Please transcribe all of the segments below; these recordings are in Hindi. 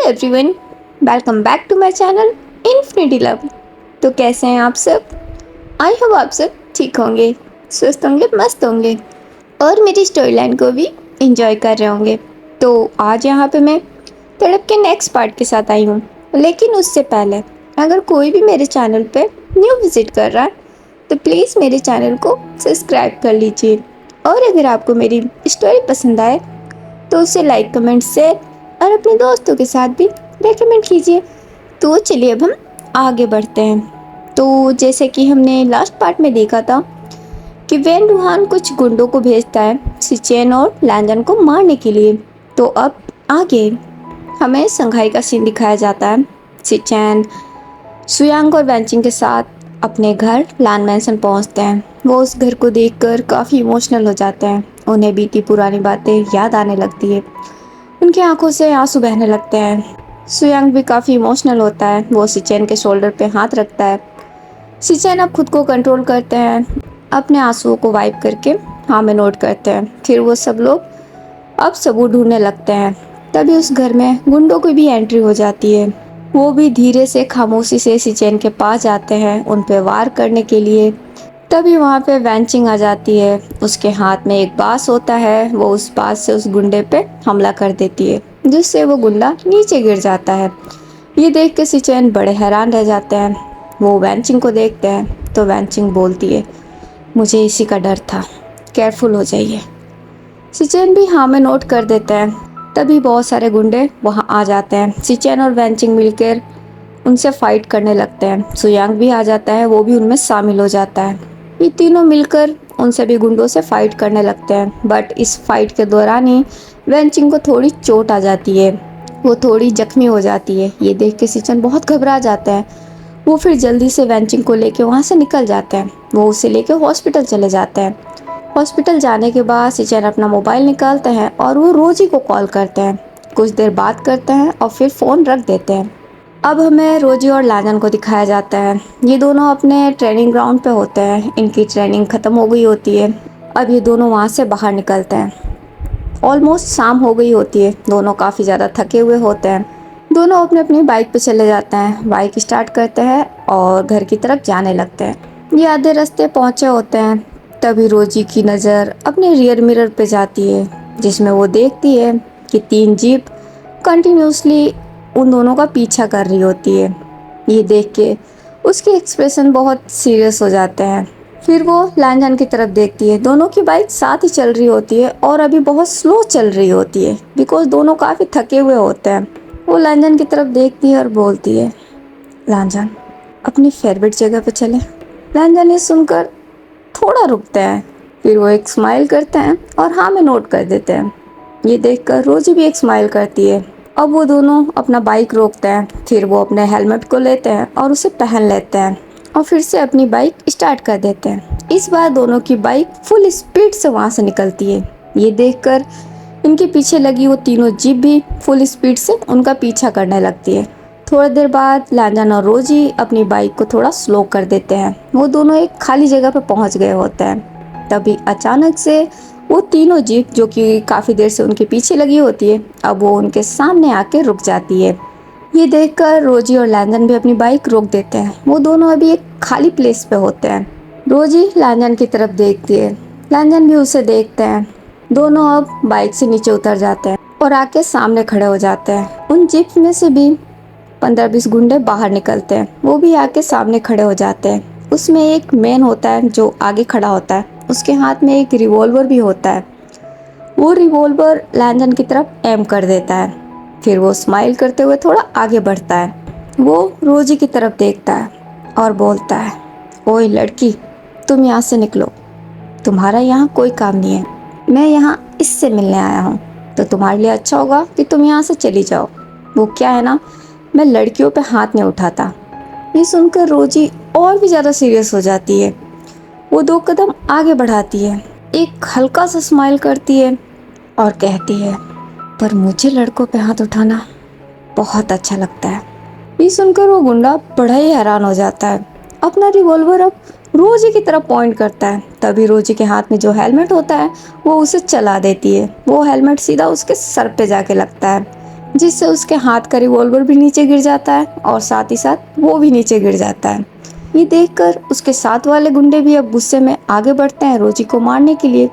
Everyone, welcome back to my channel infinity love. तो कैसे हैं आप सब? आई होप आप सब ठीक होंगे, स्वस्थ होंगे, मस्त होंगे और मेरी स्टोरी लाइन को भी इंजॉय कर रहे होंगे। तो आज यहाँ पे मैं तड़प के नेक्स्ट पार्ट के साथ आई हूँ, लेकिन उससे पहले अगर कोई भी मेरे चैनल पे न्यू विजिट कर रहा है तो प्लीज़ मेरे चैनल को सब्सक्राइब कर लीजिए। और अगर आपको मेरी स्टोरी पसंद आए तो उसे लाइक, कमेंट, शेयर और अपने दोस्तों के साथ भी रेकमेंड कीजिए। तो चलिए अब हम आगे बढ़ते हैं। तो जैसे कि हमने लास्ट पार्ट में देखा था कि वैन रूहान कुछ गुंडों को भेजता है सिचेन और लैंजन को मारने के लिए। तो अब आगे हमें संघाई का सीन दिखाया जाता है। सिचेन सुयांग और वैंचिंग के साथ अपने घर लान मैंसन पहुंचते हैं। वो उस घर को देखकर काफ़ी इमोशनल हो जाते हैं। उन्हें बीती पुरानी बातें याद आने लगती है। उनकी आंखों से आंसू बहने लगते हैं। सुयांग भी काफ़ी इमोशनल होता है। वो सिचेन के शोल्डर पे हाथ रखता है। सिचेन अब खुद को कंट्रोल करते हैं, अपने आंसुओं को वाइप करके हाँ में नोट करते हैं। फिर वो सब लोग अब सबूत ढूंढने लगते हैं। तभी उस घर में गुंडों की भी एंट्री हो जाती है। वो भी धीरे से खामोशी से सिचेन के पास जाते हैं उन पे वार करने के लिए। तभी वहाँ पे वैंचिंग आ जाती है। उसके हाथ में एक बांस होता है। वो उस बांस से उस गुंडे पे हमला कर देती है, जिससे वो गुंडा नीचे गिर जाता है। ये देख के सिचेन बड़े हैरान रह जाते हैं। वो वैंचिंग को देखते हैं तो वैंचिंग बोलती है, मुझे इसी का डर था, केयरफुल हो जाइए। सिचेन भी हाँ में नोट कर देते हैं। तभी बहुत सारे गुंडे वहाँ आ जाते हैं। सिचेन और वैंचिंग मिलकर उनसे फाइट करने लगते हैं। सुयांग भी आ जाता है, वो भी उनमें शामिल हो जाता है। ये तीनों मिलकर उन सभी गुंडों से फाइट करने लगते हैं। बट इस फाइट के दौरान ही वैंचिंग को थोड़ी चोट आ जाती है। वो थोड़ी जख्मी हो जाती है। ये देख के सिचेन बहुत घबरा जाता है। वो फिर जल्दी से वैंचिंग को लेके वहाँ से निकल जाते हैं। वो उसे लेके हॉस्पिटल चले जाते हैं। हॉस्पिटल जाने के बाद सिचेन अपना मोबाइल निकालते हैं और वो रोजी को कॉल करते हैं। कुछ देर बात करते हैं और फिर फ़ोन रख देते हैं। अब हमें रोजी और लाजन को दिखाया जाता है। ये दोनों अपने ट्रेनिंग ग्राउंड पे होते हैं। इनकी ट्रेनिंग ख़त्म हो गई होती है। अब ये दोनों वहाँ से बाहर निकलते हैं। ऑलमोस्ट शाम हो गई होती है। दोनों काफ़ी ज़्यादा थके हुए होते हैं। दोनों अपने अपनी बाइक पे चले जाते हैं। बाइक स्टार्ट करते हैं और घर की तरफ जाने लगते हैं। ये आधे रास्ते पहुँचे होते हैं। तभी रोजी की नज़र अपने रियर मिरर पे जाती है, जिसमें वो देखती है कि 3 जीप कंटिन्यूसली उन दोनों का पीछा कर रही होती है। ये देख के उसके एक्सप्रेशन बहुत सीरियस हो जाते हैं। फिर वो लांजन की तरफ देखती है। दोनों की बाइक साथ ही चल रही होती है और अभी बहुत स्लो चल रही होती है, बिकॉज दोनों काफ़ी थके हुए होते हैं। वो लांजन की तरफ देखती है और बोलती है, लांजन अपनी फेवरेट जगह पे चले। लांजन ये सुनकर थोड़ा रुकते हैं। फिर वो एक स्माइल करते हैं और हाँ में नोट कर देते हैं। ये देखकर रोजी भी एक स्माइल करती है। अब वो दोनों अपना बाइक रोकते हैं। फिर वो अपने हेलमेट को लेते हैं और उसे पहन लेते हैं और फिर से अपनी बाइक स्टार्ट कर देते हैं। इस बार दोनों की बाइक फुल स्पीड से वहाँ से निकलती है। ये देखकर इनके पीछे लगी वो तीनों जीप भी फुल स्पीड से उनका पीछा करने लगती है। थोड़ी देर बाद लांजन और रोजी अपनी बाइक को थोड़ा स्लो कर देते हैं। वो दोनों एक खाली जगह पर पहुंच गए होते हैं। तभी अचानक से वो तीनों जीप, जो कि काफ़ी देर से उनके पीछे लगी होती है, अब वो उनके सामने आके रुक जाती है। ये देखकर रोजी और लांजन भी अपनी बाइक रोक देते हैं। वो दोनों अभी एक खाली प्लेस पे होते हैं। रोजी लांजन की तरफ देखती है, लांजन भी उसे देखते हैं। दोनों अब बाइक से नीचे उतर जाते हैं और आके सामने खड़े हो जाते हैं। उन जीप में से भी 15-20 गुंडे बाहर निकलते हैं। वो भी आके सामने खड़े हो जाते हैं। उसमें एक मैन होता है जो आगे खड़ा होता है। उसके हाथ में एक रिवॉल्वर भी होता है। वो रिवॉल्वर लांजन की तरफ एम कर देता है। फिर वो स्माइल करते हुए थोड़ा आगे बढ़ता है। वो रोजी की तरफ देखता है और बोलता है, ओए लड़की, तुम यहाँ से निकलो। तुम्हारा यहाँ कोई काम नहीं है। मैं यहाँ इससे मिलने आया हूँ, तो तुम्हारे लिए अच्छा होगा कि तुम यहाँ से चली जाओ। वो क्या है ना, मैं लड़कियों पे हाथ नहीं उठाता। ये सुनकर रोजी और भी ज़्यादा सीरियस हो जाती है। वो 2 कदम आगे बढ़ाती है, एक हल्का सा स्माइल करती है और कहती है, पर मुझे लड़कों पे हाथ उठाना बहुत अच्छा लगता है। ये सुनकर वो गुंडा बड़ा ही हैरान हो जाता है। अपना रिवॉल्वर अब रोजी की तरफ पॉइंट करता है। तभी रोजी के हाथ में जो हेलमेट होता है वो उसे चला देती है। वो हेलमेट सीधा उसके सर पे जाके लगता है। जिससे उसके हाथ का रिवॉल्वर भी नीचे गिर जाता है और साथ ही साथ वो भी नीचे गिर जाता है। ये देखकर उसके साथ वाले गुंडे भी अब गुस्से में आगे बढ़ते हैं रोजी को मारने के लिए।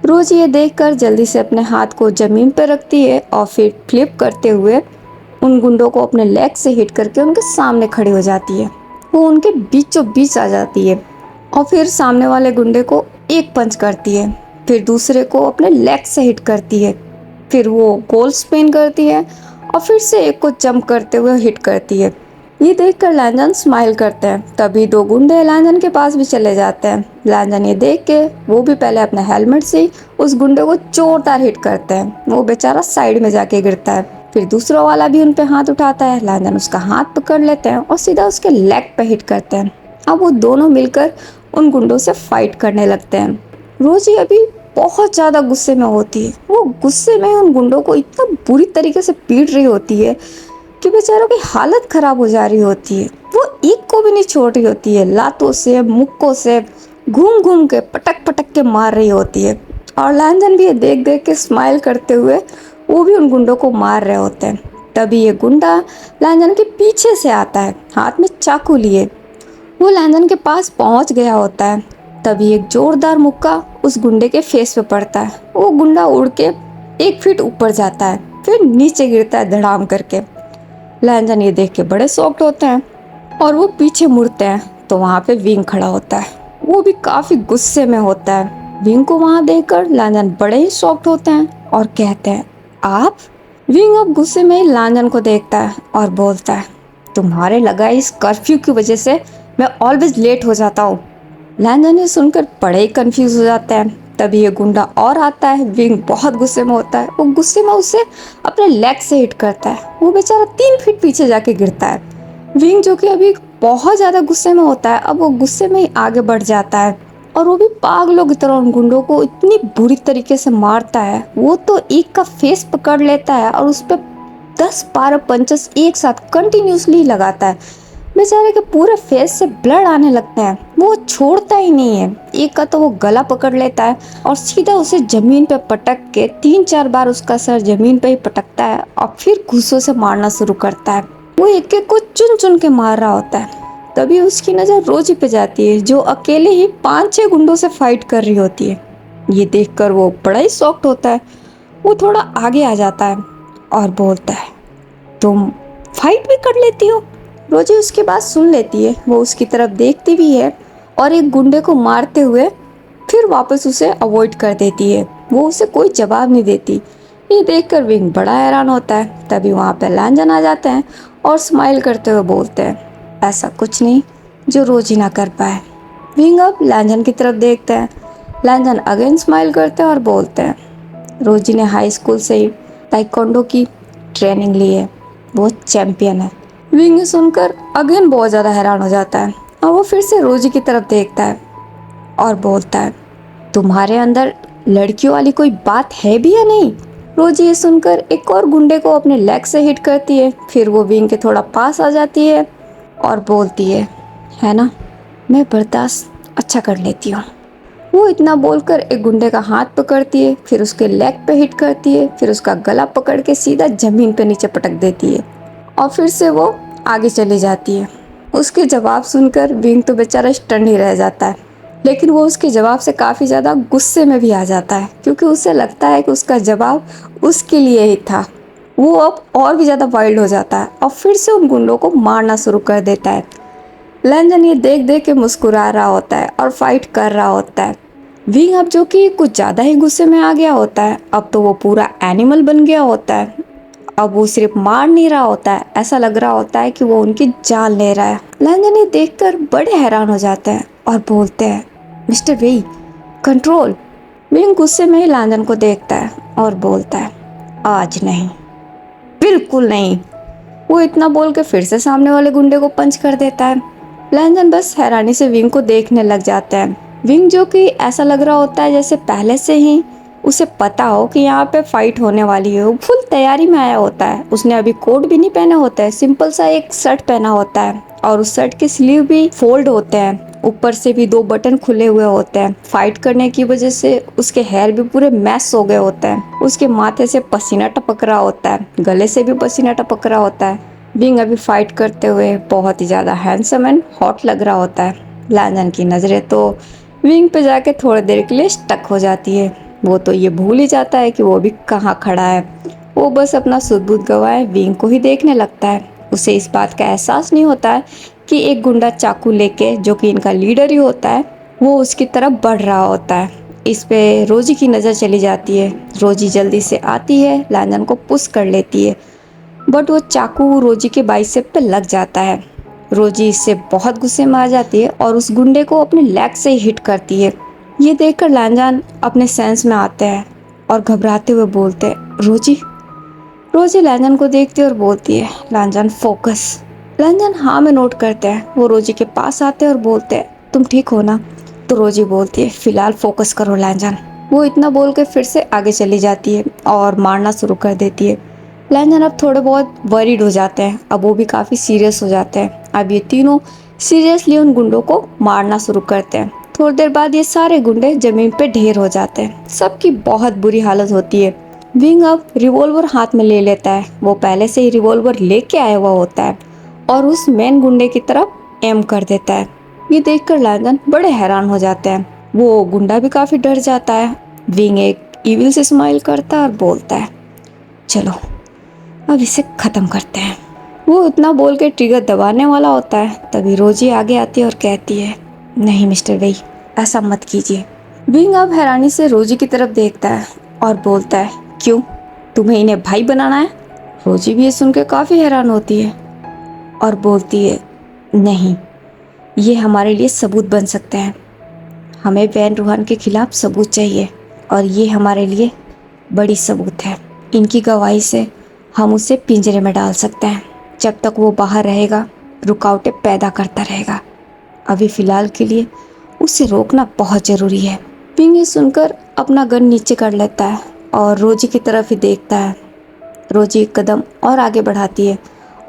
रोजी ये देखकर जल्दी से अपने हाथ को जमीन पर रखती है और फिर फ्लिप करते हुए उन गुंडों को अपने लेग से हिट करके उनके सामने खड़ी हो जाती है। वो उनके बीचों बीच आ जाती है और फिर सामने वाले गुंडे को एक पंच करती है, फिर दूसरे को अपने लेग से हिट करती है, फिर वो गोल स्पिन करती है और फिर से एक को जंप करते हुए हिट करती है। ये देखकर लैंजन स्माइल करते हैं। तभी दो गुंडे लैंजन के पास भी चले जाते हैं। लैंजन ये देख के वो भी पहले अपने हेलमेट से उस गुंडे को जोरदार हिट करते हैं। वो बेचारा साइड में जाके गिरता है। फिर दूसरा वाला भी उन पे हाथ उठाता है। लैंजन उसका हाथ पकड़ लेते हैं और सीधा उसके लेग पे हिट करते हैं। अब वो दोनों मिलकर उन गुंडों से फाइट करने लगते हैं। रोजी अभी बहुत ज़्यादा गुस्से में होती है। वो गुस्से में उन गुंडों को इतना बुरी तरीके से पीट रही होती है कि बेचारों की हालत खराब हो जा रही होती है। वो एक को भी नहीं छोड़ रही होती है, लातों से मुक्कों से घूम घूम के पटक पटक के मार रही होती है। और लैंजन भी ये देख देख के स्माइल करते हुए वो भी उन गुंडों को मार रहे होते हैं। तभी ये गुंडा लैंजन के पीछे से आता है हाथ में चाकू लिए। वो लैंजन के पास पहुंच गया होता है। तभी एक जोरदार मुक्का उस गुंडे के फेस पे पड़ता है। वो गुंडा उड़ के 1 फीट ऊपर जाता है, फिर नीचे गिरता है धड़ाम करके। लैंजन ये देख के बड़े शॉक्ड होते हैं और वो पीछे मुड़ते हैं तो वहाँ पे विंग खड़ा होता है। वो भी काफी गुस्से में होता है। विंग को वहाँ देखकर लैंजन बड़े ही शॉक्ड होते हैं और कहते हैं, आप? विंग अब गुस्से में ही लैंजन को देखता है और बोलता है, तुम्हारे लगाए इस कर्फ्यू की वजह से मैं ऑलवेज लेट हो जाता हूँ। लैंजन ये सुनकर बड़े ही कंफ्यूज हो जाते हैं। तभी ये गुंडा और आता है। विंग बहुत गुस्से में होता है। वो गुस्से में उसे अपने लेग से हिट करता है। वो बेचारा 3 फीट पीछे जाके गिरता है। विंग जो कि अभी बहुत ज़्यादा गुस्से में होता है, अब वो गुस्से में ही आगे बढ़ जाता है और वो भी पागलों की तरह उन गुंडों को इतनी बुरी तरीके से मारता है। वो तो एक का फेस पकड़ लेता है और उस पर 10-12 पंचेस एक साथ कंटिन्यूसली लगाता है। बेचारे के पूरे फेस से ब्लड आने लगते हैं। वो छोड़ता ही नहीं है। एक का तो वो गला पकड़ लेता है और सीधा उसे जमीन पे पटक के 3-4 बार उसका सर जमीन पे ही पटकता है और फिर घूंसों से मारना शुरू करता है। वो एक एक को चुन चुन के मार रहा होता है। तभी उसकी नजर रोजी पे जाती है जो अकेले ही 5-6 गुंडों से फाइट कर रही होती है। ये देखकर वो बड़ा ही शॉक्ड होता है। वो थोड़ा आगे आ जाता है और बोलता है, तुम फाइट भी कर लेती हो? रोजी उसकी बात सुन लेती है। वो उसकी तरफ देखती भी है और एक गुंडे को मारते हुए फिर वापस उसे अवॉइड कर देती है। वो उसे कोई जवाब नहीं देती। ये देखकर विंग बड़ा हैरान होता है। तभी वहाँ पे लैंजन आ जाते हैं और स्माइल करते हुए बोलते हैं, ऐसा कुछ नहीं जो रोजी ना कर पाए। विंग अब लैंजन की तरफ देखते हैं। लैंजन अगेन स्माइल करते हैं और बोलते हैं, रोजी ने हाई स्कूल से ही ताइक्वांडो की ट्रेनिंग ली है। वो चैंपियन है। विंग सुनकर अगेन बहुत ज़्यादा हैरान हो जाता है और वो फिर से रोजी की तरफ देखता है और बोलता है, तुम्हारे अंदर लड़कियों वाली कोई बात है भी या नहीं? रोजी ये सुनकर एक और गुंडे को अपने लेग से हिट करती है। फिर वो विंग के थोड़ा पास आ जाती है और बोलती है ना, मैं बर्दाश्त अच्छा कर लेती हूँ। वो इतना बोलकर एक गुंडे का हाथ पकड़ती है, फिर उसके लेग पे हिट करती है, फिर उसका गला पकड़ के सीधा जमीन पे नीचे पटक देती है और फिर से वो आगे चली जाती है। उसके जवाब सुनकर विंग तो बेचारा स्टन ही रह जाता है, लेकिन वो उसके जवाब से काफ़ी ज़्यादा गुस्से में भी आ जाता है क्योंकि उसे लगता है कि उसका जवाब उसके लिए ही था। वो अब और भी ज़्यादा वाइल्ड हो जाता है और फिर से उन गुंडों को मारना शुरू कर देता है। लैंजन ये देख देख के मुस्कुरा रहा होता है और फाइट कर रहा होता है। विंग अब जो कि कुछ ज़्यादा ही गुस्से में आ गया होता है। अब तो वो पूरा एनिमल बन गया होता है। अब वो सिर्फ मार नहीं रहा होता है, ऐसा लग रहा होता है कि वो उनकी जान ले रहा है। लैंजन ये देखकर बड़े हैरान हो जाते हैं और बोलते हैं, मिस्टर वेई, कंट्रोल। विंग गुस्से में ही लैंजन को देखता है और बोलता है, आज नहीं, बिल्कुल नहीं। वो इतना बोल के फिर से सामने वाले गुंडे को पंच कर देता है। लैंजन बस हैरानी से विंग को देखने लग जाता है। विंग जो कि ऐसा लग रहा होता है जैसे पहले से ही उसे पता हो कि यहाँ पे फाइट होने वाली है। वो फुल तैयारी में आया होता है। उसने अभी कोट भी नहीं पहना होता है, सिंपल सा एक शर्ट पहना होता है और उस शर्ट के स्लीव भी फोल्ड होते हैं ऊपर से भी 2 बटन खुले हुए होते हैं। फाइट करने की वजह से उसके हेयर भी पूरे मैस हो गए होते हैं। उसके माथे से पसीना टपक रहा होता है, गले से भी पसीना टपक रहा होता है। विंग अभी फाइट करते हुए बहुत ही ज़्यादा हैंडसम एंड हॉट लग रहा होता है। लैंजन की नज़रें तो विंग पे जाके थोड़ी देर के लिए स्टक हो जाती है। वो तो ये भूल ही जाता है कि वो भी कहाँ खड़ा है। वो बस अपना सुध-बुध गवाए विंग को ही देखने लगता है। उसे इस बात का एहसास नहीं होता है कि एक गुंडा चाकू लेके, जो कि इनका लीडर ही होता है, वो उसकी तरफ बढ़ रहा होता है। इस पे रोजी की नज़र चली जाती है। रोजी जल्दी से आती है, लैंजन को पुश कर लेती है, बट वो चाकू रोजी के बाइसेप पे लग जाता है। रोजी इससे बहुत गुस्से में आ जाती है और उस गुंडे को अपने लेग से ही हिट करती है। ये देखकर लैंजन अपने सेंस में आते हैं और घबराते हुए बोलते हैं, रोजी। रोजी लैंजन को देखती है और बोलती है, लैंजन फोकस। लैंजन हाँ में नोट करते हैं। वो रोजी के पास आते हैं और बोलते हैं, तुम ठीक हो ना? तो रोजी बोलती है, फिलहाल फोकस करो लैंजन। वो इतना बोल के फिर से आगे चली जाती है और मारना शुरू कर देती है। लैंजन अब थोड़े बहुत वरीड हो जाते हैं। अब वो भी काफ़ी सीरियस हो जाते हैं। अब ये तीनों सीरियसली उन गुंडों को मारना शुरू करते हैं। थोड़ी देर बाद ये सारे गुंडे जमीन पे ढेर हो जाते हैं। सबकी बहुत बुरी हालत होती है। विंग अब रिवॉल्वर हाथ में ले लेता है। वो पहले से ही रिवॉल्वर लेके आया हुआ होता है और उस मेन गुंडे की तरफ एम कर देता है। ये देखकर लैंजन बड़े हैरान हो जाते हैं। वो गुंडा भी काफी डर जाता है। विंग एक इविल से स्माइल करता है और बोलता है, चलो अब इसे खत्म करते हैं। वो इतना बोल के ट्रिगर दबाने वाला होता है, तभी रोजी आगे आती है और कहती है, नहीं मिस्टर वेई, ऐसा मत कीजिए। विंग अब हैरानी से रोजी की तरफ देखता है और बोलता है, क्यों, तुम्हें इन्हें भाई बनाना है? रोजी भी ये सुन के काफ़ी हैरान होती है और बोलती है, नहीं, ये हमारे लिए सबूत बन सकते हैं। हमें वैन रूहान के खिलाफ सबूत चाहिए और ये हमारे लिए बड़ी सबूत है। इनकी गवाही से हम उसे पिंजरे में डाल सकते हैं। जब तक वो बाहर रहेगा, रुकावटें पैदा करता रहेगा। अभी फ़िलहाल के लिए उसे रोकना बहुत ज़रूरी है। विंग ये सुनकर अपना गन नीचे कर लेता है और रोजी की तरफ ही देखता है। रोजी एक कदम और आगे बढ़ाती है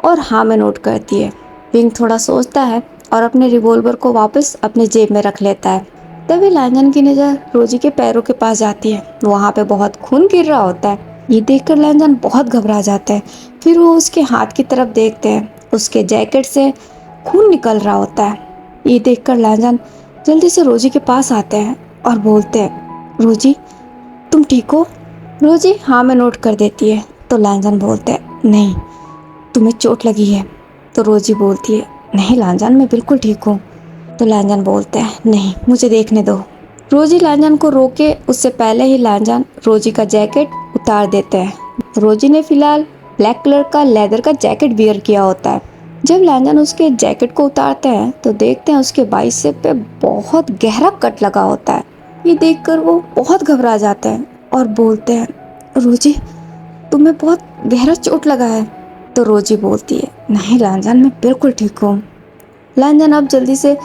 और हाँ में नोट करती है। विंग थोड़ा सोचता है और अपने रिवॉल्वर को वापस अपने जेब में रख लेता है। तभी लैंजन की नज़र रोजी के पैरों के पास जाती है। वहाँ पे बहुत खून गिर रहा होता है। ये देखकर लैंजन बहुत घबरा जाता है। फिर वो उसके हाथ की तरफ देखते हैं। उसके जैकेट से खून निकल रहा होता है। ये देखकर लैंजन जल्दी से रोजी के पास आते हैं और बोलते हैं, रोजी तुम ठीक हो? रोजी हाँ में नोट कर देती है। तो लैंजन बोलते हैं, नहीं, तुम्हें चोट लगी है? तो रोजी बोलती है, नहीं लैंजन, मैं बिल्कुल ठीक हूँ। तो लैंजन बोलते हैं, नहीं, मुझे देखने दो। रोजी लैंजन को रोके उससे पहले ही लैंजन रोजी का जैकेट उतार देते हैं। रोजी ने फिलहाल ब्लैक कलर का लेदर का जैकेट वियर किया होता है। जब लैंजन उसके जैकेट को उतारते हैं तो देखते हैं उसके बाइसेप पे बहुत गहरा कट लगा होता है। ये देखकर वो बहुत घबरा जाते हैं और बोलते हैं, रोजी तुम्हें बहुत गहरा चोट लगा है? तो रोजी बोलती है, नहीं लैंजन, मैं बिल्कुल ठीक हूँ। लैंजन अब जल्दी से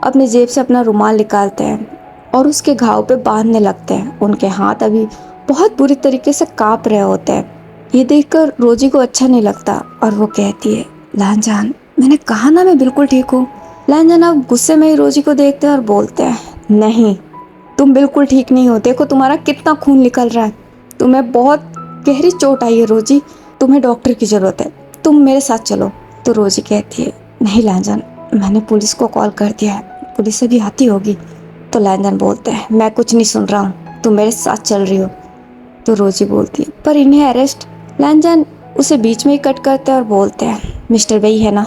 अपने जेब से अपना रुमाल निकालते हैं और उसके घाव पे बांधने लगते हैं। उनके हाथ अभी बहुत बुरी तरीके से कांप रहे होते हैं। ये देखकर रोजी को अच्छा नहीं लगता और वो कहती है, लैंजन, मैंने कहा ना मैं बिल्कुल ठीक हूँ। लैंजन अब गुस्से में ही रोजी को देखते हैं और बोलते हैं, नहीं, तुम बिल्कुल ठीक नहीं हो। देखो तुम्हारा कितना खून निकल रहा है। तुम्हें बहुत गहरी चोट आई है रोजी, तुम्हें डॉक्टर की ज़रूरत है, तुम मेरे साथ चलो। तो रोजी कहती है, नहीं लैंजन, मैंने पुलिस को कॉल कर दिया है, पुलिस अभी आती होगी। तो लैंजन बोलते हैं, मैं कुछ नहीं सुन रहा हूँ, तुम मेरे साथ चल रही हो। तो रोजी बोलती है, पर इन्हें अरेस्ट। लैंजन उसे बीच में ही कट करते हैं और बोलते हैं, मिस्टर वेई है ना,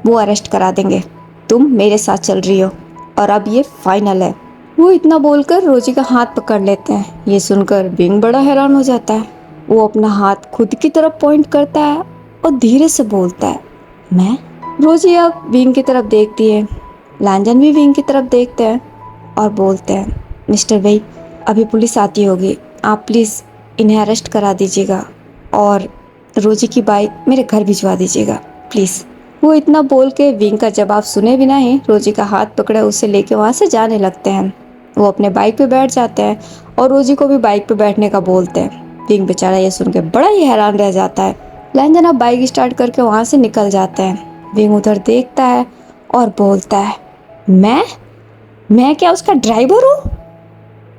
वो अरेस्ट करा देंगे, तुम मेरे साथ चल रही हो और अब ये फाइनल है। वो इतना बोलकर रोजी का हाथ पकड़ लेते हैं। ये सुनकर विंग बड़ा हैरान हो जाता है। वो अपना हाथ खुद की तरफ पॉइंट करता है और धीरे से बोलता है, मैं? रोजी अब विंग की तरफ देखती है। लैंजन भी विंग की तरफ देखते हैं और बोलते हैं, मिस्टर वेई, अभी पुलिस आती होगी, आप प्लीज़ इन्हें अरेस्ट करा दीजिएगा और रोजी की बाइक मेरे घर भिजवा दीजिएगा प्लीज़। वो इतना बोल के विंग का जवाब सुने बिना ही रोजी का हाथ पकड़े उसे लेके वहाँ से जाने लगते हैं। वो अपने बाइक पे बैठ जाते हैं और रोजी को भी बाइक पे बैठने का बोलते हैं। विंग बेचारा ये सुन के बड़ा ही हैरान रह जाता है। लैंजन अब बाइक स्टार्ट करके वहाँ से निकल जाते हैं। विंग उधर देखता है और बोलता है, मैं? मैं क्या उसका ड्राइवर हूँ?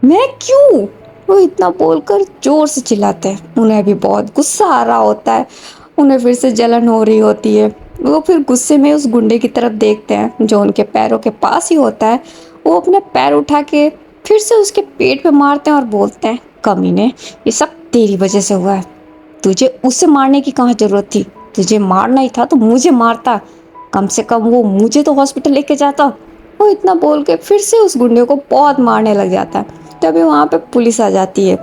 मैं क्यों? वो इतना बोलकर जोर से चिल्लाते हैं। उन्हें भी बहुत गुस्सा आ रहा होता है। उन्हें फिर से जलन हो रही होती है। वो फिर गुस्से में उस गुंडे की तरफ देखते हैं जो उनके पैरों के पास ही होता है। वो अपने पैर उठा के फिर से उसके पेट पे मारते हैं और बोलते हैं, कमीने, ये सब तेरी वजह से हुआ है। तुझे उसे मारने की कहाँ जरूरत थी? तुझे मारना ही था तो मुझे मारता। कम से कम वो मुझे तो हॉस्पिटल लेके जाता। वो इतना बोल के फिर से उस गुंडे को बहुत मारने लग जाता है। तभी वहाँ पे पुलिस आ जाती है।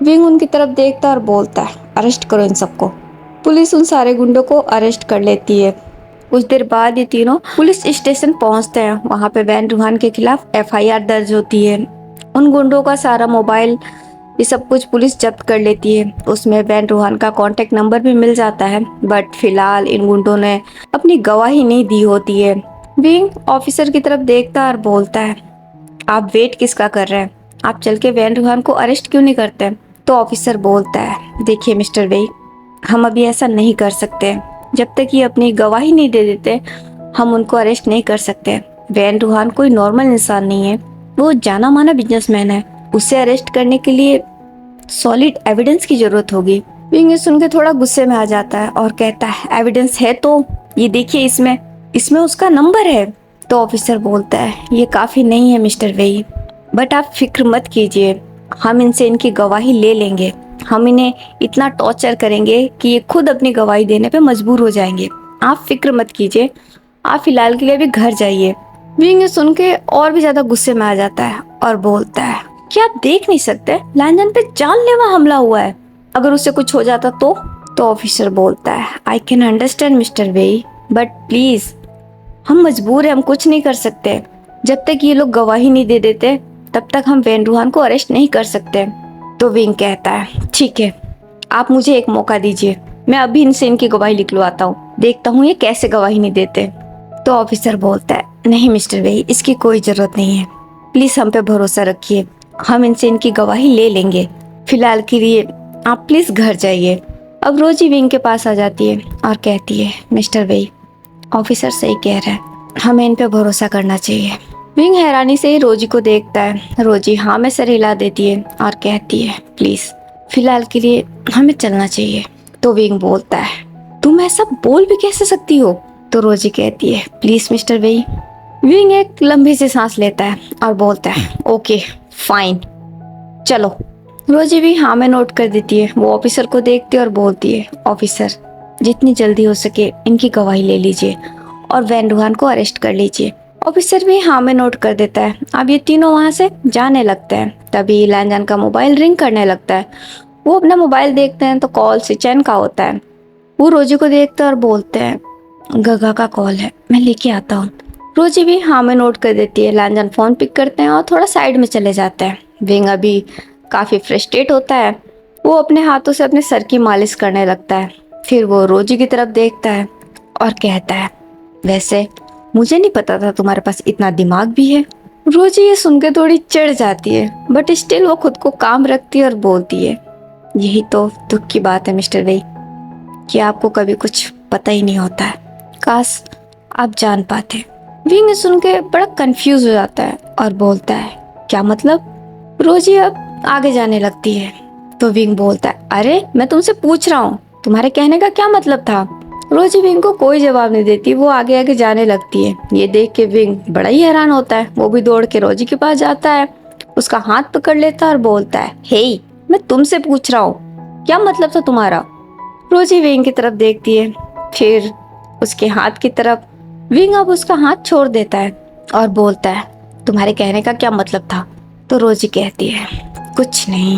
विंग उनकी तरफ देखता है और बोलता है, अरेस्ट करो इन सबको। पुलिस उन सारे गुंडों को अरेस्ट कर लेती है। कुछ देर बाद ये तीनों पुलिस स्टेशन पहुंचते हैं। वहाँ पे वैन रूहान के खिलाफ एफआईआर दर्ज होती है। उन गुंडों का सारा मोबाइल, ये सब कुछ पुलिस जब्त कर लेती है। उसमें वैन रूहान का कांटेक्ट नंबर भी मिल जाता है। बट फिलहाल इन गुंडों ने अपनी गवाही नहीं दी होती है। विंग ऑफिसर की तरफ देखता है और बोलता है, आप वेट किसका कर रहे हैं? आप चल के वैन रूहान को अरेस्ट क्यों नहीं करते? तो ऑफिसर बोलता है, देखिए मिस्टर वेई, हम अभी ऐसा नहीं कर सकते। जब तक ये अपनी गवाही नहीं दे देते हम उनको अरेस्ट नहीं कर सकते। वैन रूहान कोई नॉर्मल इंसान नहीं है, वो जाना माना बिजनेसमैन है। उसे अरेस्ट करने के लिए सॉलिड एविडेंस की जरूरत होगी। विंग सुन के थोड़ा गुस्से में आ जाता है और कहता है, एविडेंस है तो ये देखिए, इसमें इसमें उसका नंबर है। तो ऑफिसर बोलता है, ये काफी नहीं है मिस्टर वेई, बट आप फिक्र मत कीजिए, हम इनसे इनकी गवाही ले लेंगे। हम इन्हें इतना टॉर्चर करेंगे कि ये खुद अपनी गवाही देने पे मजबूर हो जाएंगे। आप फिक्र मत कीजिए, आप फिलहाल के लिए भी घर जाइए। विंग सुन के और भी ज्यादा गुस्से में आ जाता है और बोलता है, क्या आप देख नहीं सकते लैंजन पे जानलेवा हमला हुआ है? अगर उससे कुछ हो जाता तो ऑफिसर बोलता है, आई कैन अंडरस्टैंड मिस्टर वेई, बट प्लीज हम मजबूर हैं, हम कुछ नहीं कर सकते। जब तक ये लोग गवाही नहीं दे देते तब तक हम वैन रूहान को अरेस्ट नहीं कर सकते। तो विंग कहता है, ठीक है, आप मुझे एक मौका दीजिए, मैं अभी इनसे इनकी गवाही लिखलवाता हूँ, देखता हूँ ये कैसे गवाही नहीं देते। तो ऑफिसर बोलता है, नहीं मिस्टर वेई, इसकी कोई जरूरत नहीं है, प्लीज हम पे भरोसा रखिए, हम इनसे इनकी गवाही ले लेंगे। फिलहाल के लिए आप प्लीज घर जाइए। अब रोजी विंग के पास आ जाती है और कहती है, मिस्टर वेई, ऑफिसर सही कह रहा है, हमें इन पे भरोसा करना चाहिए। विंग हैरानी से ही रोजी को देखता है। रोजी हाँ में सर हिला देती है और कहती है, प्लीज फिलहाल के लिए हमें चलना चाहिए। तो विंग बोलता है, तुम ऐसा बोल भी कैसे सकती हो? तो रोजी कहती है, प्लीज मिस्टर वेई। विंग एक लंबी सी सांस लेता है और बोलता है, ओके फाइन, चलो। रोजी भी हाँ में नोट कर देती है। वो ऑफिसर को देखती है और बोलती है, ऑफिसर जितनी जल्दी हो सके इनकी गवाही ले लीजिए और वैन रूहान को अरेस्ट कर लीजिए। ऑफिसर भी हाँ में नोट कर देता है। अब ये तीनों वहाँ से जाने लगते हैं। तभी लैंजन का मोबाइल रिंग करने लगता है। वो अपना मोबाइल देखते हैं तो कॉल सिचेन का होता है। वो रोजी को देखते हैं और बोलते हैं, गगा का कॉल है, मैं लेके आता हूँ। रोजी भी हाँ में नोट कर देती है। लैंजन फोन पिक करते हैं और थोड़ा साइड में चले जाते हैं। विंग अभी काफी फ्रस्ट्रेट होता है। वो अपने हाथों से अपने सर की मालिश करने लगता है। फिर वो रोजी की तरफ देखता है और कहता है, वैसे मुझे नहीं पता था तुम्हारे पास इतना दिमाग भी है। रोजी ये सुनकर थोड़ी चिढ़ जाती है, बट स्टिल वो खुद को काम रखती है और बोलती है, यही तो दुख की बात है मिस्टर वेई, कि आपको कभी कुछ पता ही नहीं होता है, काश आप जान पाते। विंग सुन के बड़ा कंफ्यूज हो जाता है और बोलता है, क्या मतलब? रोजी अब आगे जाने लगती है। तो विंग बोलता है, अरे मैं तुमसे पूछ रहा हूँ, तुम्हारे कहने का क्या मतलब था? रोजी विंग को कोई जवाब नहीं देती। वो आगे आगे जाने लगती है। ये देख के विंग बड़ा ही हैरान होता है। वो भी दौड़ के रोजी के पास जाता है, उसका हाथ पकड़ लेता है और बोलता है, हे मैं तुमसे पूछ रहा हूँ, क्या मतलब था तुम्हारा? रोजी विंग की तरफ देखती है, फिर उसके हाथ की तरफ। विंग अब उसका हाथ छोड़ देता है और बोलता है, तुम्हारे कहने का क्या मतलब था? तो रोजी कहती है, कुछ नहीं,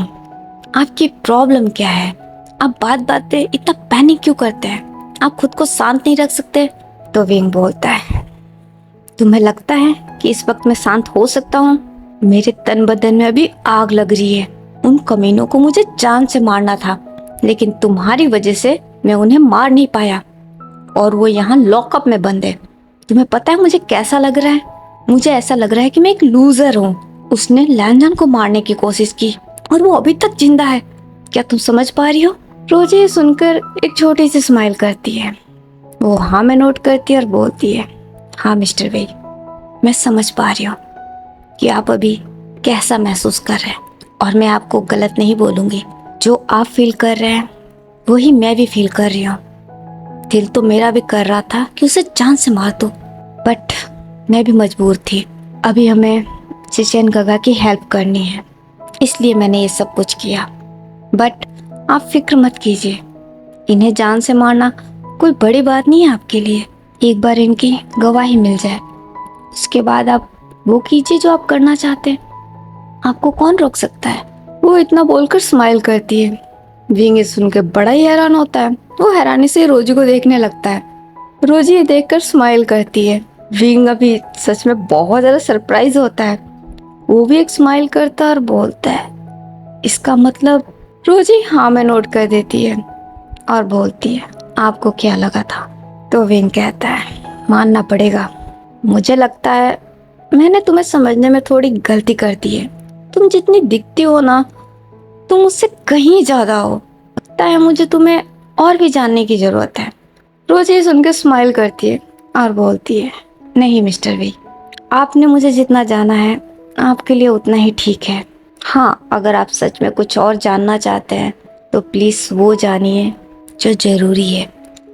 आपकी प्रॉब्लम क्या है? आप बात बात पे इतना पैनिक क्यों करते हैं? आप खुद को शांत नहीं रख सकते? तो विंग बोलता है, तुम्हें लगता है कि इस वक्त मैं शांत हो सकता हूँ? मेरे तन बदन में अभी आग लग रही है। उन कमीनों को मुझे जान से मारना था, लेकिन तुम्हारी वजह से मैं उन्हें मार नहीं पाया और वो यहाँ लॉकअप में बंद है। तुम्हें पता है मुझे कैसा लग रहा है? मुझे ऐसा लग रहा है कि मैं एक लूजर हूँ। उसने लैंजन को मारने की कोशिश की और वो अभी तक जिंदा है। क्या तुम समझ पा रही हो? रोजी सुनकर एक छोटी सी स्माइल करती है। वो हाँ में नोट करती है और बोलती है, हाँ मिस्टर वेई, मैं समझ पा रही हूँ कि आप अभी कैसा महसूस कर रहे हैं, और मैं आपको गलत नहीं बोलूँगी। जो आप फील कर रहे हैं वही मैं भी फील कर रही हूँ। दिल तो मेरा भी कर रहा था कि उसे जान से मार दूँ, बट मैं भी मजबूर थी। अभी हमें चेचन गगा की हेल्प करनी है, इसलिए मैंने ये सब कुछ किया। बट आप फिक्र मत कीजिए, इन्हें जान से मारना कोई बड़ी बात नहीं है आपके लिए। एक बार इनकी गवाही मिल जाए, उसके बाद आप वो कीजिए जो आप करना चाहते हैं। आपको कौन रोक सकता है? वो इतना बोलकर स्माइल करती है। विंग ये सुन के बड़ा ही हैरान होता है। वो हैरानी से रोजी को देखने लगता है। रोजी ये देखकर स्माइल करती है। विंग अभी सच में बहुत ज्यादा सरप्राइज होता है। वो भी एक स्माइल करता है और बोलता है, इसका मतलब? रोजी हाँ में नोट कर देती है और बोलती है, आपको क्या लगा था? तो विंग कहता है, मानना पड़ेगा, मुझे लगता है मैंने तुम्हें समझने में थोड़ी गलती कर दी है। तुम जितनी दिखती हो ना, तुम मुझसे कहीं ज्यादा हो। लगता है मुझे तुम्हें और भी जानने की जरूरत है। रोजी सुनकर स्माइल करती है और बोलती है, नहीं मिस्टर वी, आपने मुझे जितना जाना है आपके लिए उतना ही ठीक है। हाँ, अगर आप सच में कुछ और जानना चाहते हैं तो प्लीज वो जानिए जो जरूरी है।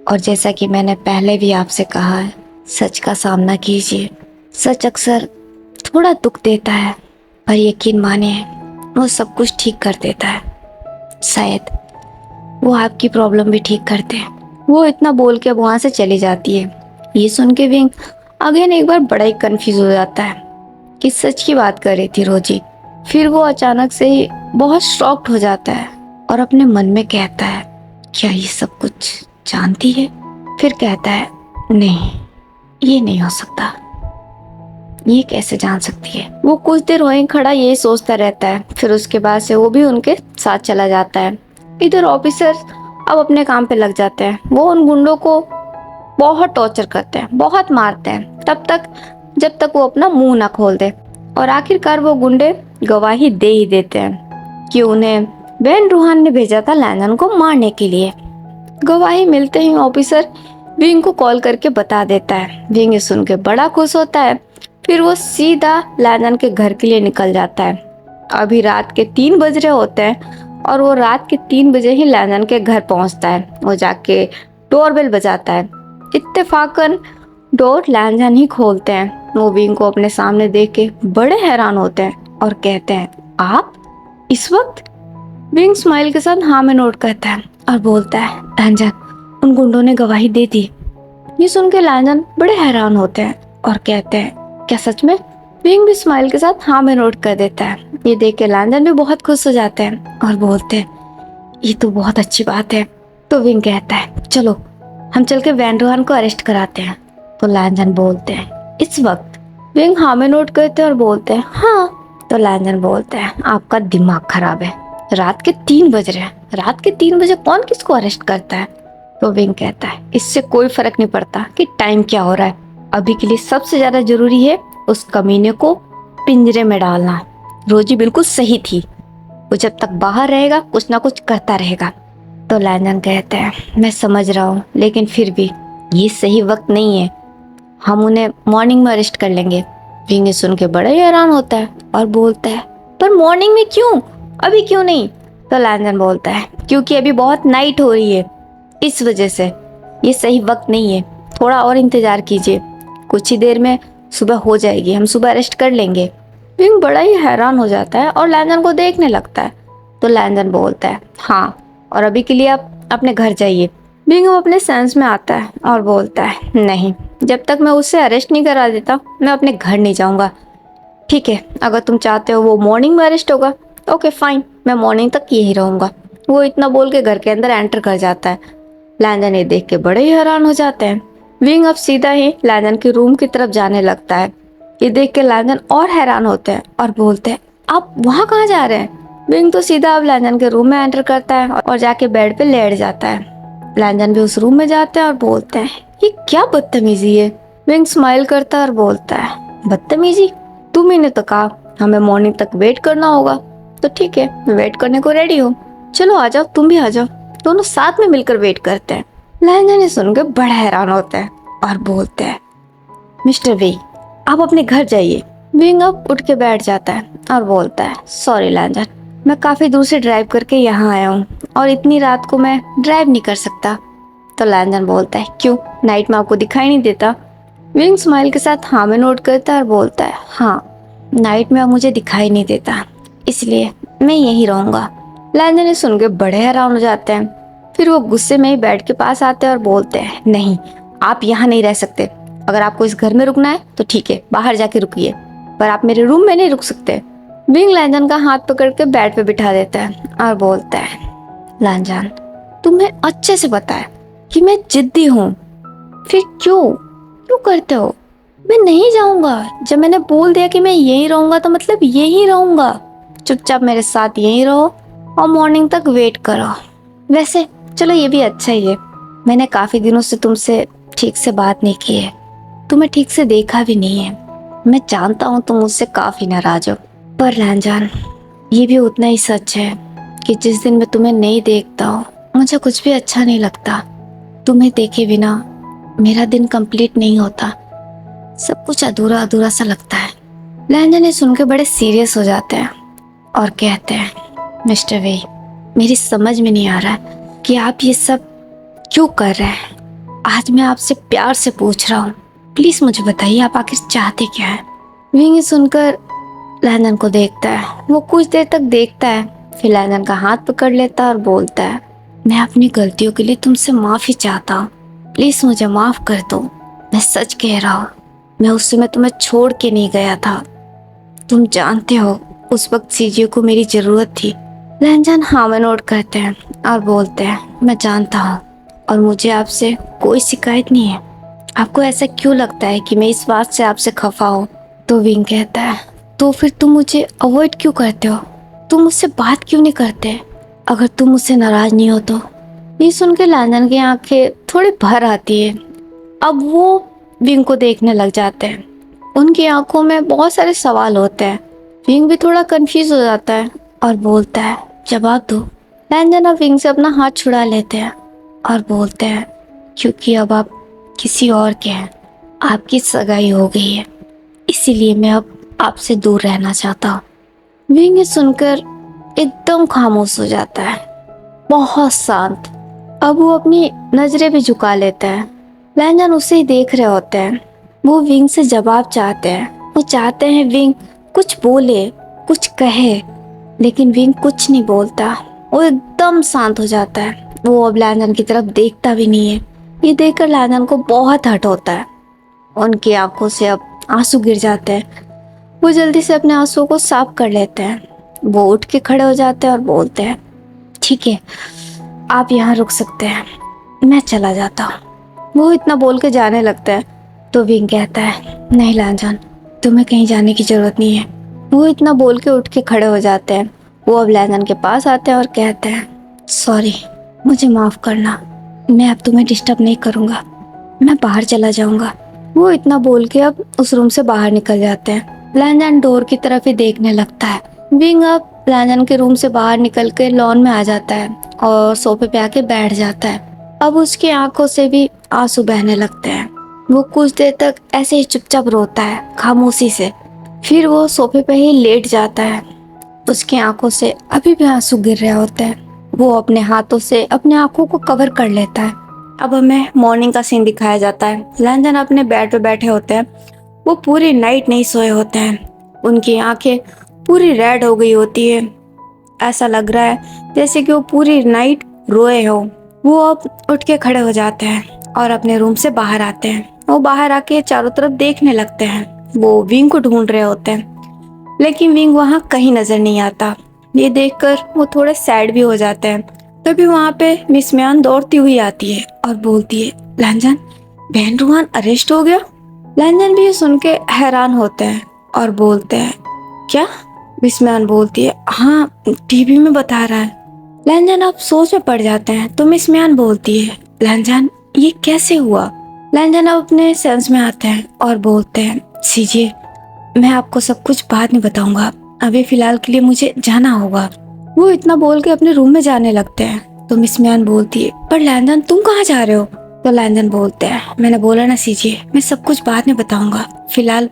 और जैसा कि मैंने पहले भी आपसे कहा है, सच का सामना कीजिए। सच अक्सर थोड़ा दुख देता है, पर यकीन मानिए वो सब कुछ ठीक कर देता है। शायद वो आपकी प्रॉब्लम भी ठीक करते हैं। वो इतना बोल के वहां से चली जाती है। ये सुन के विंग अगेन एक बार बड़ा ही कंफ्यूज हो जाता है कि सच की बात कर रही थी रोजी। फिर वो अचानक से ही बहुत शॉक्ड हो जाता है और अपने मन में कहता है, क्या ये सब कुछ जानती है? फिर कहता है, नहीं, ये नहीं हो सकता, ये कैसे जान सकती है? वो कुछ देर वहीं खड़ा यही सोचता रहता है। फिर उसके बाद से वो भी उनके साथ चला जाता है। इधर ऑफिसर अब अपने काम पे लग जाते हैं। वो उन गुंडों को बहुत टॉर्चर करते हैं, बहुत मारते हैं, तब तक जब तक वो अपना मुंह ना खोल दे। और आखिरकार वो गुंडे गवाही दे ही देते हैं कि उन्हें बेन रूहान ने भेजा था लैंडन को मारने के लिए। गवाही मिलते ही ऑफिसर विंग को कॉल करके बता देता है। विंग ये सुन के बड़ा खुश होता है। फिर वो सीधा लैंडन के घर के लिए निकल जाता है। अभी रात के 3 बज रहे होते हैं और वो रात के 3 बजे ही लैंडन के घर पहुंचता है। वो जाके डोरबेल बजाता है। इत्तेफाकन डोर लैंडन ही खोलते हैं। वो विंग को अपने सामने देख के बड़े हैरान होते हैं और कहते हैं, आप इस वक्त? विंग स्माइल के साथ हाँ में नोट करता है और बोलता है, लैंडन, उन गुंडों ने गवाही दे दी। ये सुन के लैंडन बड़े हैरान होते हैं और कहते हैं, क्या सच में? विंग भी स्माइल के साथ हाँ में नोट कर देता है। ये देख के लैंडन भी बहुत खुश हो जाते हैं और बोलते हैं, ये तो बहुत अच्छी बात है। तो विंग कहता है, चलो हम चल के वैन रूहान को अरेस्ट कराते हैं। तो लैंडन बोलते हैं, इस वक्त? विंग हाँ में नोट करते हैं और बोलते हैं, हाँ। तो लैंडन बोलते हैं, आपका दिमाग खराब है, रात के 3 बज रहे हैं, रात के 3 बजे कौन किसको अरेस्ट करता है? तो विंग कहता है, इससे कोई फर्क नहीं पड़ता कि टाइम क्या हो रहा है, अभी के लिए सबसे ज्यादा जरूरी है उस कमीने को पिंजरे में डालना। रोजी बिल्कुल सही थी, वो जब तक बाहर रहेगा कुछ ना कुछ करता रहेगा। तो लैंडन कहते हैं, मैं समझ रहा हूँ, लेकिन फिर भी ये सही वक्त नहीं है, हम उन्हें मॉर्निंग में अरेस्ट कर लेंगे। विंग सुन के बड़ा ही हैरान होता है और बोलता है, पर मॉर्निंग में क्यों, अभी क्यों नहीं? तो लैंडन बोलता है, क्योंकि अभी बहुत नाइट हो रही है, इस वजह से ये सही वक्त नहीं है, थोड़ा और इंतजार कीजिए, कुछ ही देर में सुबह हो जाएगी, हम सुबह अरेस्ट कर लेंगे। विंग बड़ा ही हैरान हो जाता है और लैंडन को देखने लगता है। तो लैंडन बोलता है, हाँ, और अभी के लिए आप अपने घर जाइए। विंग अपने सेंस में आता है और बोलता है, नहीं, जब तक मैं उससे अरेस्ट नहीं करा देता मैं अपने घर नहीं जाऊंगा। ठीक है, अगर तुम चाहते हो वो मॉर्निंग में अरेस्ट होगा, ओके फाइन, मैं मॉर्निंग तक यही रहूंगा। वो इतना बोल के घर के अंदर एंटर कर जाता है। लैंडन ये देख के बड़े ही हैरान हो जाते हैं। विंग अब सीधा ही लैंडन के रूम की तरफ जाने लगता है। ये देख के लैंडन और हैरान होते हैं और बोलते हैं, आप वहाँ कहाँ जा रहे हैं? विंग तो सीधा अब लैंडन के रूम में एंटर करता है और जाके बेड पे लेट जाता है। लैंडन भी उस रूम में जाते हैं और बोलते हैं, ये क्या बदतमीजी है? विंग स्माइल करता है और बोलता है, बदतमीजी? तुम ही ने तो कहा हमें मॉर्निंग तक वेट करना होगा, तो ठीक है, मैं वेट करने को रेडी हूँ, चलो आ जाओ, तुम भी आ जाओ, दोनों साथ में मिलकर वेट करते हैं। लैंडन ये सुनकर बड़ा हैरान होता है और बोलते हैं, मिस्टर वे, आप अपने घर जाइए। विंग अब उठ के बैठ जाता है और बोलता है, सॉरी लैंजन, मैं काफ़ी दूर से ड्राइव करके यहाँ आया हूँ और इतनी रात को मैं ड्राइव नहीं कर सकता। तो लैंजन बोलता है, क्यों, नाइट में आपको दिखाई नहीं देता? विंग स्माइल के साथ हाँ में नोट करता है और बोलता है, हाँ, नाइट में अब मुझे दिखाई नहीं देता, इसलिए मैं यहीं रहूँगा। लैंजन ये सुन के बड़े हैरान हो जाते हैं। फिर वो गुस्से में ही बेड के पास आते हैं और बोलते हैं, नहीं, आप यहाँ नहीं रह सकते। अगर आपको इस घर में रुकना है तो ठीक है, बाहर जाके रुकिए, पर आप मेरे रूम में नहीं रुक सकते। विंग लैंजन का हाथ पकड़ के बेड पे बिठा देता है और बोलता है, लैंजन, तुम्हें अच्छे से पता है कि मैं जिद्दी हूँ, फिर क्यों क्यों करते हो? मैं नहीं जाऊंगा। जब मैंने बोल दिया कि मैं यहीं रहूंगा तो मतलब यहीं रहूंगा। चुपचाप मेरे साथ यहीं रहो और मॉर्निंग तक वेट करो। वैसे चलो ये भी अच्छा ही है, मैंने काफी दिनों से तुमसे ठीक से बात नहीं की है, तुम्हें ठीक से देखा भी नहीं है। मैं जानता हूँ तुम मुझसे काफी नाराज हो, पर लैंजन, ये भी उतना ही सच है कि जिस दिन मैं तुम्हें नहीं देखता हूँ मुझे कुछ भी अच्छा नहीं लगता। तुम्हें देखे बिना मेरा दिन कंप्लीट नहीं होता, सब कुछ अधूरा अधूरा सा लगता है। लैंजन ये सुन के बड़े सीरियस हो जाते हैं और कहते हैं, मिस्टर वे, मेरी समझ में नहीं आ रहा है कि आप ये सब क्यों कर रहे हैं। आज मैं आपसे प्यार से पूछ रहा हूँ, प्लीज मुझे बताइए आप आखिर चाहते क्या है? विंग ये सुनकर लैंजन को देखता है। वो कुछ देर तक देखता है, फिर लैंजन का हाथ पकड़ लेता है और बोलता है, मैं अपनी गलतियों के लिए तुमसे माफी चाहता हूँ, प्लीज मुझे माफ कर दो। मैं सच कह रहा हूँ, मैं उस समय तुम्हें छोड़ के नहीं गया था। तुम जानते हो उस वक्त सीजियो को मेरी जरूरत थी। लैंजन हाँ में नोट करते हैं और बोलते हैं, मैं जानता हूँ और मुझे आपसे कोई शिकायत नहीं है। आपको ऐसा क्यों लगता है कि मैं इस बात से आपसे खफा हूँ? तो विंग कहता है, तो फिर तुम मुझे अवॉइड क्यों करते हो? तुम मुझसे बात क्यों नहीं करते अगर तुम मुझसे नाराज नहीं हो तो? ये सुन के लैंजन की आंखें थोड़ी भर आती है। अब वो विंग को देखने लग जाते हैं। उनकी आंखों में बहुत सारे सवाल होते हैं। विंग भी थोड़ा कंफ्यूज हो जाता है और बोलता है, जवाब दो। लैंजन अब विंग से अपना हाथ छुड़ा लेते हैं और बोलते हैं, क्योंकि अब आप किसी और के हैं, आपकी सगाई हो गई है, इसीलिए मैं अब आपसे दूर रहना चाहता हूँ। विंग ये सुनकर एकदम खामोश हो जाता है, बहुत शांत। अब वो अपनी नजरें भी झुका लेता है। लैंजन उसे ही देख रहे होते हैं। वो विंग से जवाब चाहते हैं। वो चाहते हैं विंग कुछ बोले, कुछ कहे, लेकिन विंग कुछ नहीं बोलता। वो एकदम शांत हो जाता है। वो अब लैंजन की तरफ देखता भी नहीं है। ये देखकर लैंजन को बहुत हर्ट होता है। उनकी आंखों से अब आंसू गिर जाते हैं। वो जल्दी से अपने आंसुओं को साफ कर लेते हैं। वो उठ के खड़े हो जाते हैं और बोलते हैं, ठीक है, आप यहाँ रुक सकते हैं, मैं चला जाता हूँ। वो इतना बोल के जाने लगता है तो विंग कहता है, नहीं लैंजन, तुम्हें कहीं जाने की जरूरत नहीं है। वो इतना बोल के उठ के खड़े हो जाते हैं। वो अब लैंजन के पास आते हैं और कहते हैं, सॉरी, मुझे माफ करना, मैं अब तुम्हें डिस्टर्ब नहीं करूँगा, मैं बाहर चला जाऊँगा। वो इतना बोल के अब उस रूम से बाहर निकल जाते हैं। लैंजन डोर की तरफ ही देखने लगता है। विंग अब लैंजन के रूम से बाहर निकल के लॉन में आ जाता है और सोफे पे आके बैठ जाता है। अब उसकी आंखों से भी आंसू बहने लगते हैं। वो कुछ देर तक ऐसे ही चुपचाप रोता है, खामोशी से। फिर वो सोफे पे ही लेट जाता है। उसकी आंखों से अभी भी आंसू गिर रहे होते हैं। वो अपने हाथों से अपने आंखों को कवर कर लेता है। अब हमें मॉर्निंग का सीन दिखाया जाता है। लैंजन अपने बेड पे बैठे होते हैं। वो पूरी नाइट नहीं सोए होते हैं। उनकी आंखें पूरी रेड हो गई होती है। ऐसा लग रहा है जैसे कि वो पूरी नाइट रोए हो। वो अब उठ के खड़े हो जाते हैं और अपने रूम से बाहर आते हैं। वो बाहर आके चारों तरफ देखने लगते हैं। वो विंग को ढूंढ रहे होते हैं, लेकिन विंग वहाँ कहीं नजर नहीं आता। ये देखकर वो थोड़े सैड भी हो जाते हैं। तभी वहाँ पे मिस म्यान दौड़ती हुई आती है और बोलती है, लैंजन, बहन रूहान अरेस्ट हो गया? लैंजन भी ये सुन के हैरान होते हैं और बोलते हैं, क्या? मिस म्यान बोलती है, हाँ, टीवी में बता रहा है। लैंजन अब सोच में पड़ जाते हैं तो मिस म्यान बोलती है, लैंजन, ये कैसे हुआ? लैंजन अब अपने सेंस में आते हैं और बोलते हैं, सीजिए, मैं आपको सब कुछ बाद में बताऊंगा, अभी फिलहाल के लिए मुझे जाना होगा। वो इतना बोल के अपने रूम में जाने लगते हैं तो मिस म्यान बोलती है, पर लैंजन, तुम कहाँ जा रहे हो? तो लैंजन बोलते हैं, मैंने बोला ना सीजिए, मैं सब कुछ बाद में बताऊंगा, फिलहाल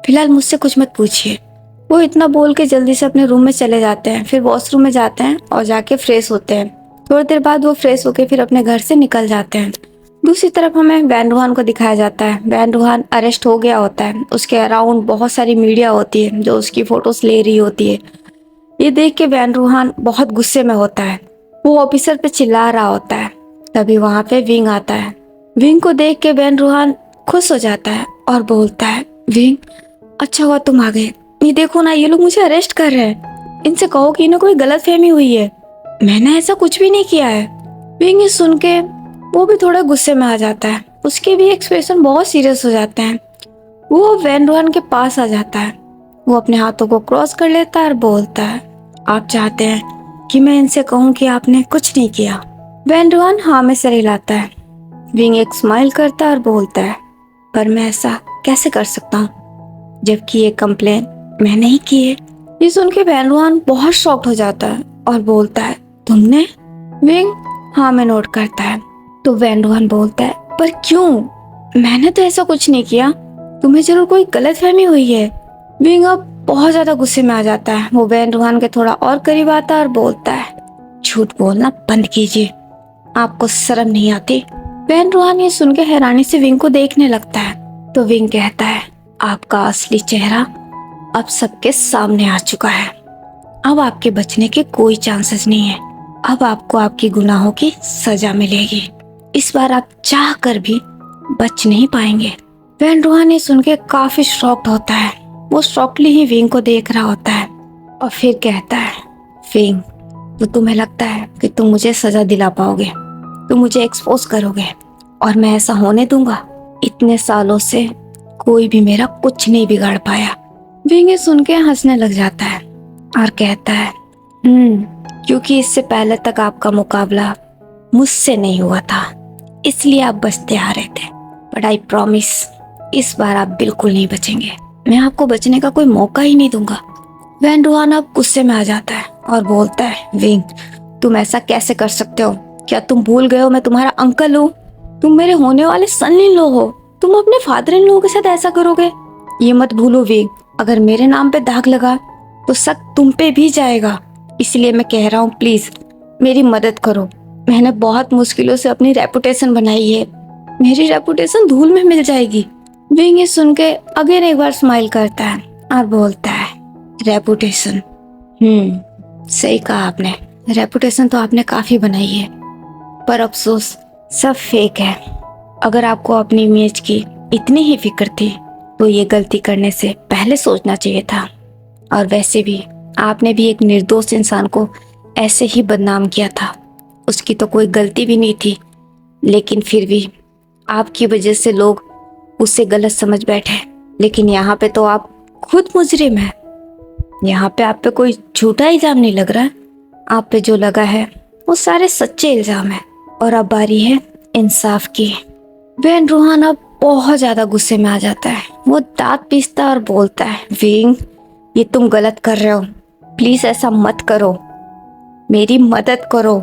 फिलहाल मुझसे कुछ मत पूछिए। वो इतना बोल के जल्दी से अपने रूम में चले जाते हैं, फिर वॉशरूम में जाते हैं और जाके फ्रेश होते हैं। थोड़ी देर बाद वो फ्रेश होके फिर अपने घर से निकल जाते हैं। दूसरी तरफ हमें वैन रूहान को दिखाया जाता है। वैन रूहान अरेस्ट हो गया होता है। उसके अराउंड बहुत सारी मीडिया होती है जो उसकी फोटोज ले रही होती है। ये देख के वैन रूहान बहुत गुस्से में होता है। वो ऑफिसर पे चिल्ला रहा होता है। तभी वहां पे विंग आता है। विंग को देख के वैन रूहान खुश हो जाता है और बोलता है, विंग अच्छा हुआ तुम आ गए। ये देखो ना, ये लोग मुझे अरेस्ट कर रहे हैं। इनसे कहो कि इन्हें कोई गलत फहमी हुई है, मैंने ऐसा कुछ भी नहीं किया है। विंग ये सुन के वो भी थोड़ा गुस्से में आ जाता है। उसके भी एक्सप्रेशन बहुत सीरियस हो जाते हैं। वो वैन रूहान के पास आ जाता है। वो अपने हाथों को क्रॉस कर लेता है और बोलता है, आप चाहते हैं कि मैं इनसे कहूँ कि आपने कुछ नहीं किया? वैन रूहान हाँ में सर हिलाता है। विंग एक स्माइल करता है और बोलता है, पर मैं ऐसा कैसे कर सकता हूँ जबकि ये कंप्लेन मैंने ही की है। ये सुन के वैन रूहान बहुत शॉक्ड हो जाता है और बोलता है, तुमने? विंग हाँ में नोट करता है। तो वैन रूहान बोलता है, पर क्यों? मैंने तो ऐसा कुछ नहीं किया, तुम्हें जरूर कोई गलतफहमी हुई है। विंग अब बहुत ज्यादा गुस्से में आ जाता है। वो वैन रूहान के थोड़ा और करीब आता है और बोलता है, झूठ बोलना बंद कीजिए, आपको शर्म नहीं आती? वैन रूहान ये सुन के हैरानी से विंग को देखने लगता है। तो विंग कहता है, आपका असली चेहरा अब सबके सामने आ चुका है। अब आपके बचने के कोई चांसेस नहीं है। अब आपको आपकी गुनाहों की सजा मिलेगी। इस बार आप चाह कर भी बच नहीं पाएंगे। वैन रूहान ये सुन के काफी शॉक्ड होता है। वो शॉक्डली ही विंग को देख रहा होता है और फिर कहता है, विंग तो तुम्हें लगता है कि तुम मुझे सजा दिला पाओगे, तुम मुझे एक्सपोज करोगे और मैं ऐसा होने दूंगा? इतने सालों से कोई भी मेरा कुछ नहीं बिगाड़ पाया। विंग ये सुन के हंसने लग जाता है और कहता है, क्योंकि इससे पहले तक आपका मुकाबला मुझसे नहीं हुआ था, इसलिए आप बचते आ रहे थे। बट आई प्रॉमिस, इस बार आप बिल्कुल नहीं बचेंगे। मैं आपको बचने का कोई मौका ही नहीं दूंगा। वैन रूहान अब गुस्से में आ जाता है और बोलता है, विंग तुम ऐसा कैसे कर सकते हो? क्या तुम भूल गए हो मैं तुम्हारा अंकल हूँ? तुम मेरे होने वाले सन इन लॉ हो। तुम अपने फादर इन लॉ के साथ ऐसा करोगे? ये मत भूलो विंग, अगर मेरे नाम पे दाग लगा तो शक तुम पे भी जाएगा। इसलिए मैं कह रहा हूँ, प्लीज मेरी मदद करो। मैंने बहुत मुश्किलों से अपनी रेपुटेशन बनाई है, मेरी रेपुटेशन धूल में मिल जाएगी। विंग ये सुन के अगेन एक बार स्माइल करता है और बोलता है, रेपुटेशन, सही कहा आपने। रेपुटेशन तो आपने काफी बनाई है, पर अफसोस सब फेक है। अगर आपको अपनी इमेज की इतनी ही फिक्र थी तो ये गलती करने से पहले सोचना चाहिए था। और वैसे भी आपने भी एक निर्दोष इंसान को ऐसे ही बदनाम किया था। उसकी तो कोई गलती भी नहीं थी, लेकिन फिर भी आपकी वजह से लोग उसे गलत समझ बैठे। लेकिन यहाँ पे तो आप खुद मुजरिम हैं। यहाँ पे आप पे कोई झूठा इल्जाम नहीं लग रहा है, आप पे जो लगा है वो सारे सच्चे इल्जाम है। और अब बारी है इंसाफ की। वैन रूहान अब बहुत ज्यादा गुस्से में आ जाता है। वो दांत पीसता और बोलता है, विंग ये तुम गलत कर रहे हो, प्लीज ऐसा मत करो, मेरी मदद करो।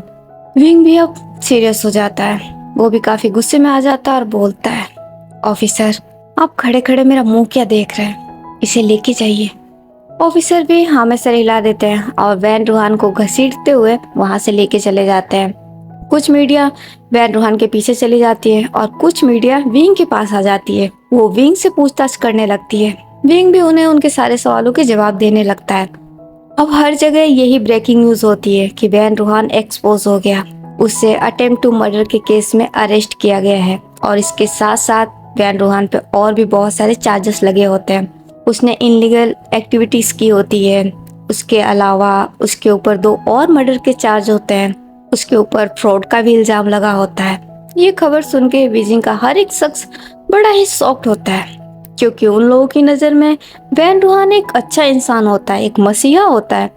विंग भी अब सीरियस हो जाता है। वो भी काफी गुस्से में आ जाता है और बोलता है, ऑफिसर आप खड़े खड़े मेरा मुंह क्या देख रहे हैं, इसे लेके जाइए। ऑफिसर भी हाँ में सर हिला देते हैं और वैन रूहान को घसीटते हुए वहां से लेके चले जाते हैं। कुछ मीडिया वैन रूहान के पीछे चली जाती है और कुछ मीडिया विंग के पास आ जाती है। वो विंग से पूछताछ करने लगती है। विंग भी उन्हें उनके सारे सवालों के जवाब देने लगता है। अब हर जगह यही ब्रेकिंग न्यूज होती है कि वैन रूहान एक्सपोज हो गया। उसे अटेम्प्ट टू मर्डर के केस में अरेस्ट किया गया है और इसके साथ साथ वैन रूहान पे और भी बहुत सारे चार्जेस लगे होते हैं। उसने इनलीगल एक्टिविटीज की होती है। उसके अलावा उसके ऊपर 2 और मर्डर के चार्ज होते हैं। उसके ऊपर फ्रॉड का भी इल्जाम लगा होता है। ये खबर सुन के बीजिंग का हर एक शख्स बड़ा ही शॉक्ड होता है, क्योंकि उन लोगों की नजर में वैन रूहान एक अच्छा इंसान होता है, एक मसीहा होता है।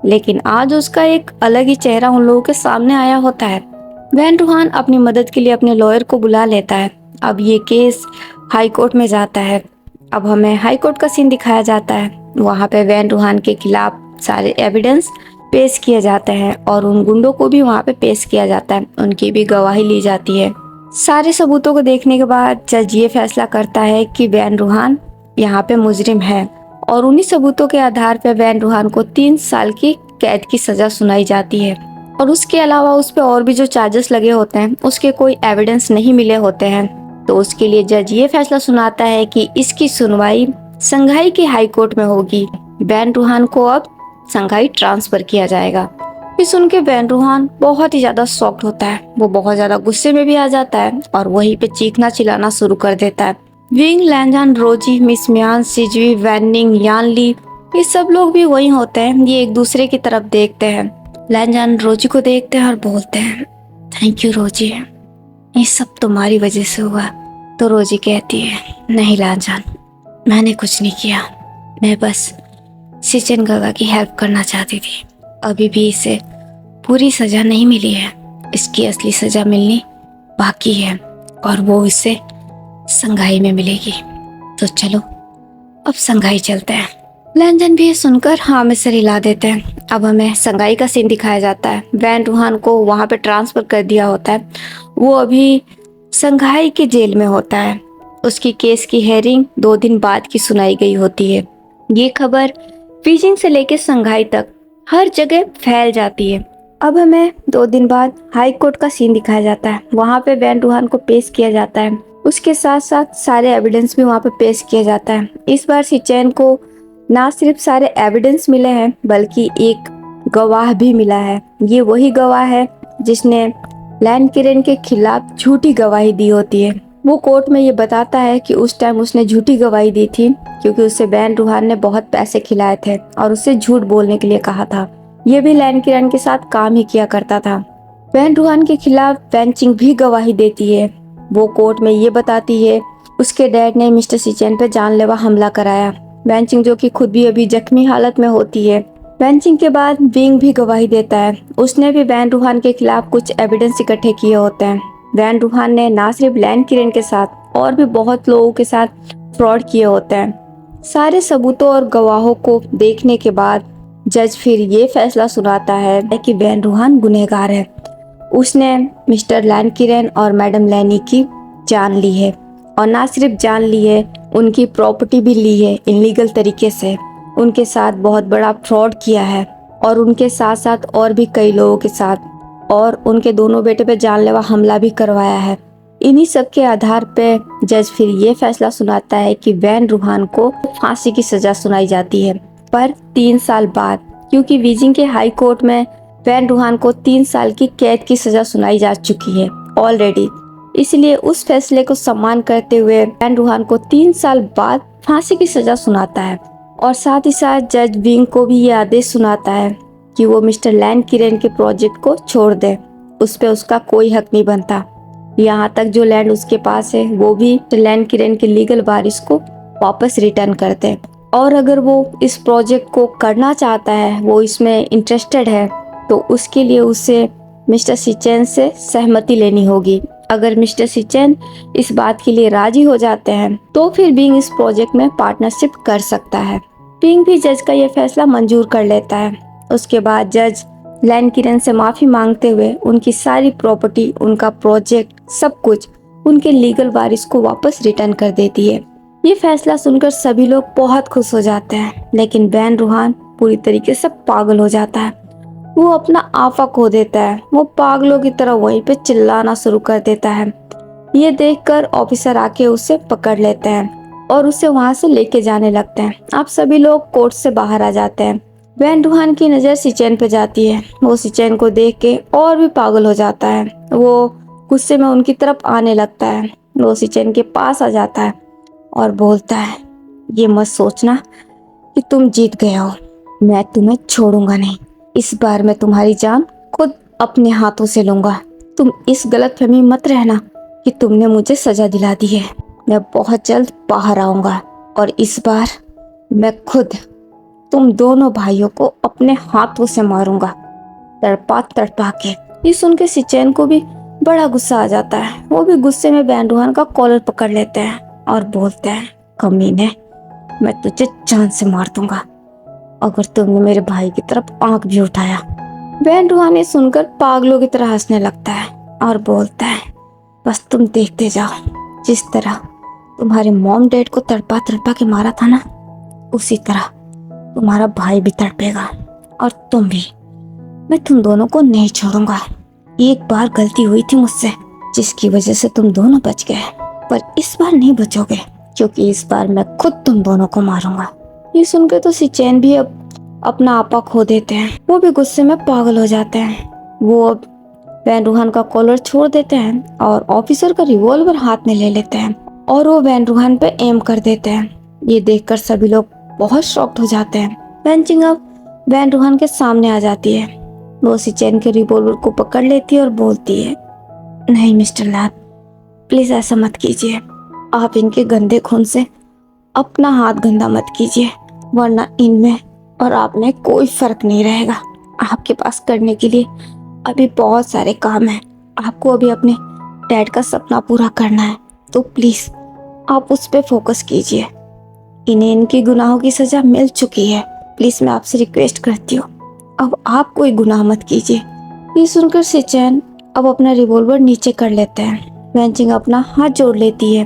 लेकिन आज उसका एक अलग ही चेहरा उन लोगों के सामने आया होता है। वैन रूहान अपनी मदद के लिए अपने लॉयर को बुला लेता है। अब ये केस हाई कोर्ट में जाता है। अब हमें हाई कोर्ट का सीन दिखाया जाता है। वहाँ पे वैन रूहान के खिलाफ सारे एविडेंस पेश किए जाते हैं और उन गुंडों को भी वहाँ पे पेश किया जाता है, उनकी भी गवाही ली जाती है। सारे सबूतों को देखने के बाद जज ये फैसला करता है कि वैन रूहान यहाँ पे मुजरिम है और उन्हीं सबूतों के आधार पर वैन रूहान को 3 साल की कैद की सजा सुनाई जाती है। और उसके अलावा उस पे और भी जो चार्जेस लगे होते हैं उसके कोई एविडेंस नहीं मिले होते हैं। तो उसके लिए जज ये फैसला सुनाता है कि इसकी सुनवाई संघाई की हाई कोर्ट में होगी। वैन रूहान को अब संघाई ट्रांसफर किया जाएगा। ये सुन के वैन रूहान बहुत ही ज्यादा शॉक्ड होता है, वो बहुत ज्यादा गुस्से में भी आ जाता है और वहीं पे चीखना चिल्लाना शुरू कर देता है। विंग, लैंजान, रोजी, मिस मियान, सिजवी, वैनिंग, यानली, ये सब लोग भी वही होते हैं। ये एक दूसरे की तरफ देखते हैं। लैंजान रोजी को देखते हैं और बोलते हैं, थैंक यू रोजी, ये सब तुम्हारी वजह से हुआ। तो रोजी कहती है, नहीं लैंजान, मैंने कुछ नहीं किया, मैं बस सिचन गगा की हेल्प करना चाहती थी। अभी भी इसे पूरी सजा नहीं मिली है, इसकी असली सजा मिलनी बाकी है और वो इसे संघाई में मिलेगी। तो चलो अब संघाई चलते हैं। लैंजन भी ये सुनकर हाँ में सिर हिला देते हैं। अब हमें संघाई का सीन दिखाया जाता है। वैन रूहान को वहाँ पे ट्रांसफर कर दिया होता है, वो अभी संघाई के जेल में होता है। उसकी केस की हेयरिंग 2 दिन बाद की सुनाई गई होती है। ये खबर बीजिंग से लेकर संघाई तक हर जगह फैल जाती है। अब हमें 2 दिन बाद हाई कोर्ट का सीन दिखाया जाता है। वहाँ पे वैन रूहान को पेश किया जाता है, उसके साथ साथ सारे एविडेंस भी वहाँ पे पेश किया जाता है। इस बार सिचेन को ना सिर्फ सारे एविडेंस मिले हैं बल्कि एक गवाह भी मिला है। ये वही गवाह है जिसने लैंड किरेन के खिलाफ झूठी गवाही दी होती है। वो कोर्ट में ये बताता है कि उस टाइम उसने झूठी गवाही दी थी क्योंकि उसे वैन रूहान ने बहुत पैसे खिलाए थे और उसे झूठ बोलने के लिए कहा था। ये भी लैंड किरेन के साथ काम ही किया करता था। वैन रूहान के खिलाफ वैन चिंग भी गवाही देती है। वो कोर्ट में ये बताती है उसके डैड ने मिस्टर सिचेन पे जानलेवा हमला कराया। वैन चिंग जो कि खुद भी अभी जख्मी हालत में होती है। वैन चिंग के बाद विंग भी गवाही देता है। उसने भी वैन रूहान के खिलाफ कुछ एविडेंस इकट्ठे किए होते हैं। वैन रूहान ने ना सिर्फ लैंड किरेन के साथ और भी बहुत लोगों के साथ फ्रॉड किए होते हैं। सारे सबूतों और गवाहों को देखने के बाद जज फिर ये फैसला सुनाता है कि वैन रूहान गुनहगार है। उसने मिस्टर लैंड किरेन और मैडम लैनी की जान ली है और ना सिर्फ जान ली है, उनकी प्रॉपर्टी भी ली है इलीगल तरीके से। उनके साथ बहुत बड़ा फ्रॉड किया है और उनके साथ साथ और भी कई लोगों के साथ, और उनके दोनों बेटे पे जानलेवा हमला भी करवाया है। इन्हीं सब के आधार पे जज फिर ये फैसला सुनाता है कि वैन रूहान को फांसी की सजा सुनाई जाती है, पर 3 साल बाद, क्योंकि बीजिंग के हाई कोर्ट में वैन रूहान को 3 साल की कैद की सजा सुनाई जा चुकी है ऑलरेडी। इसलिए उस फैसले को सम्मान करते हुए वैन रूहान को 3 साल बाद फांसी की सजा सुनाता है और साथ ही साथ जज विंग को भी ये आदेश सुनाता है कि वो मिस्टर लैंड किरेन के प्रोजेक्ट को छोड़ दे। उस पे उसका कोई हक नहीं बनता। यहाँ तक जो लैंड उसके पास है वो भी लैंड किरेन के लीगल वारिस को वापस रिटर्न कर दे। और अगर वो इस प्रोजेक्ट को करना चाहता है, वो इसमें इंटरेस्टेड है, तो उसके लिए उसे मिस्टर सिचेन से सहमति लेनी होगी। अगर मिस्टर सिचेन इस बात के लिए राजी हो जाते हैं तो फिर बिंग इस प्रोजेक्ट में पार्टनरशिप कर सकता है। बिंग भी जज का यह फैसला मंजूर कर लेता है। उसके बाद जज लैंड किरेन से माफी मांगते हुए उनकी सारी प्रॉपर्टी, उनका प्रोजेक्ट, सब कुछ उनके लीगल वारिस को वापस रिटर्न कर देती है। ये फैसला सुनकर सभी लोग बहुत खुश हो जाते हैं, लेकिन वैन रूहान पूरी तरीके से पागल हो जाता है। वो अपना आपा खो देता है। वो पागलों की तरह वहीं पे चिल्लाना शुरू कर देता है। ये देखकर ऑफिसर आके उसे पकड़ लेते हैं और उसे वहां से लेके जाने लगते हैं। अब सभी लोग कोर्ट से बाहर आ जाते हैं। वैन रूहान की नजर सिचेन पे जाती है। वो सिचेन को देख के और भी पागल हो जाता है। वो गुस्से में उनकी तरफ आने लगता है। वो सिचेन के पास आ जाता है और बोलता है, ये मत सोचना कि तुम जीत गए हो, मैं तुम्हें छोड़ूंगा नहीं। इस बार मैं तुम्हारी जान खुद अपने हाथों से लूंगा। तुम इस गलतफहमी मत रहना कि तुमने मुझे सजा दिला दी है। मैं बहुत जल्द बाहर आऊंगा और इस बार मैं खुद तुम दोनों भाइयों को अपने हाथों से मारूंगा, तड़पा तड़पा के। ये सुन के सिचेन को भी बड़ा गुस्सा आ जाता है। वो भी गुस्से में वैन रूहान का कॉलर पकड़ लेते हैं और बोलते हैं, कमीने, मैं तुझे जान से मार दूंगा अगर तुमने मेरे भाई की तरफ आंख भी उठाया। वैन रूहान ये सुनकर पागलों की तरह हंसने लगता है और बोलता है, बस तुम देखते जाओ जिस तरह तुम्हारे मॉम डैड को तड़पा तड़पा के मारा था ना, उसी तरह तुम्हारा भाई भी तड़पेगा और तुम भी। मैं तुम दोनों को नहीं छोड़ूंगा। एक बार गलती हुई थी मुझसे जिसकी वजह से तुम दोनों बच गए, पर इस बार नहीं बचोगे क्योंकि इस बार मैं खुद तुम दोनों को मारूंगा। ये सुनकर तो सिचैन भी अब अपना आपा खो देते हैं। वो भी गुस्से में पागल हो जाते हैं। वो अब वैन रूहान का कॉलर छोड़ देते हैं और ऑफिसर का रिवॉल्वर हाथ में ले लेते हैं और वो वैन रूहान पे एम कर देते हैं। ये देखकर सभी लोग बहुत शॉक्ड हो जाते हैं। वैन चिंग अब वैन रूहान के सामने आ जाती है। वो सिचैन के रिवॉल्वर को पकड़ लेती है और बोलती है, नहीं मिस्टर लैब, प्लीज ऐसा मत कीजिए। आप इनके गंदे खून से अपना हाथ गंदा मत कीजिए, वरना इनमें और आप में कोई फर्क नहीं रहेगा। आपके पास करने के लिए अभी बहुत सारे काम हैं। आपको अभी अपने डैड का सपना पूरा करना है, तो प्लीज आप उस पर फोकस कीजिए। इन्हें इनके गुनाहों की सजा मिल चुकी है। प्लीज मैं आपसे रिक्वेस्ट करती हूँ, अब आप कोई गुनाह मत कीजिए। ये सुनकर सिचैन अब अपना रिवॉल्वर नीचे कर लेते हैं। वैन चिंग अपना हाथ जोड़ लेती है,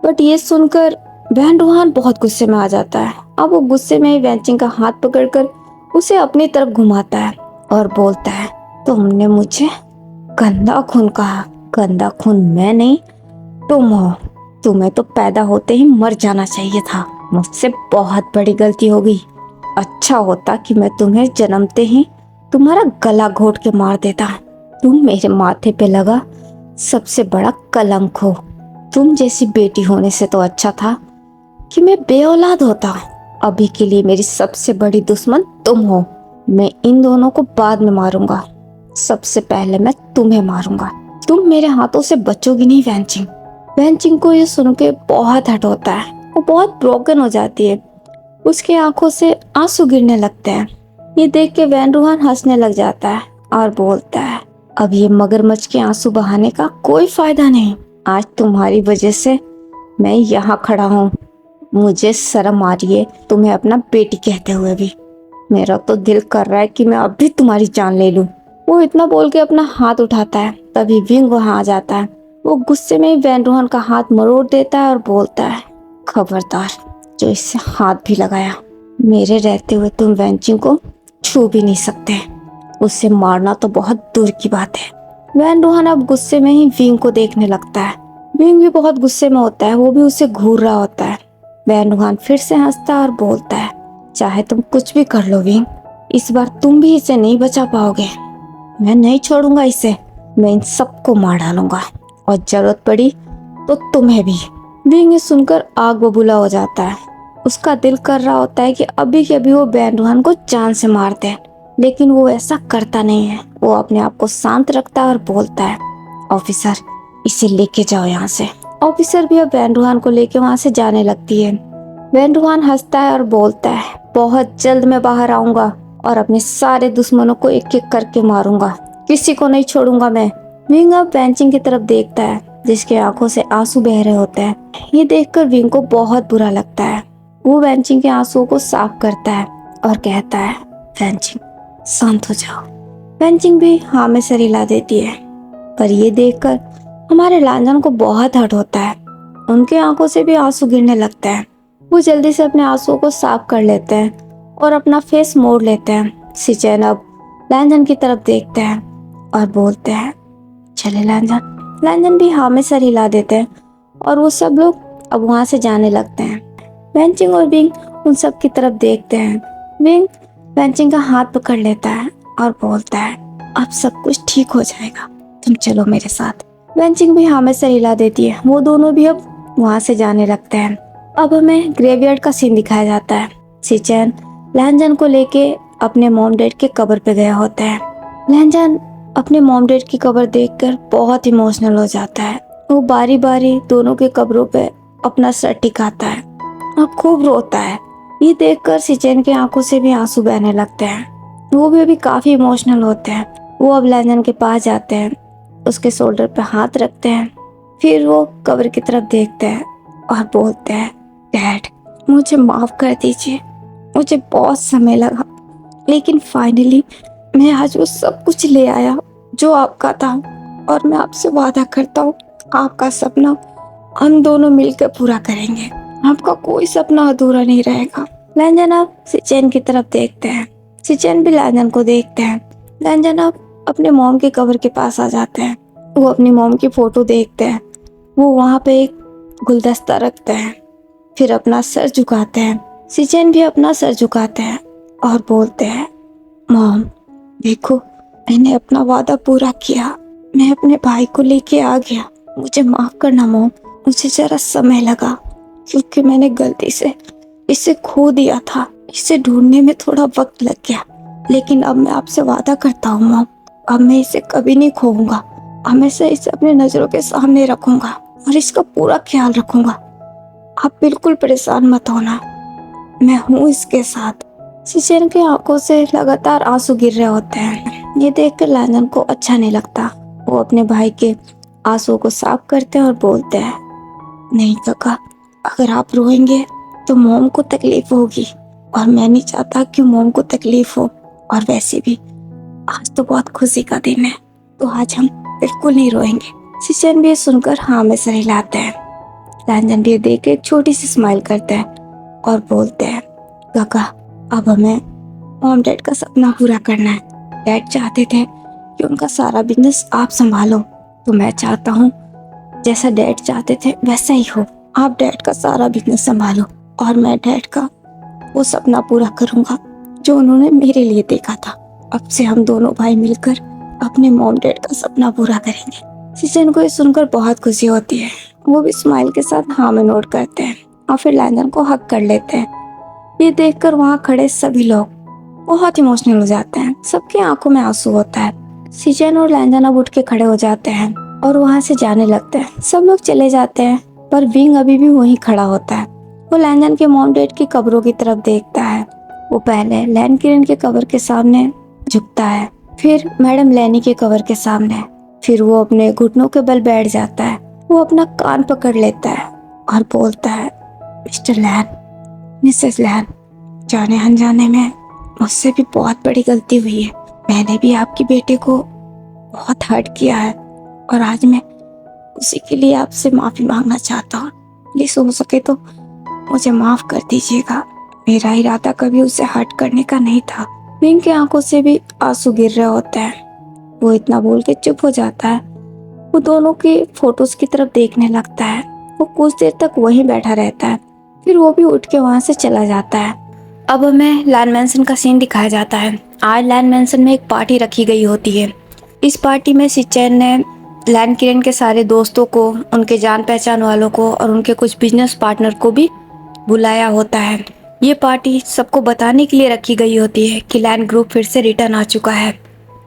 बट ये सुनकर वैन रूहान बहुत गुस्से में आ जाता है। अब वो गुस्से में ही वैन चिंग का हाथ पकड़कर उसे अपनी तरफ घुमाता है और बोलता है, तुमने मुझे गंदा खून कहा। गंदा खून मैं नहीं, तुम हो। तुम्हें तो पैदा होते ही मर जाना चाहिए था। मुझसे बहुत बड़ी गलती हो गई। अच्छा होता कि मैं तुम्हें जन्मते ही तुम्हारा गला घोट के मार देता। तुम मेरे माथे पे लगा सबसे बड़ा कलंक हो। तुम जैसी बेटी होने से तो अच्छा था कि मैं बेऔलाद होता। अभी के लिए मेरी सबसे बड़ी दुश्मन तुम हो। मैं इन दोनों को बाद में मारूंगा, सबसे पहले मैं तुम्हें मारूंगा। तुम मेरे हाथों से बचोगी नहीं वैन चिंग। वैन चिंग को ये सुन के बहुत हर्ट होता है। वो बहुत ब्रोकन हो जाती है। उसके आंखों से आंसू गिरने लगते हैं। ये देख के वैन रूहान हंसने लग जाता है और बोलता है, अब ये मगरमच्छ के आंसू बहाने का कोई फायदा नहीं। आज तुम्हारी वजह से मैं यहाँ खड़ा हूँ। मुझे शर्म आ रही है तुम्हें अपना बेटी कहते हुए भी। मेरा तो दिल कर रहा है कि मैं अब भी तुम्हारी जान ले लूं। वो इतना बोल के अपना हाथ उठाता है, तभी विंग वहां आ जाता है। वो गुस्से में वैन रूहान का हाथ मरोड़ देता है और बोलता है, खबरदार जो इससे हाथ भी लगाया। मेरे रहते हुए तुम वैन चिंग को छू भी नहीं सकते। उसे मारना तो बहुत दूर की बात है। वैन रूहान अब गुस्से में ही विंग को देखने लगता है। विंग भी बहुत गुस्से में होता है। वो भी उसे घूर रहा होता है। वैन रूहान फिर से हंसता है और बोलता है, चाहे तुम कुछ भी कर लो विंग, इस बार तुम भी इसे नहीं बचा पाओगे। मैं नहीं छोड़ूंगा इसे। मैं इन सबको मार डालूंगा और जरूरत पड़ी तो तुम्हें भी। विंग ये सुनकर आग बबूला हो जाता है। उसका दिल कर रहा होता है कि अभी के अभी वो वैन रूहान को जान से मार दे, लेकिन वो ऐसा करता नहीं है। वो अपने आप को शांत रखता है और बोलता है, ऑफिसर इसे लेके जाओ यहाँ से। ऑफिसर भी अब वैन रूहान को लेके वहाँ से जाने लगती है। वैन रूहान हंसता है और बोलता है, बहुत जल्द मैं बाहर आऊंगा और अपने सारे दुश्मनों को एक एक करके मारूंगा। किसी को नहीं छोड़ूंगा मैं। विंग अब वैन चिंग की तरफ देखता है, जिसके आंखों से आंसू बह रहे होते हैं। ये देखकर विंग को बहुत बुरा लगता है। वो वैन चिंग के आंसुओं को साफ करता है और कहता है, वैन चिंग शांत हो जाओ। वैन चिंग भी हाँ में सर हिला देती है, पर ये देखकर हमारे लांजन को बहुत हर्ट होता है। उनके आंखों से भी आंसू गिरने लगते हैं। वो जल्दी से अपने आंसुओं को साफ कर लेते हैं और अपना फेस मोड़ लेते हैं। सिचैन अब लांजन की तरफ देखते हैं और बोलते हैं, चले लांजन। लांजन भी हाँ में सर हिला देते हैं और वो सब लोग अब वहाँ से जाने लगते हैं। वैन चिंग और विंग उन सब की तरफ देखते हैं। विंग वैन चिंग का हाथ पकड़ लेता है और बोलता है, अब सब कुछ ठीक हो जाएगा, तुम चलो मेरे साथ। वैन चिंग भी हाँ में सर हिला देती है। वो दोनों भी अब वहाँ से जाने लगते हैं। अब हमें ग्रेवयार्ड का सीन दिखाया जाता है। सिचैन लांजन को लेके अपने मॉम डैड के कब्र पे गया होता है। लांजन अपने मॉम डैड की कब्र देखकर बहुत इमोशनल हो जाता है। वो बारी बारी दोनों के कब्रों पे अपना सर टिकाता है और खूब रोता है। ये देखकर सिचैन की आंखों से भी आंसू बहने लगते हैं। वो भी अभी काफी इमोशनल होते हैं। वो अब लांजन के पास जाते हैं, उसके शोल्डर पे हाथ रखते हैं, फिर वो कब्र की तरफ देखते हैं और बोलते हैं, डैड मुझे माफ कर दीजिए। मुझे बहुत समय लगा, लेकिन फाइनली मैं आज वो सब कुछ ले आया जो आपका था, और मैं आपसे वादा करता हूँ आपका सपना हम दोनों मिलकर पूरा करेंगे। आपका कोई सपना अधूरा नहीं रहेगा। लैंजन अब सिचेन की तरफ देखते हैं। सिचेन भी लैंजन को देखते हैं। लैंजन अब अपने मॉम के कब्र के पास आ जाते हैं। वो अपनी मॉम की फोटो देखते हैं। वो वहाँ पे एक गुलदस्ता रखते हैं, फिर अपना सर झुकाते हैं। सिचेन भी अपना सर झुकाते हैं और बोलते हैं, मॉम देखो, मैंने अपना वादा पूरा किया। मैं अपने भाई को लेके आ गया। मुझे माफ करना मॉम, मुझे जरा समय लगा क्योंकि मैंने गलती से इसे खो दिया था। इसे ढूंढने में थोड़ा वक्त लग गया, लेकिन अब मैं आपसे वादा करता हूँ मॉम, अब मैं इसे कभी नहीं खोऊंगा। हमेशा इसे अपने नजरों के सामने रखूंगा और इसका पूरा ख्याल रखूंगा। आप बिल्कुल परेशान मत होना, मैं हूँ इसके साथ। सिचेन की आंखों से लगातार आंसू गिर रहे होते हैं। ये देखकर लैंजन को अच्छा नहीं लगता। वो अपने भाई के आंसुओं को साफ करते हैं और बोलते हैं, नहीं काका, अगर आप रोएंगे तो मॉम को तकलीफ होगी और मैं नहीं चाहता कि मॉम को तकलीफ हो। और वैसे भी आज तो बहुत खुशी का दिन है, तो आज हम बिल्कुल नहीं रोएंगे। सिचेन भी ये सुनकर हाँ में सर हिलाते हैं। लैंजन भी ये देख के एक छोटी सी स्माइल करते हैं और बोलते हैं, काका अब हमें मॉम डैड का सपना पूरा करना है। डैड चाहते थे कि उनका सारा बिजनेस आप संभालो, तो मैं चाहता हूँ जैसा डैड चाहते थे वैसा ही हो। आप डैड का सारा बिजनेस संभालो और मैं डैड का वो सपना पूरा करूँगा जो उन्होंने मेरे लिए देखा था। अब से हम दोनों भाई मिलकर अपने मॉम डैड का सपना पूरा करेंगे। सिचेन को ये सुनकर बहुत खुशी होती है। वो भी स्माइल के साथ हाँ में नोट करते हैं और फिर लैंजन को हक कर लेते हैं। ये देखकर वहाँ खड़े सभी लोग बहुत इमोशनल हो जाते हैं। सबकी आंखों में आंसू होता है। सिचेन और लैंजन अब उठ के खड़े हो जाते हैं और वहाँ से जाने लगते हैं। सब लोग चले जाते हैं पर विंग अभी भी वहीं खड़ा होता है। वो लैंजन के मॉम डैड की कब्रों की तरफ देखता है। वो पहले लैन किरण के कब्र के सामने झुकता है, फिर मैडम लैनी के कब्र के सामने, फिर वो अपने घुटनों के बल बैठ जाता है। वो अपना कान पकड़ लेता है और बोलता है, मिस्टर लैन, मिसेस लैन, जाने अनजाने में मुझसे भी बहुत बड़ी गलती हुई है। मैंने भी आपके बेटे को बहुत हर्ट किया है और आज मैं उसी के लिए आपसे माफी मांगना चाहता हूँ। प्लीज हो सके तो मुझे माफ कर दीजिएगा। मेरा इरादा कभी उसे हर्ट करने का नहीं था। विंग की आंखों से भी आंसू गिर रहे होते हैं। वो इतना बोल के चुप हो जाता है। वो दोनों की फोटोज की तरफ देखने लगता है। वो कुछ देर तक वहीं बैठा रहता है, फिर वो भी उठ के वहां से चला जाता है। अब हमें लैन मैंसन का सीन दिखाया जाता है। आज लैन मैंसन में एक पार्टी रखी गई होती है। इस पार्टी में सिचेन ने लैन किरण के सारे दोस्तों को, उनके जान पहचान वालों को और उनके कुछ बिजनेस पार्टनर को भी बुलाया होता है। ये पार्टी सबको बताने के लिए रखी गई होती है कि लैन ग्रुप फिर से रिटर्न आ चुका है।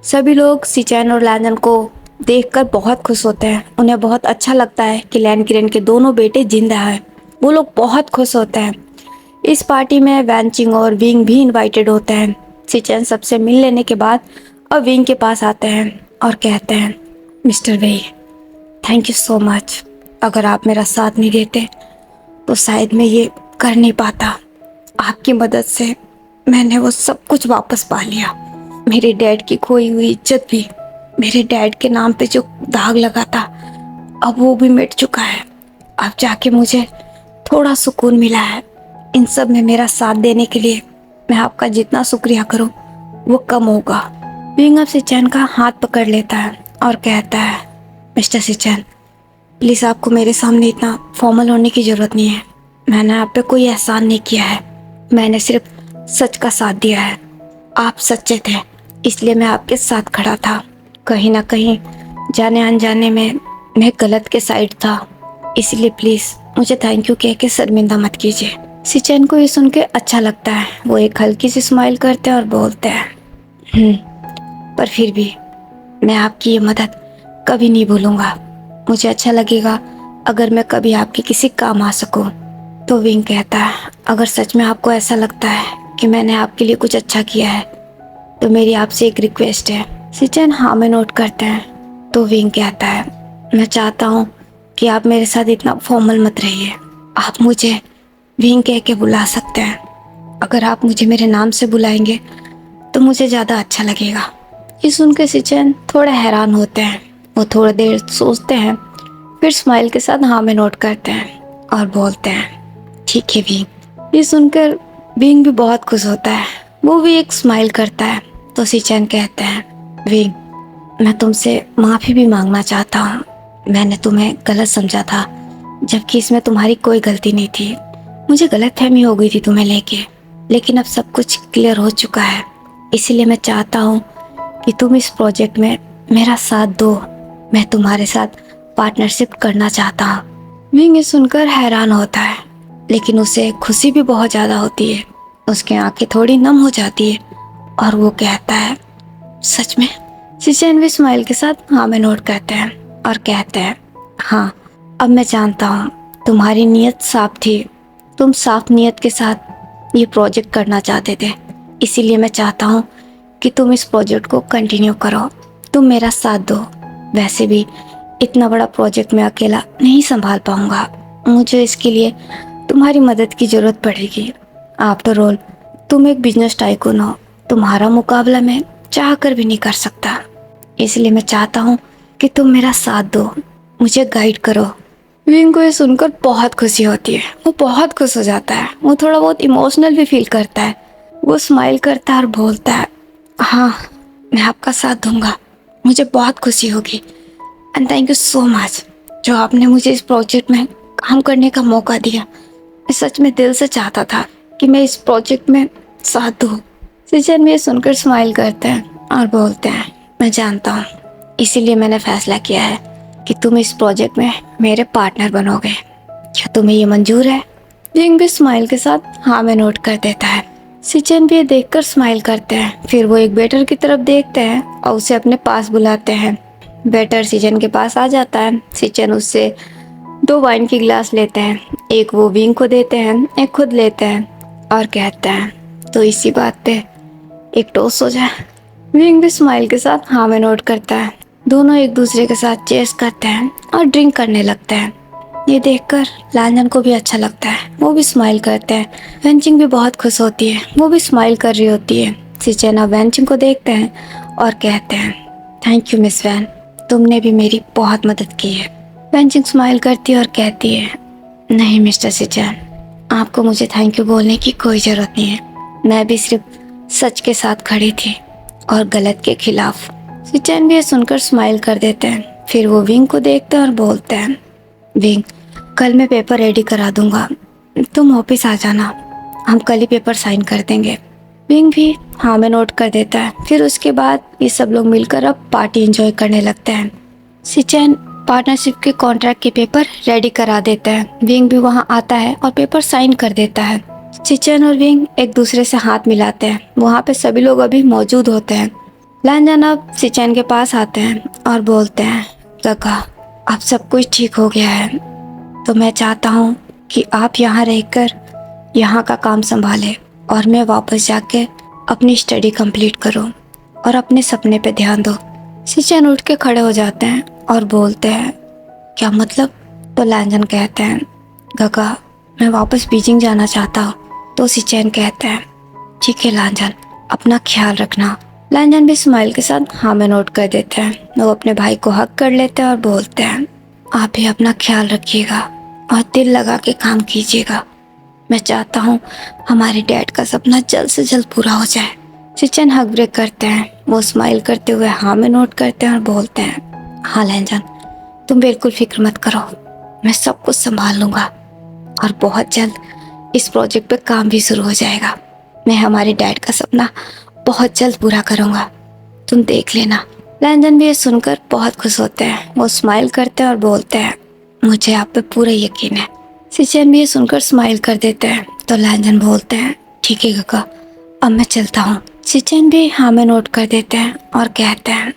सभी लोग सिचेन और लैंजन को देखकर बहुत खुश होते हैं। उन्हें बहुत अच्छा लगता है कि लैन किरण के दोनों बेटे जिंदा हैं। वो लोग बहुत खुश होते हैं। इस पार्टी में वैनचिंग और विंग भी इनवाइटेड होते हैं। सिचेन सबसे मिल लेने के बाद अब विंग के पास आते हैं और कहते हैं, मिस्टर वेई, थैंक यू सो मच। अगर आप मेरा साथ नहीं देते तो शायद मैं ये कर नहीं पाता। आपकी मदद से मैंने वो सब कुछ वापस पा लिया। मेरे डैड की खोई हुई इज्जत भी, मेरे डैड के नाम पे जो दाग लगा था, अब वो भी मिट चुका है। अब जाके मुझे थोड़ा सुकून मिला है। इन सब में मेरा साथ देने के लिए मैं आपका जितना शुक्रिया करूं वो कम होगा। विंग अब सिचेन का हाथ पकड़ लेता है और कहता है, मिस्टर सिचेन, प्लीज़ आपको मेरे सामने इतना फॉर्मल होने की ज़रूरत नहीं है। मैंने आप पे कोई एहसान नहीं किया है। मैंने सिर्फ सच का साथ दिया है। आप सच्चे थे, इसलिए मैं आपके साथ खड़ा था। कहीं ना कहीं जाने अनजाने में मैं गलत के साइड था, इसलिए प्लीज़ मुझे थैंक यू कह के शर्मिंदा मत कीजिए। सिचेन को ये सुन के अच्छा लगता है। वो एक हल्की सी स्माइल करते हैं और बोलते हैं, पर फिर भी मैं आपकी ये मदद कभी नहीं भूलूंगा। मुझे अच्छा लगेगा अगर मैं कभी आपके किसी काम आ सकूं। तो विंग कहता है, अगर सच में आपको ऐसा लगता है कि मैंने आपके लिए कुछ अच्छा किया है तो मेरी आपसे एक रिक्वेस्ट है। सिचेन हाँ में नोट करते हैं। तो विंग कहता है, मैं चाहता हूँ कि आप मेरे साथ इतना फॉर्मल मत रहिए। आप मुझे विंग कह के बुला सकते हैं। अगर आप मुझे मेरे नाम से बुलाएंगे तो मुझे ज़्यादा अच्छा लगेगा। ये सुन के सिचेन थोड़ा हैरान होते हैं। वो थोड़ा देर सोचते हैं, फिर स्माइल के साथ हाँ में नोट करते हैं और बोलते हैं ठीक है विंग। ये सुनकर विंग भी बहुत खुश होता है, वो भी एक स्माइल करता है। तो सिचेन कहते हैं विंग, मैं तुमसे माफ़ी भी मांगना चाहता हूँ, मैंने तुम्हें गलत समझा था जबकि इसमें तुम्हारी कोई गलती नहीं थी। मुझे गलतफहमी हो गई थी तुम्हें लेके, लेकिन अब सब कुछ क्लियर हो चुका है, इसीलिए मैं चाहता हूँ कि तुम इस प्रोजेक्ट में मेरा साथ दो। मैं तुम्हारे साथ पार्टनरशिप करना चाहता हूँ। विंग ये सुनकर हैरान होता है, लेकिन उसे खुशी भी बहुत ज़्यादा होती है। उसकी आंखें थोड़ी नम हो जाती है और वो कहता है सच में। सिचेन भी स्माइल के साथ हाँ में नोट करते हैं और कहते हैं हाँ, अब मैं जानता हूँ तुम्हारी नीयत साफ थी, तुम साफ नीयत के साथ ये प्रोजेक्ट करना चाहते थे, इसीलिए मैं चाहता हूँ कि तुम इस प्रोजेक्ट को कंटिन्यू करो, तुम मेरा साथ दो। वैसे भी इतना बड़ा प्रोजेक्ट मैं अकेला नहीं संभाल पाऊंगा, मुझे इसके लिए तुम्हारी मदद की ज़रूरत पड़ेगी। आफ्टर ऑल तुम एक बिजनेस टाइकून हो, तुम्हारा मुकाबला मैं चाह कर भी नहीं कर सकता, इसलिए मैं चाहता हूँ कि तुम मेरा साथ दो, मुझे गाइड करो। विंग को ये सुनकर बहुत खुशी होती है, वो बहुत खुश हो जाता है, वो थोड़ा बहुत इमोशनल भी फील करता है। वो स्माइल करता है और बोलता है हाँ, मैं आपका साथ दूंगा, मुझे बहुत खुशी होगी and thank you so much जो आपने मुझे इस प्रोजेक्ट में काम करने का मौका दिया। मैं सच में दिल से चाहता था कि मैं इस प्रोजेक्ट में साथ दूँ। सिचेन भी ये सुनकर स्माइल करते हैं और बोलते हैं मैं जानता हूँ, इसीलिए मैंने फैसला किया है कि तुम इस प्रोजेक्ट में मेरे पार्टनर बनोगे। क्या तुम्हें ये मंजूर है? विंग भी स्माइल के साथ हाँ में नोट कर देता है। सिचेन भी ये देखकर स्माइल करते हैं। फिर वो एक वेटर की तरफ देखते हैं और उसे अपने पास बुलाते हैं। वेटर सिचेन के पास आ जाता है। सिचेन उससे 2 वाइन की गिलास लेते हैं, एक वो विंग को देते हैं, एक खुद लेते हैं और कहते हैं तो इसी बात पे एक टोस्ट हो जाए। विंग भी स्माइल के साथ हाँ में नोट करता है। दोनों एक दूसरे के साथ चेस करते हैं और ड्रिंक करने लगते हैं। ये देखकर लांजन को भी अच्छा लगता है, वो भी स्माइल करते हैं। वेंचिंग भी बहुत खुश होती है, वो भी स्माइल कर रही होती है। सिचेन अब वेंचिंग को देखते हैं और कहते हैं थैंक यू मिस वैन, तुमने भी मेरी बहुत मदद की है। वेंचिंग स्माइल करती है और कहती है नहीं मिस्टर सिचेन, आपको मुझे थैंक यू बोलने की कोई ज़रूरत नहीं है, मैं भी सिर्फ सच के साथ खड़ी थी और गलत के खिलाफ। सिचेन भी ये सुनकर स्माइल कर देते हैं। फिर वो विंग को देखते हैं और बोलते हैं विंग, कल मैं पेपर रेडी करा दूंगा, तुम ऑफिस आ जाना, हम कल ही पेपर साइन कर देंगे। विंग भी हाँ में नोट कर देता है। फिर उसके बाद ये सब लोग मिलकर अब पार्टी एंजॉय करने लगते हैं। सिचेन पार्टनरशिप के कॉन्ट्रैक्ट के पेपर रेडी करा देता है। विंग भी वहाँ आता है और पेपर साइन कर देता है। सिचेन और विंग एक दूसरे से हाथ मिलाते हैं। वहाँ पे सभी लोग अभी मौजूद होते हैं। लांजन अब सिचेन के पास आते हैं और बोलते हैं काका, अब सब कुछ ठीक हो गया है, तो मैं चाहता हूँ कि आप यहाँ रहकर यहाँ का काम संभालें और मैं वापस जाके अपनी स्टडी कंप्लीट करूँ और अपने सपने पे ध्यान दो। सिचेन उठ के खड़े हो जाते हैं और बोलते हैं क्या मतलब? तो लांजन कहते हैं काका, मैं वापस बीजिंग जाना चाहता हूँ। तो सिचेन कहते हैं ठीक है लांजन, अपना ख्याल रखना। लांजन भी स्माइल के साथ हाँ में नोट कर देते हैं। वो अपने भाई को हक कर लेते हैं और बोलते हैं आप भी अपना ख्याल रखिएगा और दिल लगा के काम कीजिएगा, मैं चाहता हूँ हमारे डैड का सपना जल्द से जल्द पूरा हो जाए। सिचेन हक ब्रेक करते हैं। वो स्माइल करते हुए हाँ में नोट करते हैं और बोलते हैं हाँ लांजन, तुम बिल्कुल फिक्र मत करो, मैं सब कुछ संभाल लूँगा और बहुत जल्द इस प्रोजेक्ट पे काम भी शुरू हो जाएगा। मैं हमारे डैड का सपना बहुत जल्द पूरा करूँगा, तुम देख लेना। लांजन भी ये सुनकर बहुत खुश होते हैं। वो स्माइल करते हैं और बोलते हैं मुझे आप पे पूरा यकीन है। सिचेन भी ये सुनकर स्माइल कर देते हैं। तो लांजन बोलते हैं ठीक है काका, अब मैं चलता हूँ। सिचेन भी हाँ में नोट कर देते हैं और कहते हैं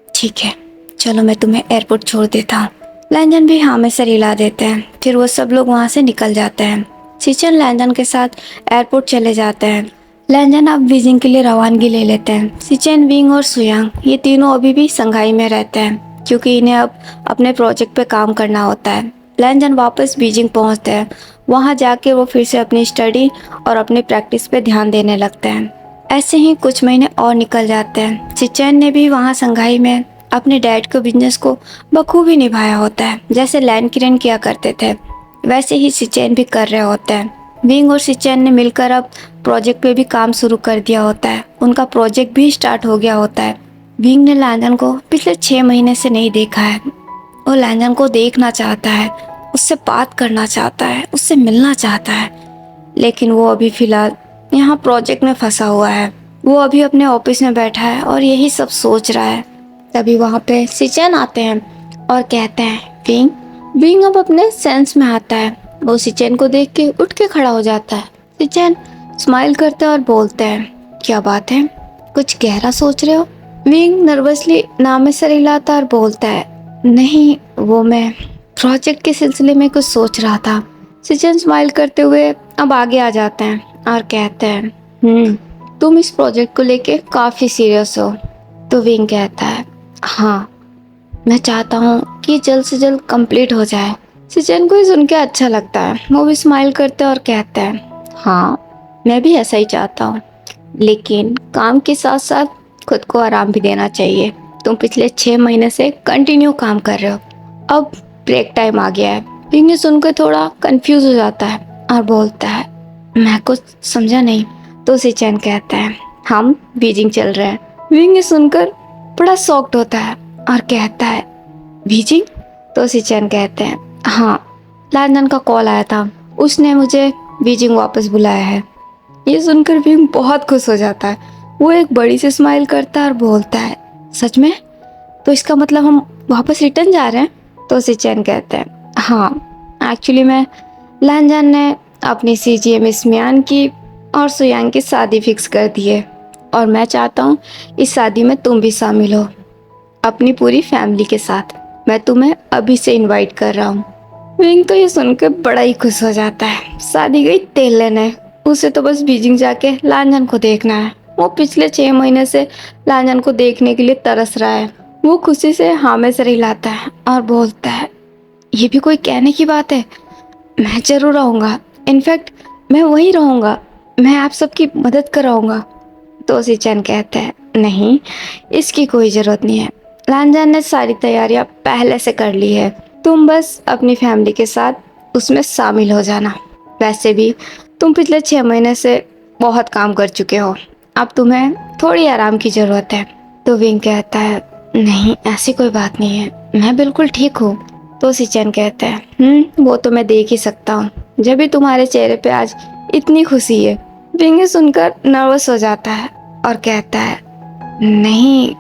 ठीक है, चलो मैं तुम्हें एयरपोर्ट छोड़ देता हूँ। लांजन भी हाँ में सर हिला देते हैं। फिर वो सब लोग वहाँ से निकल जाते हैं। सिचेन लांजन के साथ एयरपोर्ट चले जाते हैं। लांजन अब बीजिंग के लिए रवानगी ले लेते हैं। सिचेन, विंग और सुयांग ये तीनों अभी भी संघाई में रहते हैं क्योंकि इन्हें अब अपने प्रोजेक्ट पे काम करना होता है। लांजन वापस बीजिंग पहुंचते हैं। वहां जाके वो फिर से अपनी स्टडी और अपनी प्रैक्टिस पे ध्यान देने लगते हैं। ऐसे ही कुछ महीने और निकल जाते हैं। सिचेन ने भी वहां संघाई में अपने डैड के बिजनेस को बखूबी निभाया होता है। जैसे लैन किरण किया करते थे वैसे ही सिचेन भी कर रहे होते हैं। विंग और सिचेन ने मिलकर अब प्रोजेक्ट पे भी काम शुरू कर दिया होता है। उनका प्रोजेक्ट भी स्टार्ट हो गया होता है। विंग ने लैंडन को पिछले 6 महीने से नहीं देखा है। वो लैंडन को देखना चाहता है, उससे बात करना चाहता है, उससे मिलना चाहता है, लेकिन वो अभी फिलहाल यहाँ प्रोजेक्ट में फंसा हुआ है। वो अभी अपने ऑफिस में बैठा है और यही सब सोच रहा है। तभी वहाँ पे सिचेन आते हैं और कहते हैं विंग। विंग अब अपने सेंस में आता है। वो सिचेन को देख के उठ के खड़ा हो जाता है। सिचेन स्माइल करते हैं और बोलते हैं क्या बात है, कुछ गहरा सोच रहे हो? विंग नर्वसली नाम में सर हिलाता और बोलता है नहीं, वो मैं प्रोजेक्ट के सिलसिले में कुछ सोच रहा था। सिचेन स्माइल करते हुए अब आगे आ जाते हैं और कहते हैं तुम इस प्रोजेक्ट को लेके काफ़ी सीरियस हो। तो विंग कहता है हाँ, मैं चाहता हूँ कि जल्द से जल्द कंप्लीट हो जाए। सिचेन को ही सुन के अच्छा लगता है। वो भी स्माइल करते हैं और कहते हैं हाँ, मैं भी ऐसा ही चाहता हूँ, लेकिन काम के साथ साथ खुद को आराम भी देना चाहिए। तुम पिछले 6 महीने से कंटिन्यू काम कर रहे हो, अब ब्रेक टाइम आ गया है। विंग ने सुनकर थोड़ा कंफ्यूज हो जाता है और बोलता है मैं कुछ समझा नहीं। तो सिचेन कहता है हम बीजिंग चल रहे हैं। विंग ने सुनकर बड़ा शॉक्ड होता है और कहता है बीजिंग? तो सिचेन कहते हैं हाँ, लैंडन का कॉल आया था, उसने मुझे बीजिंग वापस बुलाया है। ये सुनकर विंग बहुत खुश हो जाता है। वो एक बड़ी सी स्माइल करता है और बोलता है सच में? तो इसका मतलब हम वापस रिटर्न जा रहे हैं? तो सिचेन कहते हैं हाँ, एक्चुअली मैं लैंडन ने अपनी सीजीए मिस मियान की और सुयांग की शादी फिक्स कर दी है और मैं चाहता हूँ इस शादी में तुम भी शामिल हो अपनी पूरी फैमिली के साथ। मैं तुम्हें अभी से इनवाइट कर रहा हूँ। विंग तो ये सुनकर बड़ा ही खुश हो जाता है। शादी गई तेल लेने, उसे तो बस बीजिंग जाके लांजन को देखना है। वो पिछले 6 महीने से लांजन को देखने के लिए तरस रहा है। वो खुशी से हाँ में सर हिलाता है और बोलता है ये भी कोई कहने की बात है, मैं जरूर आऊँगा। इनफैक्ट मैं वहीं रहूँगा, मैं आप सबकी मदद कराऊँगा। तो सिचेन कहता है नहीं, इसकी कोई ज़रूरत नहीं है। लांजन ने सारी तैयारियां पहले से कर ली है, तुम बस अपनी फैमिली के साथ उसमें शामिल हो जाना। वैसे भी तुम पिछले 6 महीने से बहुत काम कर चुके हो, अब तुम्हें थोड़ी आराम की ज़रूरत है। तो विंग कहता है नहीं, ऐसी कोई बात नहीं है, मैं बिल्कुल ठीक हूँ। तो सिचेन कहता है वो तो मैं देख ही सकता हूँ, जब भी तुम्हारे चेहरे पे आज इतनी खुशी है। विंग सुनकर नर्वस हो जाता है और कहता है नहीं,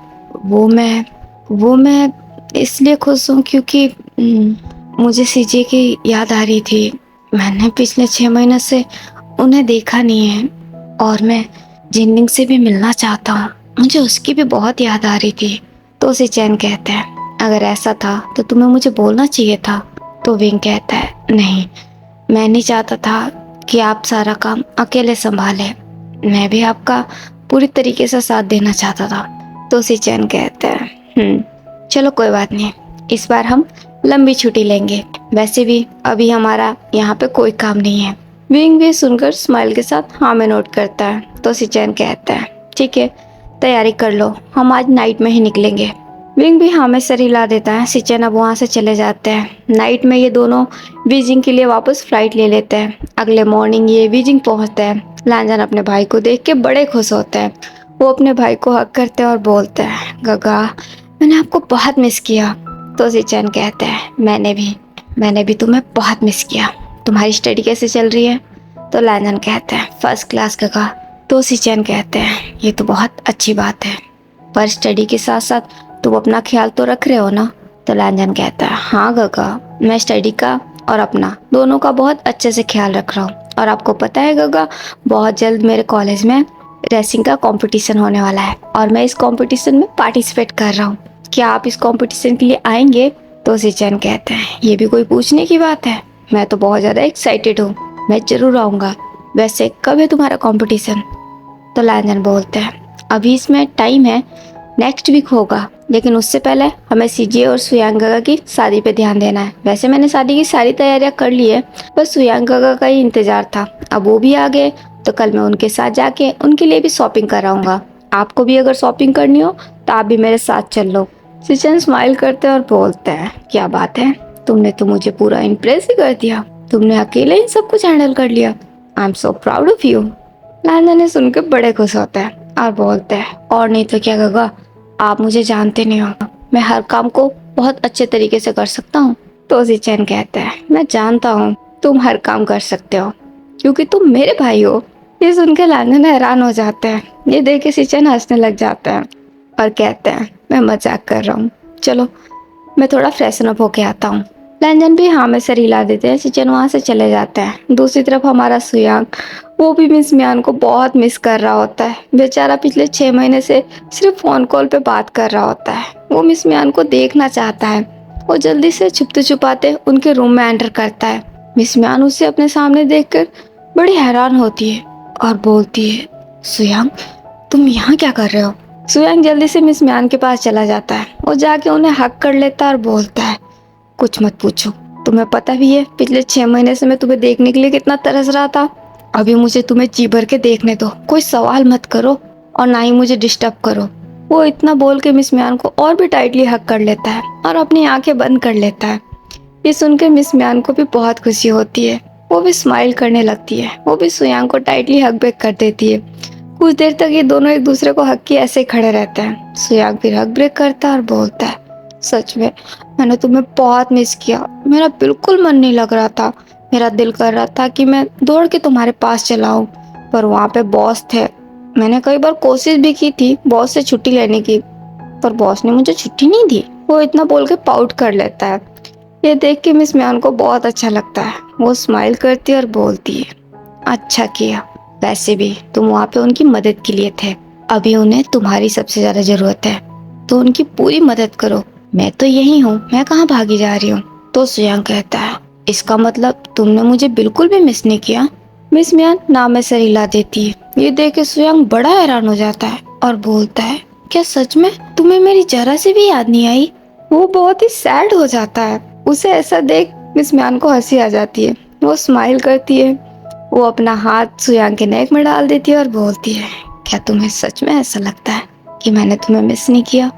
वो मैं इसलिए खुश हूँ क्योंकि मुझे सीजे की याद आ रही थी। मैंने पिछले 6 महीने से उन्हें देखा नहीं है और मैं जिनलिंग से भी मिलना चाहता हूँ, मुझे उसकी भी बहुत याद आ रही थी। तो सिचेन कहता है अगर ऐसा था तो तुम्हें मुझे बोलना चाहिए था। तो विंग कहता है नहीं, मैं नहीं चाहता था कि आप सारा काम अकेले संभालें, मैं भी आपका पूरी तरीके से साथ देना चाहता था। तो सिचेन कहता है चलो कोई बात नहीं, इस बार हम लंबी छुट्टी लेंगे, वैसे भी अभी हमारा यहाँ पे कोई काम नहीं है। विंग भी सुनकर स्माइल के साथ हाँ में नोट करता है। तो सिचेन कहता है ठीक है, तैयारी कर लो, हम आज नाइट में ही निकलेंगे। विंग भी हाँ में सर हिला देता है। सिचेन अब वहाँ से चले जाते हैं। नाइट में ये दोनों बीजिंग के लिए वापस फ्लाइट ले लेते हैं। अगले मॉर्निंग ये बीजिंग पहुँचते हैं। लांजन अपने भाई को देख के बड़े खुश होते हैं। वो अपने भाई को हक करते हैं और बोलते हैं गगा, मैंने आपको बहुत मिस किया। तो सिचेन कहते हैं मैंने भी तुम्हें बहुत मिस किया। तुम्हारी स्टडी कैसे चल रही है? तो लांजन कहते हैं फर्स्ट क्लास गगा। तो सिचेन कहते हैं ये तो बहुत अच्छी बात है, पर स्टडी के साथ साथ तुम अपना ख्याल तो रख रहे हो ना? तो लांजन कहता है हाँ गगा, मैं स्टडी का और अपना दोनों का बहुत अच्छे से ख्याल रख रहा हूँ। और आपको पता है गगा, बहुत जल्द मेरे कॉलेज में रेसिंग का कंपटीशन होने वाला है और मैं इस कंपटीशन में पार्टिसिपेट कर रहा हूँ। क्या आप इस कंपटीशन के लिए आएंगे? तो सिचेन कहते हैं ये भी कोई पूछने की बात है, मैं तो बहुत ज़्यादा एक्साइटेड हूँ, मैं जरूर आऊँगा। वैसे कब है तुम्हारा कंपटीशन? तो लांजन बोलते हैं अभी इसमें टाइम है, नेक्स्ट वीक होगा, लेकिन उससे पहले हमें सीजे और सुयांग गगा की शादी पे ध्यान देना है। वैसे मैंने शादी की सारी तैयारियां कर ली है, बस सुयांग गगा का ही इंतजार था। अब वो भी आ गए तो कल मैं उनके साथ जाके उनके लिए भी शॉपिंग कराऊंगा। आपको भी अगर शॉपिंग करनी हो तो आप भी मेरे साथ चल लो। सिचन स्माइल करते और बोलते हैं, क्या बात है, तुमने तो मुझे पूरा इम्प्रेस ही कर दिया, तुमने अकेले ही सब कुछ हैंडल कर लिया। I am so proud of you. Landon ने सुनकर बड़े खुश होते हैं और बोलते हैं, और नहीं तो क्या गगा, आप मुझे जानते नहीं हो, मैं हर काम को बहुत अच्छे तरीके से कर सकता हूँ। तो सिचन कहता है, मैं जानता हूँ तुम हर काम कर सकते हो क्योंकि तुम मेरे भाई हो। ये सुनकर लैंडन हैरान हो जाते हैं। ये देख के सिचन हंसने लग जाता है और कहते हैं, मैं मजाक कर रहा हूँ, चलो मैं थोड़ा फ्रेशन अप होके आता हूँ। लैंडन भी हाँ में सर हिला देते हैं। सिचन वहाँ से चले जाते हैं। दूसरी तरफ हमारा सुयांग, वो भी मिस मियान को बहुत मिस कर रहा होता है। बेचारा पिछले 6 महीने से सिर्फ फोन कॉल पे बात कर रहा होता है। वो मिस मियान को देखना चाहता है। वो जल्दी से छुपते छुपाते उनके रूम में एंटर करता है। मिस मियान उसे अपने सामने देखकर बड़ी हैरान होती है और बोलती है, सुयांग तुम यहाँ क्या कर रहे हो? सुयांग जल्दी से मिस मियान के पास चला जाता है। वो जाके उन्हें हक कर लेता है और बोलता है, कुछ मत पूछो, तुम्हें पता भी है पिछले 6 महीने से मैं तुम्हें देखने के लिए कितना तरस रहा था। अभी मुझे तुम्हें जी भर के देखने दो, कोई सवाल मत करो और ना ही मुझे डिस्टर्ब करो। वो इतना बोल के मिस मियान को और भी टाइटली हक कर लेता है और अपनी आंखें बंद कर लेता है। ये सुनकर मिस मियान को भी बहुत खुशी होती है। वो भी स्माइल करने लगती है। वो भी सुयांग को टाइटली हक बैक कर देती है। कुछ देर तक ये दोनों एक दूसरे को हक के ऐसे ही खड़े रहते हैं। सुयांग फिर हक ब्रेक करता है और बोलता है, सच में मैंने तुम्हें बहुत मिस किया, मेरा बिल्कुल मन नहीं लग रहा था। मेरा दिल कर रहा था कि मैं दौड़ के तुम्हारे पास चला आऊं, पर वहाँ पे बॉस थे। मैंने कई बार कोशिश भी की थी बॉस से छुट्टी लेने की, पर बॉस ने मुझे छुट्टी नहीं दी। वो इतना बोल के पाउट कर लेता है। ये देख के मिस म्यान को बहुत अच्छा लगता है। वो स्माइल करती है और बोलती है, अच्छा किया, वैसे भी तुम वहाँ पे उनकी मदद के लिए थे, अभी उन्हें तुम्हारी सबसे ज्यादा जरूरत है, तो उनकी पूरी मदद करो। मैं तो यही हूँ, मैं कहाँ भागी जा रही हूँ। तो सुयांग कहता है, इसका मतलब तुमने मुझे बिल्कुल भी मिस नहीं किया? मिस म्यान नाम में सर हिला देती है। ये देख के सुयांग बड़ा हैरान हो जाता है और बोलता है, क्या सच में तुम्हें मेरी जरा से भी याद नहीं आई? वो बहुत ही सैड हो जाता है। उसे ऐसा देख मिस म्यान को हंसी आ जाती है। वो स्माइल करती है। वो अपना हाथ सुयांग के नेक में डाल देती है और बोलती है, क्या तुम्हें सच में ऐसा लगता है कि मैंने तुम्हें मिस नहीं किया?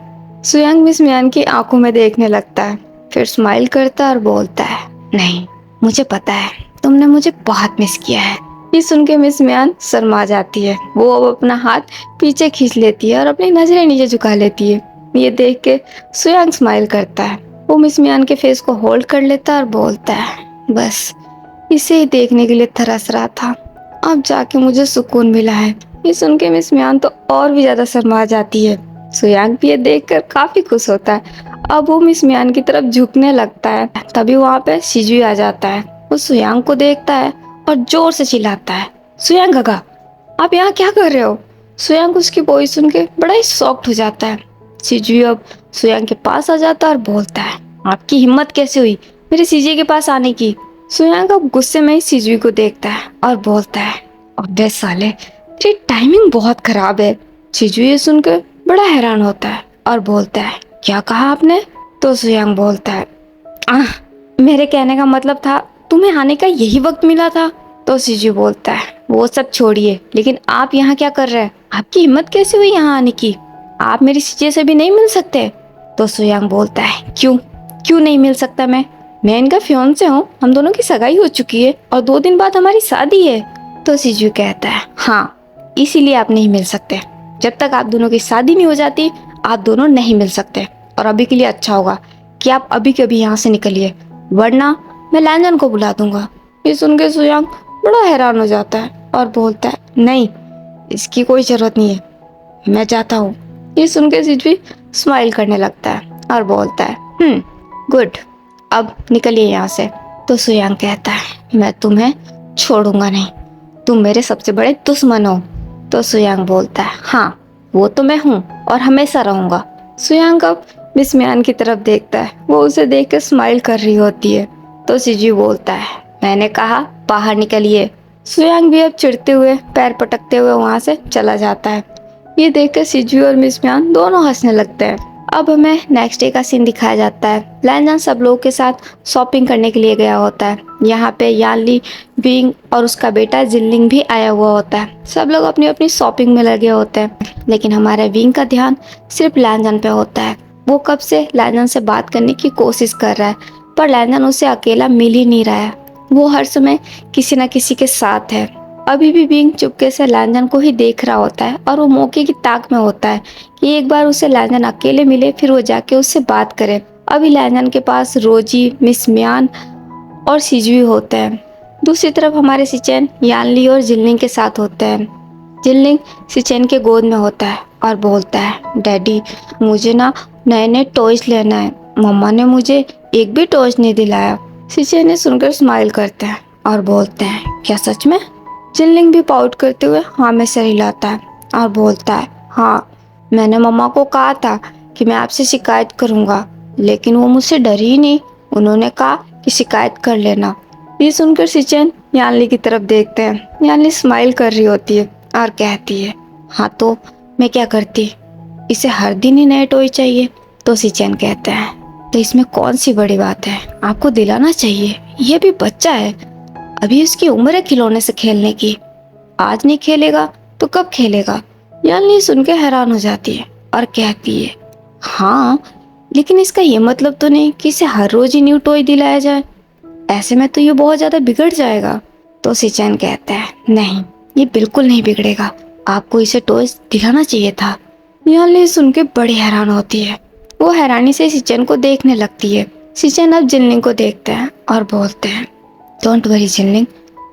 सुयांग मिस म्यान की आंखों में देखने लगता है, फिर स्माइल करता है और बोलता है, नहीं, मुझे पता है तुमने मुझे बहुत मिस किया है। ये सुन के मिस म्यान शर्मा जाती है। वो अब अपना हाथ पीछे खींच लेती है और अपनी नजरें नीचे झुका लेती है। ये देख के सुयांग स्माइल करता है। वो मिस म्यान के फेस को होल्ड कर लेता है और बोलता है, बस इसे ही देखने के लिए तरस रहा था, अब जाके मुझे सुकून मिला है। ये सुन के मिस म्यान तो और भी ज्यादा शर्मा जाती है। सुयांग भी ये देखकर काफी खुश होता है। अब वो मिस म्यान की तरफ झुकने लगता है। तभी वहाँ पे शिजुई आ जाता है। वो सुयांग को देखता है और जोर से चिल्लाता है, सुयांग गगा, आप यहाँ क्या कर रहे हो? सुयांग उसकी वॉइस सुन के बड़ा ही शॉक्ड हो जाता है। शिजुई अब सुयांग के पास आ जाता है और बोलता है, आपकी हिम्मत कैसे हुई मेरे सीजे के पास आने की? सुयांग अब गुस्से में ही शिजुई को देखता है और बोलता है, अबे साले, तेरी टाइमिंग बहुत खराब है। शिजुई ये सुनकर बड़ा हैरान होता है और बोलता है, क्या कहा आपने? तो सुयांग बोलता है, मेरे कहने का मतलब था तुम्हें आने का यही वक्त मिला था। तो शिजुई बोलता है, वो सब छोड़िए, लेकिन आप यहाँ क्या कर रहे हैं? आपकी हिम्मत कैसे हुई यहाँ आने की? आप मेरी सीजे से भी नहीं मिल सकते? तो सुयांग बोलता है, क्यों क्यों नहीं मिल सकता? मैं इनका फियांसे हूँ, हम दोनों की सगाई हो चुकी है और 2 दिन बाद हमारी शादी है। तो शिजुई कहता है, हाँ इसीलिए आप नहीं मिल सकते। जब तक आप दोनों की शादी नहीं हो जाती आप दोनों नहीं मिल सकते। और अभी के लिए अच्छा होगा कि आप अभी के अभी यहाँ से निकलिए, वरना मैं लैंजन को बुला दूंगा। ये सुन के सुयांग बड़ा हैरान हो जाता है और बोलता है, नहीं, इसकी कोई जरूरत नहीं है, मैं जाता हूँ। ये सुन के शिजुई स्माइल करने लगता है और बोलता है, गुड, अब निकलिए यहाँ से। तो सुयांग कहता है, मैं तुम्हें छोड़ूंगा नहीं, तुम मेरे सबसे बड़े दुश्मन हो। तो सुयांग बोलता है, हाँ वो तो मैं हूँ और हमेशा रहूंगा। सुयांग अब मिस म्यान की तरफ देखता है। वो उसे देख कर स्माइल कर रही होती है। तो शिजुई बोलता है, मैंने कहा बाहर निकलिए। सुयांग भी अब चिढ़ते हुए पैर पटकते हुए वहाँ से चला जाता है। ये देखकर शिजुई और मिस म्यान दोनों हंसने लगते हैं। अब हमें नेक्स्ट डे का सीन दिखाया जाता है। लैंजन सब लोगों के साथ शॉपिंग करने के लिए गया होता है। यहाँ पे यानली, विंग और उसका बेटा जिनलिंग भी आया हुआ होता है। सब लोग अपनी अपनी शॉपिंग में लगे होते हैं, लेकिन हमारे विंग का ध्यान सिर्फ लैंजन पे होता है। वो कब से लैंजन से बात करने की कोशिश कर रहा है, पर लैंजन उसे अकेला मिल ही नहीं रहा है। वो हर समय किसी न किसी के साथ है। अभी भी बिंग चुपके से लैंजन को ही देख रहा होता है और वो मौके की ताक में होता है कि एक बार उसे लैंजन अकेले मिले, फिर वो जाके उससे बात करे। अभी लैंजन के पास रोजी, मिस म्यान और सिजुई होते हैं। दूसरी तरफ हमारे सिचेन यानली और जिनलिंग के साथ होते हैं। जिनलिंग सिचेन के गोद में होता है और बोलता है, डैडी मुझे ना नए नए टॉयज लेना है, मम्मा ने मुझे एक भी टॉयज नहीं दिलाया। सिचेन ने सुनकर स्माइल करते हैं और बोलते हैं, क्या सच में? जिनलिंग भी पाउट करते हुए हाँ में सर हिलाता है और बोलता है, हाँ मैंने मम्मा को कहा था कि मैं आपसे शिकायत करूंगा, लेकिन वो मुझसे डरी ही नहीं। उन्होंने कहा कि शिकायत कर लेना। ये सुनकर सिचेन यानली की तरफ देखते हैं। यानली स्माइल कर रही होती है और कहती है, हाँ तो मैं क्या करती, इसे हर दिन ही नए टॉय चाहिए। तो सिचेन कहते हैं, तो इसमें कौन सी बड़ी बात है, आपको दिलाना चाहिए, ये भी बच्चा है, अभी उसकी उम्र है खिलौने से खेलने की, आज नहीं खेलेगा तो कब खेलेगा? यानली सुन के हैरान हो जाती है और कहती है, हाँ लेकिन इसका ये मतलब तो नहीं कि इसे हर रोज ही न्यू टॉय दिलाया जाए, ऐसे में तो ये बहुत ज्यादा बिगड़ जाएगा। तो सिचेन कहता है, नहीं ये बिल्कुल नहीं बिगड़ेगा, आपको इसे टॉयज दिलाना चाहिए था। यानली सुन के बड़ी हैरान होती है। वो हैरानी से सिचेन को देखने लगती है। सिचेन अब जिनलिंग को देखते हैं और बोलते हैं, डोंट वरी जिनलिंग,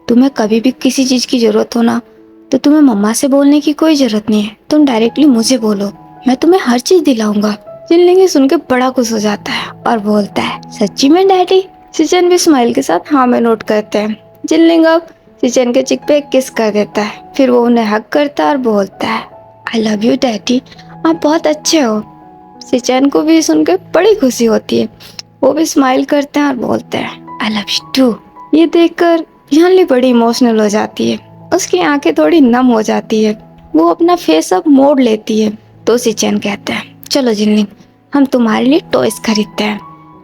तुम्हें कभी भी किसी चीज की जरूरत हो ना, तो तुम्हें मम्मा से बोलने की कोई जरूरत नहीं है, तुम डायरेक्टली मुझे बोलो, मैं तुम्हें हर चीज दिलाऊंगा। जिनलिंग सुन के बड़ा खुश हो जाता है और बोलता है, सच्ची में डैडी? सिचेन भी स्माइल के साथ हाँ में नोट करते हैं। जिनलिंग अब सिचेन के चिक पे एक किस कर देता है, फिर वो उन्हें हक करता है और बोलता है, आई लव यू डैडी, आप बहुत अच्छे हो। सिचेन को भी सुनकर बड़ी खुशी होती है। वो भी स्माइल करते हैं और बोलते हैं, आई लव यू टू। ये देखकर यानली बड़ी इमोशनल हो जाती है। उसकी आंखें थोड़ी नम हो जाती है। वो अपना फेस अब मोड़ लेती है। तो सिचेन कहते हैं, चलो जिनलिंग, हम तुम्हारे लिए टॉयज खरीदते हैं।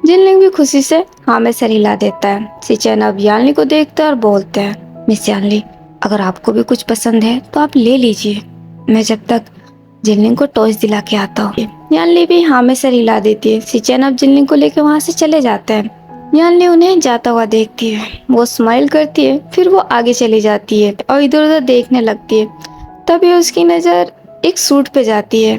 जिनलिंग भी खुशी से हाँ में सर हिला देता है। सिचेन अब यानली को देखते हैं और बोलते हैं, मिस यानली, अगर आपको भी कुछ पसंद है तो आप ले लीजिए, मैं जब तक जिनलिंग को टॉयज दिला के आता हूँ। यानली भी हाँ में सर हिला देती है। सिचेन अब जिनलिंग को लेकर वहाँ से चले जाते हैं। यानली उन्हें जाता हुआ देखती है। वो स्माइल करती है, फिर वो आगे चली जाती है और इधर उधर देखने लगती है। तभी उसकी नज़र एक सूट पे जाती है।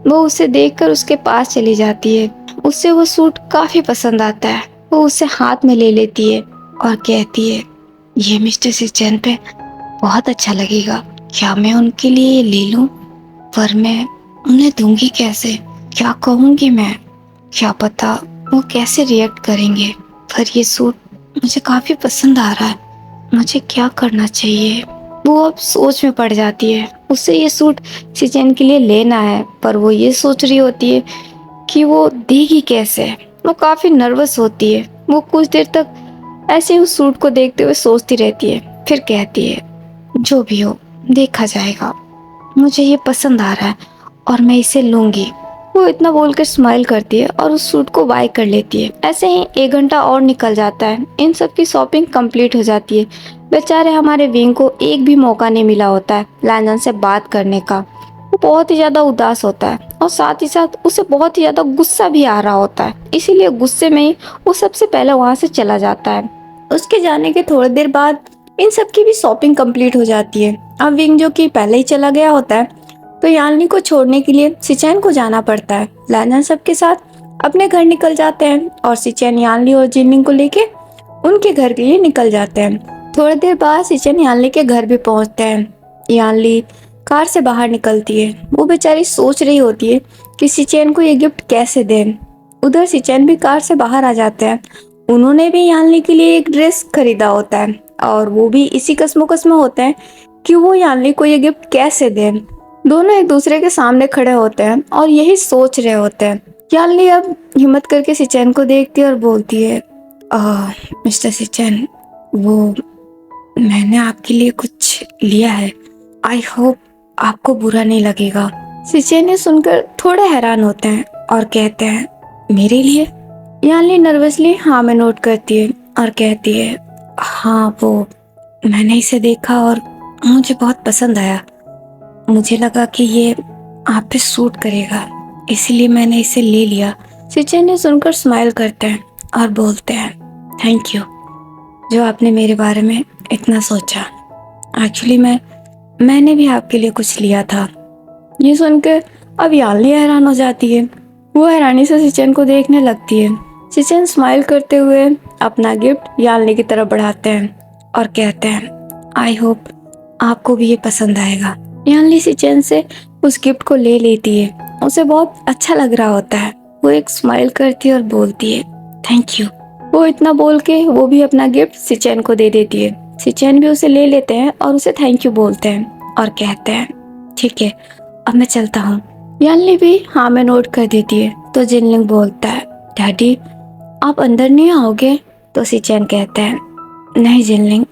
वो उसे देखकर उसके पास चली जाती है। उसे वो सूट काफी पसंद आता है। वो उसे हाथ में ले लेती है और कहती है, ये मिस्टर सिचेन पे बहुत अच्छा लगेगा, क्या मैं उनके लिए ये ले लूं? पर मैं उन्हें दूंगी कैसे, क्या कहूंगी मैं, क्या पता वो कैसे रिएक्ट करेंगे। पर ये सूट मुझे काफी पसंद आ रहा है, मुझे क्या करना चाहिए? वो अब सोच में पड़ जाती है। उसे ये सूट सिचेन के लिए लेना है, पर वो ये सोच रही होती है कि वो देगी कैसे। वो काफी नर्वस होती है। वो कुछ देर तक ऐसे ही उस सूट को देखते हुए सोचती रहती है, फिर कहती है, जो भी हो देखा जाएगा, मुझे ये पसंद आ रहा है और मैं इसे लूंगी। वो इतना बोलकर स्माइल करती है और उस सूट को बाय कर लेती है। ऐसे ही 1 घंटा और निकल जाता है। इन सब की शॉपिंग कंप्लीट हो जाती है। बेचारे हमारे विंग को एक भी मौका नहीं मिला होता है लैंजन से बात करने का। वो बहुत ही ज्यादा उदास होता है और साथ ही साथ उसे बहुत ही ज्यादा गुस्सा भी आ रहा होता है। इसीलिए गुस्से में ही वो सबसे पहले वहां से चला जाता है। उसके जाने के थोड़ी देर बाद इन सब की भी शॉपिंग कंप्लीट हो जाती है। अब विंग जो कि पहले ही चला गया होता है, तो यानली को छोड़ने के लिए सिचेन को जाना पड़ता है। लैंजन सबके साथ अपने घर निकल जाते हैं और सिचेन यानली और जिनलिंग को लेके उनके घर के लिए निकल जाते हैं। थोड़ी देर बाद सिचेन यानली के घर भी पहुंचते हैं। यानली कार से बाहर निकलती है। वो बेचारी सोच रही होती है कि सिचेन को ये गिफ्ट कैसे दें। उधर सिचेन भी कार से बाहर आ जाते हैं। उन्होंने भी यानली के लिए एक ड्रेस खरीदा होता है और वो भी इसी कस्मोकस में होते हैं कि वो यानली को ये गिफ्ट कैसे दें। दोनों एक दूसरे के सामने खड़े होते हैं और यही सोच रहे होते हैं। यानली अब हिम्मत करके सिचेन को देखती है और बोलती है, मिस्टर सिचेन, वो मैंने आपके लिए कुछ लिया है, आई होप आपको बुरा नहीं लगेगा। सिचेन ने सुनकर थोड़े हैरान होते हैं और कहते हैं, मेरे लिए? यानली नर्वसली हाँ में नोट करती है और कहती है, हाँ वो मैंने इसे देखा और मुझे बहुत पसंद आया, मुझे लगा कि ये आप पे सूट करेगा, इसीलिए मैंने इसे ले लिया। सिचेन ने सुनकर स्माइल करते हैं और बोलते हैं, थैंक यू जो आपने मेरे बारे में इतना सोचा। एक्चुअली मैंने भी आपके लिए कुछ लिया था। ये सुनकर अब यालनी हैरान हो जाती है। वो हैरानी से सिचेन को देखने लगती है। सिचेन स्माइल करते हुए अपना गिफ्ट यालनी की तरफ बढ़ाते हैं और कहते हैं, आई होप आपको भी ये पसंद आएगा। यालनी सिचेन से उस गिफ्ट को ले लेती है। उसे बहुत अच्छा लग रहा होता है। वो एक स्माइल करती है और बोलती है, थैंक यू। वो इतना बोल के वो भी अपना गिफ्ट सिचेन को दे देती है। सिचेन भी उसे ले लेते हैं और उसे थैंक यू बोलते हैं और कहते हैं, ठीक है अब मैं चलता हूँ। यालनी भी हाँ में नोट कर देती है। तो जिनलिंग बोलता है, डैडी आप अंदर नहीं आओगे? तो सिचेन कहता है, नहीं जिनलिंग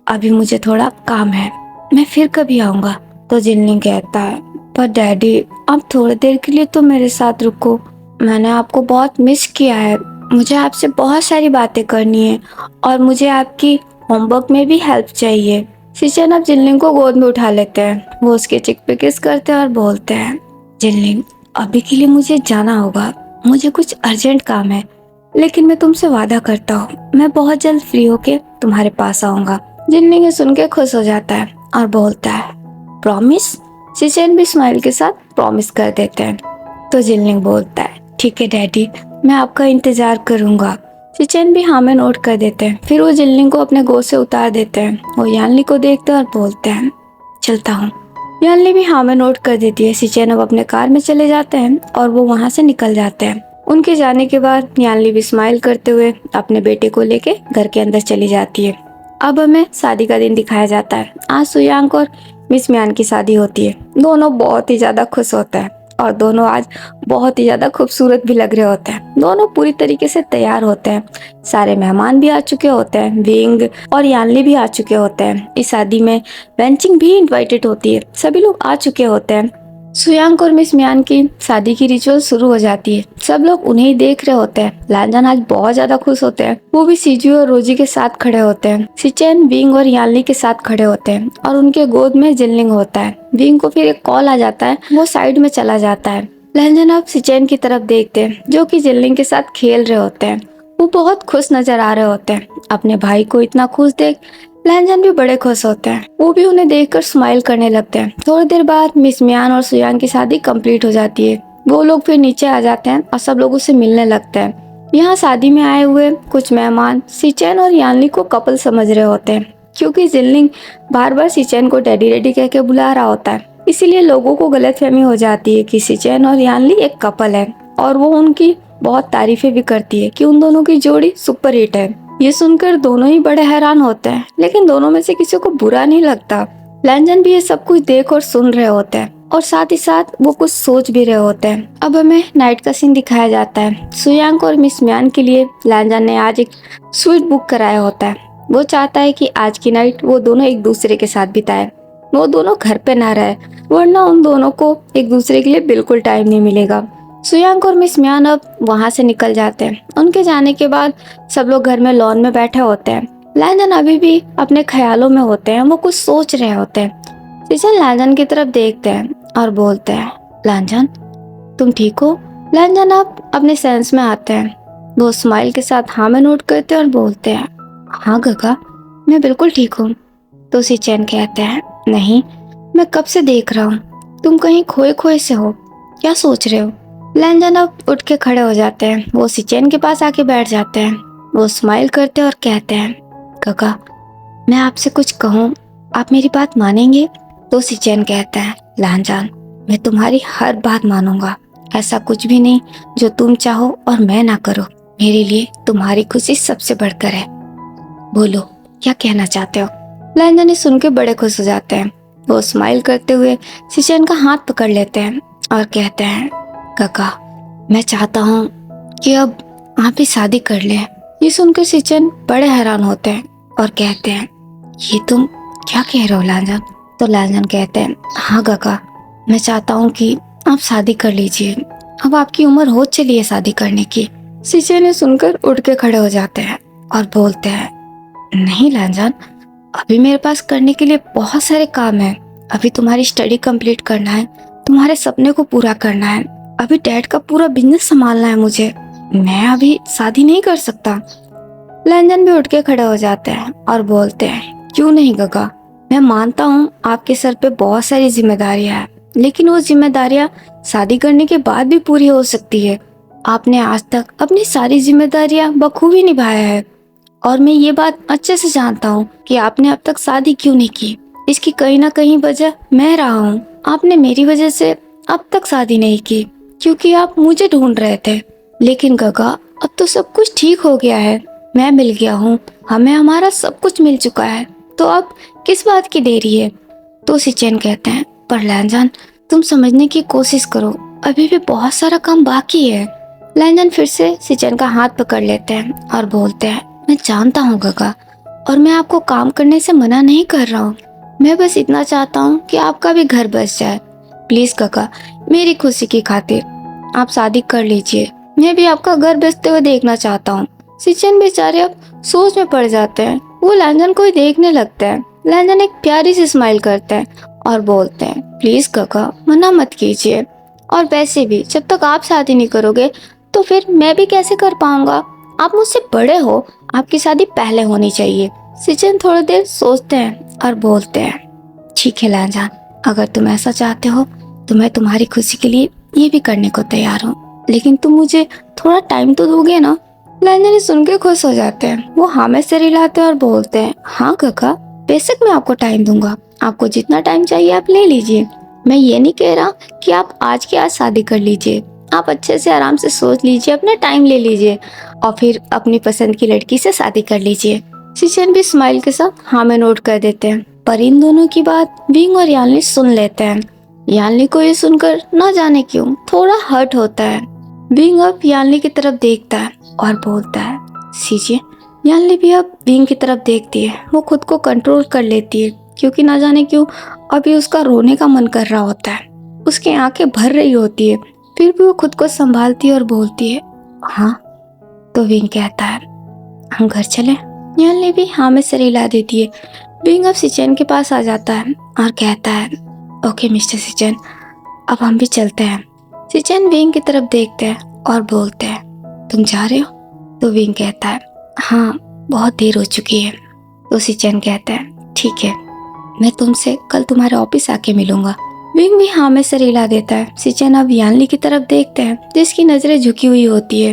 अभी मुझे थोड़ा काम है, मैं फिर कभी आऊंगा। तो जिनलिंग कहता है, पर डैडी आप थोड़ी देर के लिए तो मेरे साथ रुको, मैंने आपको बहुत मिस किया है। मुझे आपसे बहुत सारी बातें करनी है और मुझे आपकी होमवर्क में भी हेल्प चाहिए। सिचेन अब जिनलिंग को गोद में उठा लेते हैं। वो उसके चिक पे किस करते हैं और बोलते हैं, जिनलिंग अभी के लिए मुझे जाना होगा, मुझे कुछ अर्जेंट काम है, लेकिन मैं तुमसे वादा करता हूँ मैं बहुत जल्द फ्री होके तुम्हारे पास आऊंगा। जिनलिंग ये सुन के खुश हो जाता है और बोलता है, प्रॉमिस? सिचेन भी स्माइल के साथ प्रॉमिस कर देते हैं। तो जिनलिंग बोलता है, ठीक है डैडी मैं आपका इंतजार करूंगा। सिचेन भी हाँ में नोट कर देते हैं। फिर वो जिनलिंग को अपने गोद से उतार देते हैं। वो यानली को देखते हैं और बोलते हैं, चलता हूँ। यानली भी हाँ में नोट कर देती है। सिचेन अब अपने कार में चले जाते हैं और वो वहाँ से निकल जाते हैं। उनके जाने के बाद यानली भी स्माइल करते हुए अपने बेटे को लेके घर के अंदर चली जाती है। अब हमें शादी का दिन दिखाया जाता है। आज सुयांग और मिस म्यान की शादी होती है। दोनों बहुत ही ज्यादा खुश होते हैं और दोनों आज बहुत ही ज्यादा खूबसूरत भी लग रहे होते हैं। दोनों पूरी तरीके से तैयार होते हैं। सारे मेहमान भी आ चुके होते हैं। विंग और यानली भी आ चुके होते हैं। इस शादी में वेंचिंग भी इनवाइटेड होती है। सभी लोग आ चुके होते हैं। सुयांग और मिस म्यान की शादी की रिचुअल शुरू हो जाती है। सब लोग उन्हें ही देख रहे होते हैं। लांजान आज बहुत ज्यादा खुश होते हैं। वो भी सीजू और रोजी के साथ खड़े होते हैं। सिचेन विंग और यानली के साथ खड़े होते हैं और उनके गोद में जिनलिंग होता है। विंग को फिर एक कॉल आ जाता है। वो साइड में चला जाता है। लांजान अब सिचेन की तरफ देखते हैं जो कि जिनलिंग के साथ खेल रहे होते हैं। वो बहुत खुश नजर आ रहे होते हैं। अपने भाई को इतना खुश देख लांजान भी बड़े खुश होते हैं। वो भी उन्हें देखकर स्माइल करने लगते हैं। थोड़ी देर बाद मिस म्यान और सुयांग की शादी कंप्लीट हो जाती है। वो लोग फिर नीचे आ जाते हैं और सब लोग उससे मिलने लगते हैं। यहाँ शादी में आए हुए कुछ मेहमान सिचेन और यानली को कपल समझ रहे होते हैं, क्योंकि जिनलिंग बार बार सिचेन को डैडी डैडी कह के बुला रहा होता है। इसीलिए लोगों को गलतफहमी हो जाती है कि सिचेन और यानली एक कपल है और वो उनकी बहुत तारीफें भी करती है कि उन दोनों की जोड़ी सुपर हिट है। ये सुनकर दोनों ही बड़े हैरान होते हैं, लेकिन दोनों में से किसी को बुरा नहीं लगता। लांजान भी ये सब कुछ देख और सुन रहे होते हैं और साथ ही साथ वो कुछ सोच भी रहे होते हैं। अब हमें नाइट का सीन दिखाया जाता है। सुयांग और मिस म्यान के लिए लांजान ने आज एक स्वीट बुक कराया होता है। वो चाहता है कि आज की नाइट वो दोनों एक दूसरे के साथ बिताए। वो दोनों घर पे ना रहे, वरना उन दोनों को एक दूसरे के लिए बिल्कुल टाइम नहीं मिलेगा। सुयांग और मिस म्यान अब वहाँ से निकल जाते हैं। उनके जाने के बाद सब लोग घर में लॉन में बैठे होते हैं। लांजान अभी भी अपने ख्यालों में होते हैं। वो कुछ सोच रहे होते हैं। सिचेन लांजान की तरफ देखते हैं और बोलते हैं, लांजान तुम ठीक हो? लांजान अब अपने सेंस में आते हैं। वो स्माइल के साथ हाँ में नोट करते हैं और बोलते हैं, हाँ गगा मैं बिल्कुल ठीक हूँ। तो सिचेन कहते हैं, नहीं मैं कब से देख रहा हूँ तुम कहीं खोए खोए से हो, क्या सोच रहे हो? लांजान अब उठ के खड़े हो जाते हैं। वो सिचेन के पास आके बैठ जाते हैं। वो स्माइल करते हैं और कहते हैं, काका मैं आपसे कुछ कहूँ, आप मेरी बात मानेंगे? तो सिचेन कहता है, लांजान मैं तुम्हारी हर बात मानूंगा। ऐसा कुछ भी नहीं जो तुम चाहो और मैं ना करूँ। मेरे लिए तुम्हारी खुशी सबसे बढ़कर है। बोलो क्या कहना चाहते हो? लांजान ने सुन के बड़े खुश हो जाते हैं। वो स्माइल करते हुए सिचेन का हाथ पकड़ लेते हैं और कहते हैं, काका मैं चाहता हूँ कि अब आप ही शादी कर लें। ये सुनकर सिचेन बड़े हैरान होते हैं और कहते हैं, ये तुम क्या कह रहे हो लांजान? तो लांजान कहते हैं, हाँ काका मैं चाहता हूँ कि आप शादी कर लीजिए। अब आपकी उम्र हो चली है शादी करने की। सिचेन ने सुनकर उठ के खड़े हो जाते हैं और बोलते हैं, नहीं लांजान अभी मेरे पास करने के लिए बहुत सारे काम है। अभी तुम्हारी स्टडी कंप्लीट करना है, तुम्हारे सपने को पूरा करना है। अभी डैड का पूरा बिजनेस संभालना है मुझे, मैं अभी शादी नहीं कर सकता। लैंजन भी उठ के खड़े हो जाते हैं और बोलते हैं, क्यों नहीं गगा, मैं मानता हूँ आपके सर पे बहुत सारी जिम्मेदारियां हैं, लेकिन वो जिम्मेदारियां शादी करने के बाद भी पूरी हो सकती है। आपने आज तक अपनी सारी जिम्मेदारियां बखूबी निभाया है और मैं ये बात अच्छे से जानता हूँ कि आपने अब तक शादी क्यों नहीं की। इसकी कहीं ना कहीं वजह मैं रहा हूँ। आपने मेरी वजह से अब तक शादी नहीं की क्योंकि आप मुझे ढूंढ रहे थे, लेकिन गगा अब तो सब कुछ ठीक हो गया है, मैं मिल गया हूँ, हमें हमारा सब कुछ मिल चुका है, तो अब किस बात की देरी है। तो सिचेन कहते हैं, पर लैंजन तुम समझने की कोशिश करो, अभी भी बहुत सारा काम बाकी है। लैंजन फिर से सिचेन का हाथ पकड़ लेते हैं और बोलते हैं, मैं जानता हूँ गगा, और मैं आपको काम करने से मना नहीं कर रहा हूँ, मैं बस इतना चाहता हूँ कि आपका भी घर बस जाए। प्लीज गगा, मेरी खुशी की खातिर आप शादी कर लीजिए, मैं भी आपका घर बसते हुए देखना चाहता हूँ। सिचेन बेचारे अब सोच में पड़ जाते हैं। वो लैंजन को ही देखने लगते हैं। लैंजन एक प्यारी सी स्माइल करते हैं और बोलते हैं, प्लीज गगा मना मत कीजिए, और वैसे भी जब तक आप शादी नहीं करोगे तो फिर मैं भी कैसे कर पाऊंगा, आप मुझसे बड़े हो, आपकी शादी पहले होनी चाहिए। सिचेन थोड़ी देर सोचते हैं और बोलते हैं, ठीक है लैंजन, अगर तुम ऐसा चाहते हो तो मैं तुम्हारी खुशी के लिए ये भी करने को तैयार हूँ, लेकिन तुम मुझे थोड़ा टाइम तो दोगे ना। लैंजन सुन के खुश हो जाते हैं। वो हाँ में सिर हिलाते हैं और बोलते हैं, हाँ काका, बेशक मैं आपको टाइम दूंगा, आपको जितना टाइम चाहिए आप ले लीजिए। मैं ये नहीं कह रहा कि आप आज के आज शादी कर लीजिए, आप अच्छे से आराम से सोच लीजिए, अपना टाइम ले लीजिए और फिर अपनी पसंद की लड़की से शादी कर लीजिए। सिचेन भी स्माइल के साथ हाँ में नोट कर देते हैं। पर इन दोनों की बात विंग और यानली सुन लेते हैं। यानली को ये सुनकर न जाने क्यों थोड़ा हर्ट होता है। विंग अब यानली की तरफ देखता है और बोलता है, सीजे। यानली भी अब विंग की तरफ देखती है। वो खुद को कंट्रोल कर लेती है क्योंकि ना जाने क्यों अभी उसका रोने का मन कर रहा होता है। उसकी आंखें भर रही होती है, फिर भी वो खुद को संभालती है और बोलती है, हाँ। तो विंग कहता है, हम घर चलें। यानली भी हाँ में सिर हिला देती है। विंग अब सिचेन के पास आ जाता है और कहता है, ओके मिस्टर सिचेन, अब हम भी चलते हैं। सिचेन विंग की तरफ देखते हैं और बोलते हैं, तुम जा रहे हो? तो विंग कहता है, हाँ बहुत देर हो चुकी है। तो सिचेन कहता है, ठीक है, मैं तुमसे कल तुम्हारे ऑफिस आके मिलूंगा। विंग भी हाँ में सिर हिला देता है। सिचेन अब यानली की तरफ देखते हैं जिसकी नजरें झुकी हुई होती है।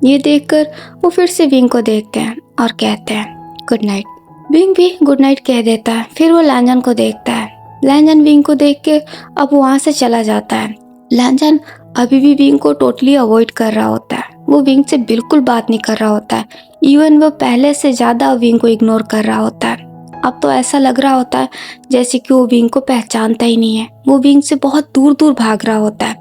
ये देखकर वो फिर से विंग को देखते हैं और कहते हैं, गुड नाइट। विंग भी गुड नाइट कह देता है। फिर वो लैंजन को देखता है। लैंजन विंग को देख के अब वहाँ से चला जाता है। लैंजन अभी भी विंग को टोटली अवॉइड कर रहा होता है। वो विंग से बिल्कुल बात नहीं कर रहा होता है। इवन वो पहले से ज्यादा विंग को इग्नोर कर रहा होता है। अब तो ऐसा लग रहा होता है जैसे कि वो विंग को पहचानता ही नहीं है। वो विंग से बहुत दूर दूर भाग रहा होता है।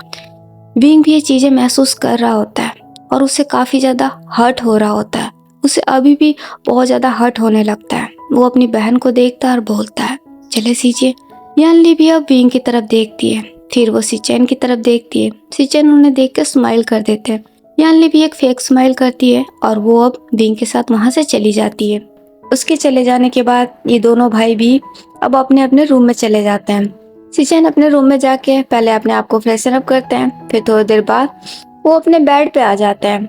विंग भी ये चीजें महसूस कर रहा होता है और उसे काफी ज्यादा हर्ट हो रहा होता है। उसे अभी भी बहुत ज्यादा हर्ट होने लगता है। वो अपनी बहन को देखता है और बोलता है, चले सीजिए। यानली भी अब विंग की तरफ देखती है। फिर वो सिचेन की तरफ देखती है। सिचेन उन्हें देख कर स्माइल कर देते हैं। यानली भी एक फेक स्माइल करती है और वो अब विंग के साथ वहां से चली जाती है। उसके चले जाने के बाद ये दोनों भाई भी अब अपने अपने रूम में चले जाते हैं। सिचेन अपने रूम में जाके पहले अपने आप को फ्रेशन अप करते हैं। फिर थोड़ी देर बाद वो अपने बेड पे आ जाते हैं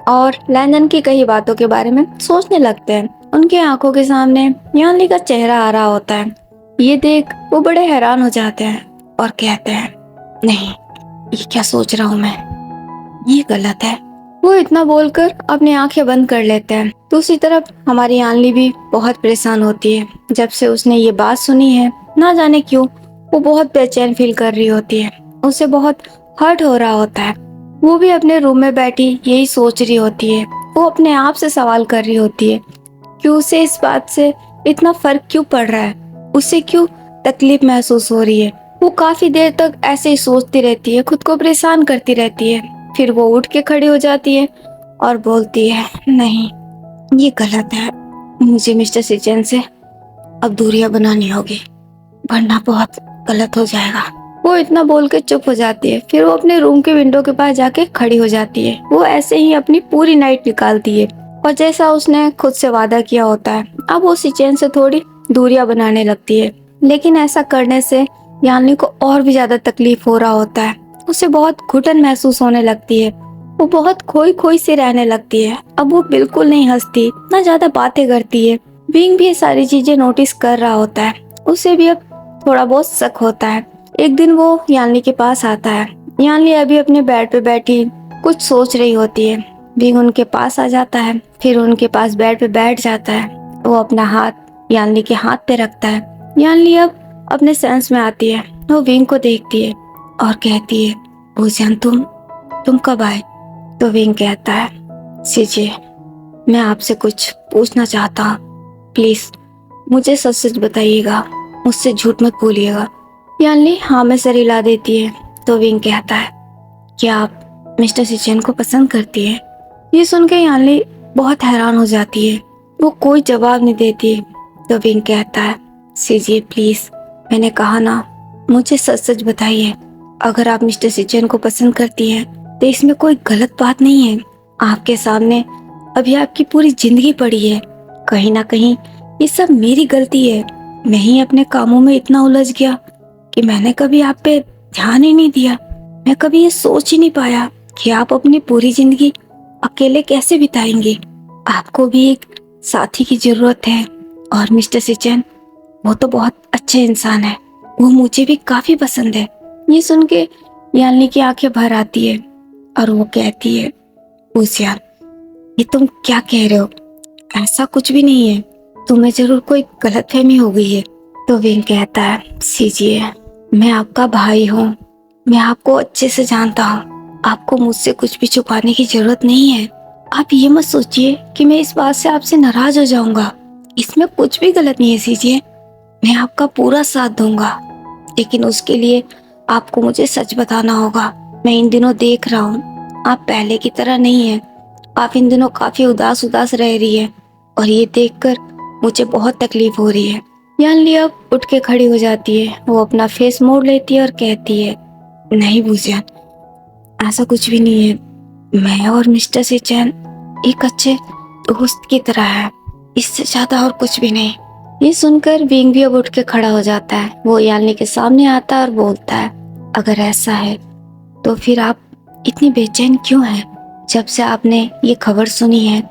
और लैंजन की कई बातों के बारे में सोचने लगते हैं। उनके आंखों के सामने यानली का चेहरा आ रहा होता है। ये देख वो बड़े हैरान हो जाते हैं और कहते हैं, नहीं, ये क्या सोच रहा हूँ मैं, ये गलत है। वो इतना बोलकर अपनी आंखें बंद कर लेते हैं। दूसरी तरफ हमारी यानली भी बहुत परेशान होती है। जब से उसने ये बात सुनी है, ना जाने क्यों वो बहुत बेचैन फील कर रही होती है। उसे बहुत हर्ट हो रहा होता है। वो भी अपने रूम में बैठी यही सोच रही होती है। वो अपने आप से सवाल कर रही होती है कि उसे इस बात से इतना फर्क क्यों पड़ रहा है, उसे क्यों तकलीफ महसूस हो रही है। वो काफी देर तक ऐसे ही सोचती रहती है, खुद को परेशान करती रहती है। फिर वो उठ के खड़ी हो जाती है और बोलती है, नहीं, ये गलत है, मुझे मिस्टर सिचेन से अब दूरियां बनानी होगी, वरना बहुत गलत हो जाएगा। वो इतना बोल के चुप हो जाती है। फिर वो अपने रूम के विंडो के पास जाके खड़ी हो जाती है। वो ऐसे ही अपनी पूरी नाइट निकालती है और जैसा उसने खुद से वादा किया होता है, अब वो सिचेन से थोड़ी दूरियां बनाने लगती है। लेकिन ऐसा करने से यानली को और भी ज्यादा तकलीफ हो रहा होता है। उसे बहुत घुटन महसूस होने लगती है। वो बहुत खोई खोई से रहने लगती है। अब वो बिल्कुल नहीं हंसती, ना ज्यादा बातें करती है। विंग भी ये सारी चीजें नोटिस कर रहा होता है। उसे भी अब थोड़ा बहुत शक होता है। एक दिन वो यानली के पास आता है। यानली अभी अपने बेड पे बैठी कुछ सोच रही होती है। विंग उनके पास आ जाता है, फिर उनके पास बेड पे बैठ जाता है। वो अपना हाथ यानली के हाथ पे रखता है। यानली अब अपने सेंस में आती है। वो विंग को देखती है और कहती है, भूजान तुम कब आए? तो विंग कहता है, सीजे मैं आपसे कुछ पूछना चाहता हूँ, प्लीज मुझे सच सच बताइएगा, मुझसे झूठ मत बोलिएगा। यानली हाँ में सर हिला देती है। तो विंग कहता है, क्या आप मिस्टर सिचेन को पसंद करती है? ये सुन के यानली बहुत हैरान हो जाती है। वो कोई जवाब नहीं देती। तो विंग कहता है, सीजिए प्लीज, मैंने कहा ना, मुझे सच सच बताइए। अगर आप मिस्टर सिचेन को पसंद करती हैं तो इसमें कोई गलत बात नहीं है। आपके सामने अभी आपकी पूरी जिंदगी पड़ी है। कहीं ना कहीं ये सब मेरी गलती है। मैं ही अपने कामों में इतना उलझ गया कि मैंने कभी आप पे ध्यान ही नहीं दिया। मैं कभी ये सोच ही नहीं पाया कि आप अपनी पूरी जिंदगी अकेले कैसे बिताएंगे। आपको भी एक साथी की जरूरत है। और मिस्टर सिचेन वो तो बहुत अच्छे इंसान है, वो मुझे भी काफी पसंद है। ये सुन के यानली की आंखें भर आती है और वो कहती है, उसियान ये तुम क्या कह रहे हो? ऐसा कुछ भी नहीं है, तुम्हें जरूर कोई गलतफहमी हो गई है। तो विंग कहता है, सीजिए मैं आपका भाई हूँ, मैं आपको अच्छे से जानता हूँ, आपको मुझसे कुछ भी छुपाने की जरूरत नहीं है। आप ये मत सोचिए कि मैं इस बात से आपसे नाराज हो जाऊंगा, इसमें कुछ भी गलत नहीं है सीजिए, मैं आपका पूरा साथ दूंगा। लेकिन उसके लिए आपको मुझे सच बताना होगा। मैं इन दिनों देख रहा हूँ आप पहले की तरह नहीं है, आप इन दिनों काफी उदास उदास रह रही है और ये देखकर मुझे बहुत तकलीफ हो रही है। यानली अब उठ के खड़ी हो जाती है। वो अपना फेस मोड़ लेती है और कहती है, नहीं भूजान, ऐसा कुछ भी नहीं है। मैं और मिस्टर सिचेन एक अच्छे दोस्त की तरह है, इससे ज्यादा और कुछ भी नहीं। ये सुनकर विंग भी अब उठ के खड़ा हो जाता है। वो यानली के सामने आता है और बोलता है, अगर ऐसा है तो फिर आप इतनी बेचैन क्यों हैं? जब से आपने ये खबर सुनी है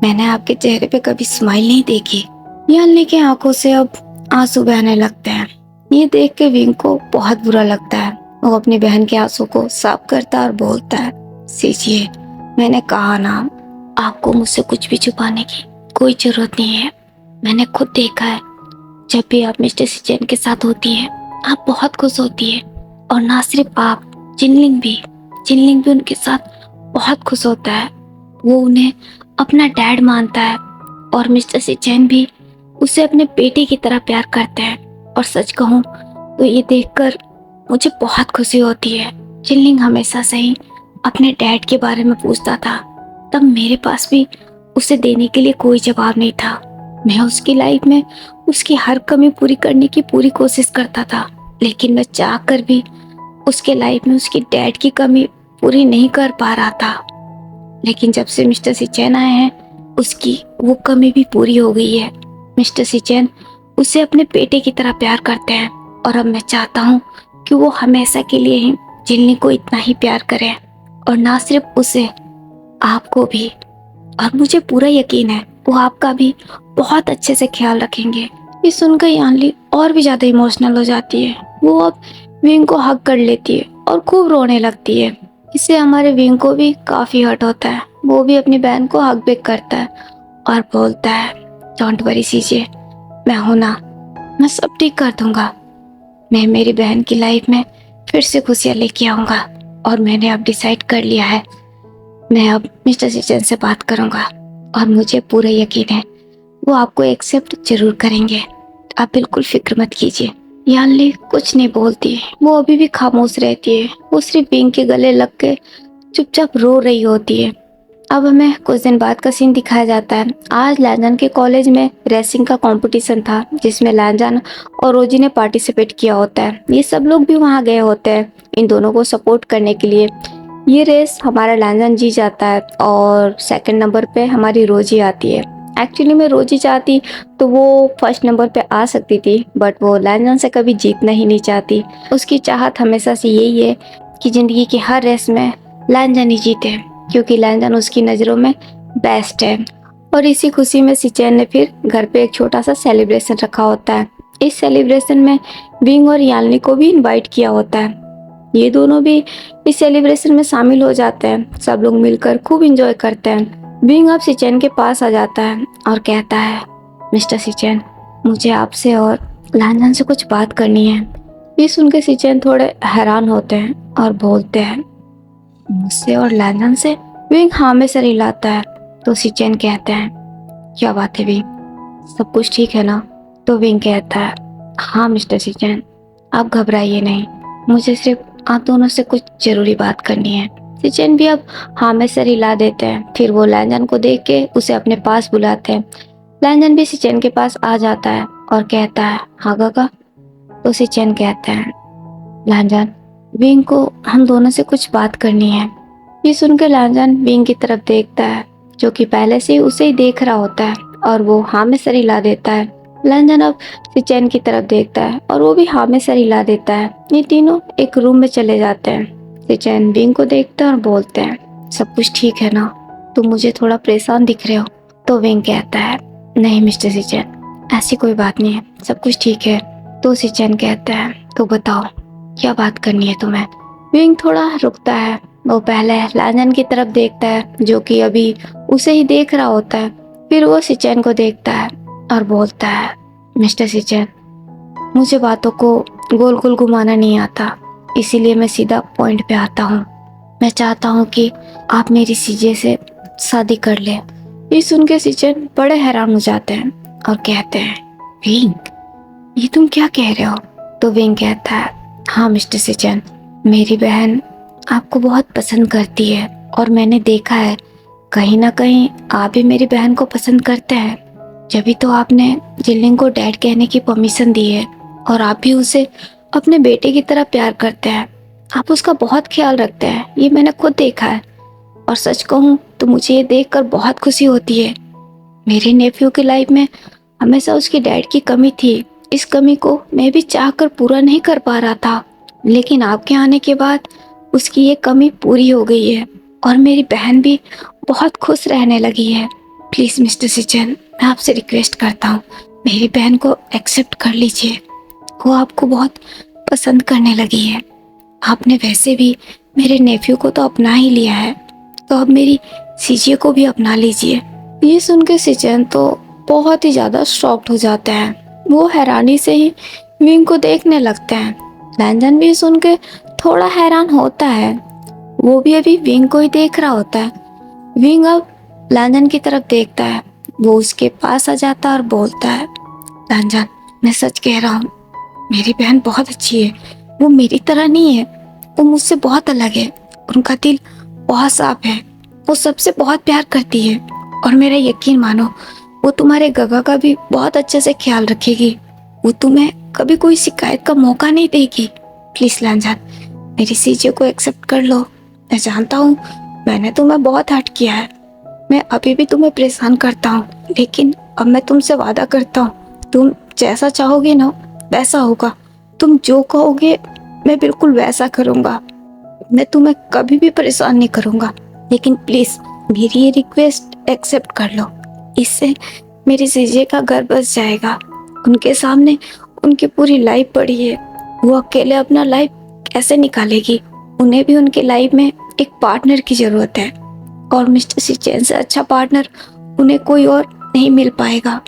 मैंने आपके चेहरे पे कभी स्माइल नहीं देखी। यानली की आंखों से अब आंसू बहने लगते हैं। ये देख के विंग को बहुत बुरा लगता है। वो अपनी बहन के आंसू को साफ करता और बोलता है, सीजिए मैंने कहा ना, आपको मुझसे कुछ भी छुपाने की कोई जरूरत नहीं है। मैंने खुद देखा है, जब भी आप मिस्टर सिचेन के साथ होती हैं आप बहुत खुश होती है। और ना सिर्फ आप, जिनलिंग भी उनके साथ बहुत खुश होता है। वो उन्हें अपना डैड मानता है और मिस्टर सिचेन भी उसे अपने बेटे की तरह प्यार करते हैं। और सच कहूँ तो ये देखकर मुझे बहुत खुशी होती है। जिनलिंग हमेशा से ही अपने डैड के बारे में पूछता था, तब मेरे पास भी उसे देने के लिए कोई जवाब नहीं था। मैं उसकी लाइफ में उसकी हर कमी पूरी करने की पूरी कोशिश करता था, लेकिन मैं चाह कर भी उसके लाइफ में उसकी डैड की कमी पूरी नहीं कर पा रहा था। लेकिन जब से मिस्टर सिचेन आए हैं उसकी वो कमी भी पूरी हो गई है। मिस्टर सिचेन उसे अपने बेटे की तरह प्यार करते हैं और अब मैं चाहता हूँ कि वो हमेशा के लिए ही जिनली को इतना ही प्यार करें। और ना सिर्फ उसे, आपको भी। और मुझे पूरा यकीन है वो आपका भी बहुत अच्छे से ख्याल रखेंगे। ये सुनकर यानली और भी ज्यादा इमोशनल हो जाती है। वो अब विंग को हग कर लेती है और खूब रोने लगती है। इससे हमारे विंग को भी काफी हर्ट होता है। वो भी अपनी बहन को हग बैक करता है और बोलता है, डोंट वरी सीजिए, मैं हूं ना, मैं सब ठीक कर दूंगा। मैं मेरी बहन की लाइफ में फिर से खुशियां लेके आऊंगा। और मैंने अब डिसाइड कर लिया है, मैं अब मिस्टर सिचेन से बात करूंगा और मुझे पूरा यकीन है वो आपको एक्सेप्ट जरूर करेंगे। आप बिल्कुल फिक्र मत कीजिए। यानली कुछ नहीं बोलती, वो अभी भी खामोश रहती है। वो सिर्फ विंग के गले लग के चुपचाप रो रही होती है। अब हमें कुछ दिन बाद का सीन दिखाया जाता है। आज लैंजन के कॉलेज में रेसिंग का कंपटीशन था जिसमें लैंजन और रोजी ने पार्टिसिपेट किया होता है। ये सब लोग भी वहाँ गए होते हैं इन दोनों को सपोर्ट करने के लिए। ये रेस हमारा लैंजन जीत जाता है और सेकंड नंबर पे हमारी रोजी आती है। एक्चुअली में रोजी चाहती तो वो फर्स्ट नंबर पे आ सकती थी, बट वो लैंजन से कभी जीतना ही नहीं चाहती। उसकी चाहत हमेशा से यही है कि ज़िंदगी की हर रेस में लांजन ही जीते, क्योंकि लांजन उसकी नज़रों में बेस्ट है। और इसी खुशी में सिचेन ने फिर घर पे एक छोटा सा सेलिब्रेशन रखा होता है। इस सेलिब्रेशन में विंग और यालनी को भी इनवाइट किया होता है। ये दोनों भी इस सेलिब्रेशन में शामिल हो जाते हैं। सब लोग मिलकर खूब इंजॉय करते हैं। विंग अब सिचेन के पास आ जाता है और कहता है, मिस्टर सिचेन, मुझे आपसे और लांजन से कुछ बात करनी है। ये सुन के सिचेन थोड़े हैरान होते हैं और बोलते हैं, मुझसे और लांजन से? विंग हाँ में सर हिलाता है। तो सिचेन कहते हैं, क्या बात है विंग, सब कुछ ठीक है ना? तो विंग कहता है, हाँ मिस्टर सिचेन, आप घबराइए नहीं, मुझे सिर्फ आप दोनों से कुछ जरूरी बात करनी है। सिचेन भी अब हाँ में सर हिला देते हैं। फिर वो लांजन को देख के उसे अपने पास बुलाते हैं। लांजन भी सिचेन के पास आ जाता है और कहता है, हाँ गगा। तो सिचेन कहते हैं, लांजन, विंग को हम दोनों से कुछ बात करनी है। ये सुनकर लांजन विंग की तरफ देखता है, जो कि पहले से ही उसे ही देख रहा होता है, और वो हाँ में सर हिला देता है। लांजन अब सिचेन की तरफ देखता है और वो भी हाँ में सर हिला देता है। ये तीनों एक रूम में चले जाते हैं। सिचेन विंग को देखता है और बोलते हैं, सब कुछ ठीक है ना? तुम मुझे थोड़ा परेशान दिख रहे हो। तो विंग कहता है, नहीं मिस्टर सिचेन, ऐसी कोई बात नहीं है, सब कुछ ठीक है। तो सिचेन कहता है, तो बताओ क्या बात करनी है तुम्हें? विंग थोड़ा रुकता है। वो पहले लांजन की तरफ देखता है, जो कि अभी उसे ही देख रहा होता है। फिर वो सिचेन को देखता है और बोलता है, मिस्टर सिचेन, मुझे बातों को गोल गोल घुमाना नहीं आता, इसीलिए मैं सीधा पॉइंट पे आता हूँ। मैं चाहता हूँ कि आप मेरी सीजे से शादी कर ले। ये सुन के सिचेन बड़े हैरान हो जाते हैं और कहते हैं, विंग, ये तुम क्या कह रहे हो? तो विंग कहता है, हाँ मिस्टर सिचेन, मेरी बहन आपको बहुत पसंद करती है, और मैंने देखा है कहीं ना कहीं आप भी मेरी बहन को पसंद करते हैं। जब तो आपने जिलिंग को डैड कहने की परमिशन दी है, और आप भी उसे अपने बेटे की तरह प्यार करते हैं। आप उसका बहुत ख्याल रखते हैं, ये मैंने खुद देखा है। और सच कहूँ तो मुझे ये देखकर बहुत खुशी होती है। मेरे नेफ्यू की लाइफ में हमेशा उसकी डैड की कमी थी। इस कमी को मैं भी चाहकर पूरा नहीं कर पा रहा था, लेकिन आपके आने के बाद उसकी ये कमी पूरी हो गई है, और मेरी बहन भी बहुत खुश रहने लगी है। प्लीज मिस्टर सिचेन, मैं आपसे रिक्वेस्ट करता हूँ, मेरी बहन को एक्सेप्ट कर लीजिए। वो आपको बहुत पसंद करने लगी है। आपने वैसे भी मेरे नेफ्यू को तो अपना ही लिया है, तो अब मेरी सीजे को भी अपना लीजिए। ये सुन के सिचेन तो बहुत ही ज्यादा शॉक्ड हो जाते हैं। वो हैरानी से ही विंग को देखने लगते हैं। लांजन भी सुन के थोड़ा हैरान होता है। वो भी अभी विंग को ही देख रहा होता है। विंग अब लांजन की तरफ देखता है। वो उसके पास आ जाता है और बोलता है, लांजन, मैं सच कह रहा हूँ, मेरी बहन बहुत अच्छी है। वो मेरी तरह नहीं है, वो मुझसे बहुत अलग है। उनका दिल बहुत साफ है। वो सबसे बहुत प्यार करती है, और मेरा यकीन मानो, वो तुम्हारे गगा का भी बहुत अच्छे से ख्याल रखेगी। वो तुम्हें कभी कोई शिकायत का मौका नहीं देगी। प्लीज लांजन, मेरी सीजे को एक्सेप्ट कर लो। मैं जानता हूँ मैंने तुम्हें बहुत हर्ट किया है, मैं अभी भी तुम्हें परेशान करता हूँ, लेकिन अब मैं तुमसे वादा करता हूँ, तुम जैसा चाहोगे ना वैसा होगा। तुम जो कहोगे मैं बिल्कुल वैसा करूँगा। मैं तुम्हें कभी भी परेशान नहीं करूँगा, लेकिन प्लीज मेरी ये रिक्वेस्ट एक्सेप्ट कर लो। इससे मेरी सीजे का घर बस जाएगा। उनके सामने उनकी पूरी लाइफ पड़ी है। वो अकेले अपना लाइफ कैसे निकालेगी? उन्हें भी उनके लाइफ में एक पार्टनर की जरूरत है, और मिस्टर सिचेन से अच्छा पार्टनर उन्हें कोई और नहीं मिल पाएगा।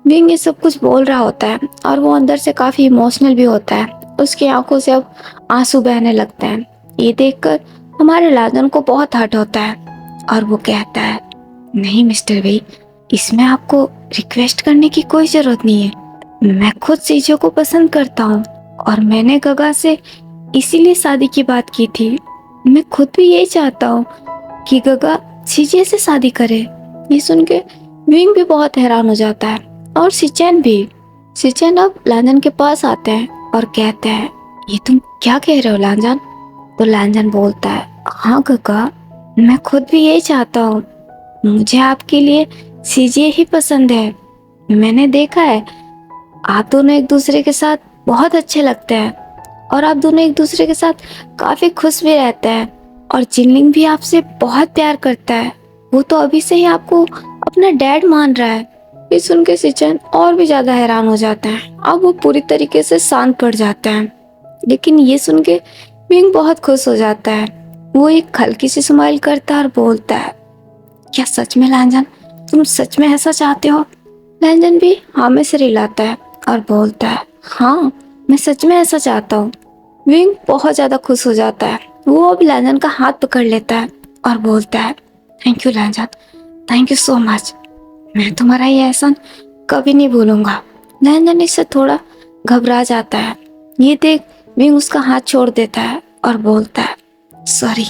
विंग ये सब कुछ बोल रहा होता है, और वो अंदर से काफी इमोशनल भी होता है। उसकी आंखों से अब आंसू बहने लगते हैं। ये देखकर हमारे लांजन को बहुत हर्ट होता है, और वो कहता है, नहीं मिस्टर वी, इसमें आपको रिक्वेस्ट करने की कोई जरूरत नहीं है। मैं खुद सीजो को पसंद करता हूँ, और मैंने गगा से इसीलिए शादी की बात की थी। मैं खुद भी यही चाहता हूँ कि गगा सीजे से शादी करे। ये सुन के विंग भी बहुत हैरान हो जाता है, और सिचेन भी। सिचेन अब लांजन के पास आते हैं और कहते हैं, ये तुम क्या कह रहे हो लांजन? तो लांजन बोलता है, हाँ गगा, मैं खुद भी यही चाहता हूँ। मुझे आपके लिए सीजे ही पसंद है। मैंने देखा है आप दोनों एक दूसरे के साथ बहुत अच्छे लगते हैं, और आप दोनों एक दूसरे के साथ काफी खुश भी रहते हैं और जिनलिंग भी आपसे बहुत प्यार करता है। वो तो अभी से ही आपको अपना डैड मान रहा है। ये सुन के सिचन और भी ज्यादा हैरान हो जाता है। अब वो पूरी तरीके से शांत पड़ जाता है। लेकिन ये सुन के विंग बहुत खुश हो जाता है। वो एक हल्की सी स्माइल करता है और बोलता है, क्या सच में लैंजन, तुम सच में ऐसा चाहते हो? लैंजन भी हाँ में सिर हिलाता है और बोलता है, हाँ मैं सच में ऐसा चाहता हूँ। विंग बहुत ज्यादा खुश हो जाता है। वो अब लैंजन का हाथ पकड़ लेता है और बोलता है, थैंक यू लैंजन, थैंक यू सो मच। मैं तुम्हारा ये एहसान कभी नहीं भूलूंगा। लैंजन इससे थोड़ा घबरा जाता है। ये देख विंग उसका हाथ छोड़ देता है और बोलता है, सॉरी।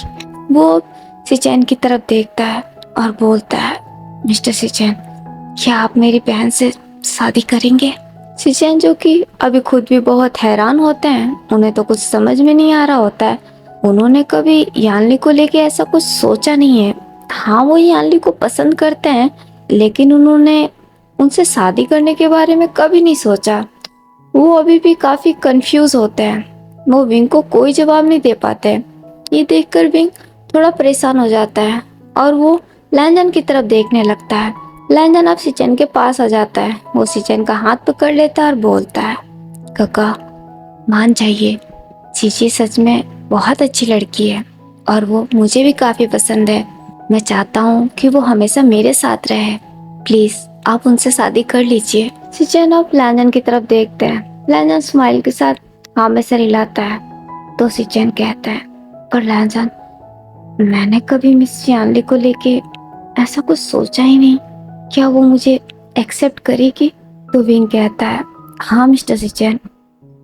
वो सिचैन की तरफ देखता है और बोलता है, मिस्टर सिचैन, क्या आप मेरी बहन से शादी करेंगे? सिचैन, जो कि अभी खुद भी बहुत हैरान होते हैं, उन्हें तो कुछ समझ में नहीं आ रहा होता है। उन्होंने कभी यानली को लेके ऐसा कुछ सोचा नहीं है। हाँ, वो यानली को पसंद करते हैं, लेकिन उन्होंने उनसे शादी करने के बारे में कभी नहीं सोचा। वो अभी भी काफी कंफ्यूज होते हैं। वो विंग को कोई जवाब नहीं दे पाते। ये देखकर विंग थोड़ा परेशान हो जाता है और वो लैंजन की तरफ देखने लगता है। लैंजन अब सिचन के पास आ जाता है। वो सिचन का हाथ पकड़ लेता है और बोलता है, काका मान जाइए, चीची सच में बहुत अच्छी लड़की है और वो मुझे भी काफी पसंद है। मैं चाहता हूँ कि वो हमेशा मेरे साथ रहे। प्लीज आप उनसे शादी कर लीजिए। सिचन अब लैंजन की तरफ देखते हैं। लैंजन स्माइल के साथ हाँ में सर हिलाता है। तो सिचन कहता है, पर लैंजन, मैंने कभी मिस यानली को लेके ऐसा कुछ सोचा ही नहीं। क्या वो मुझे एक्सेप्ट करेगी? तो विंग कहता है, हाँ मिस्टर सिचन,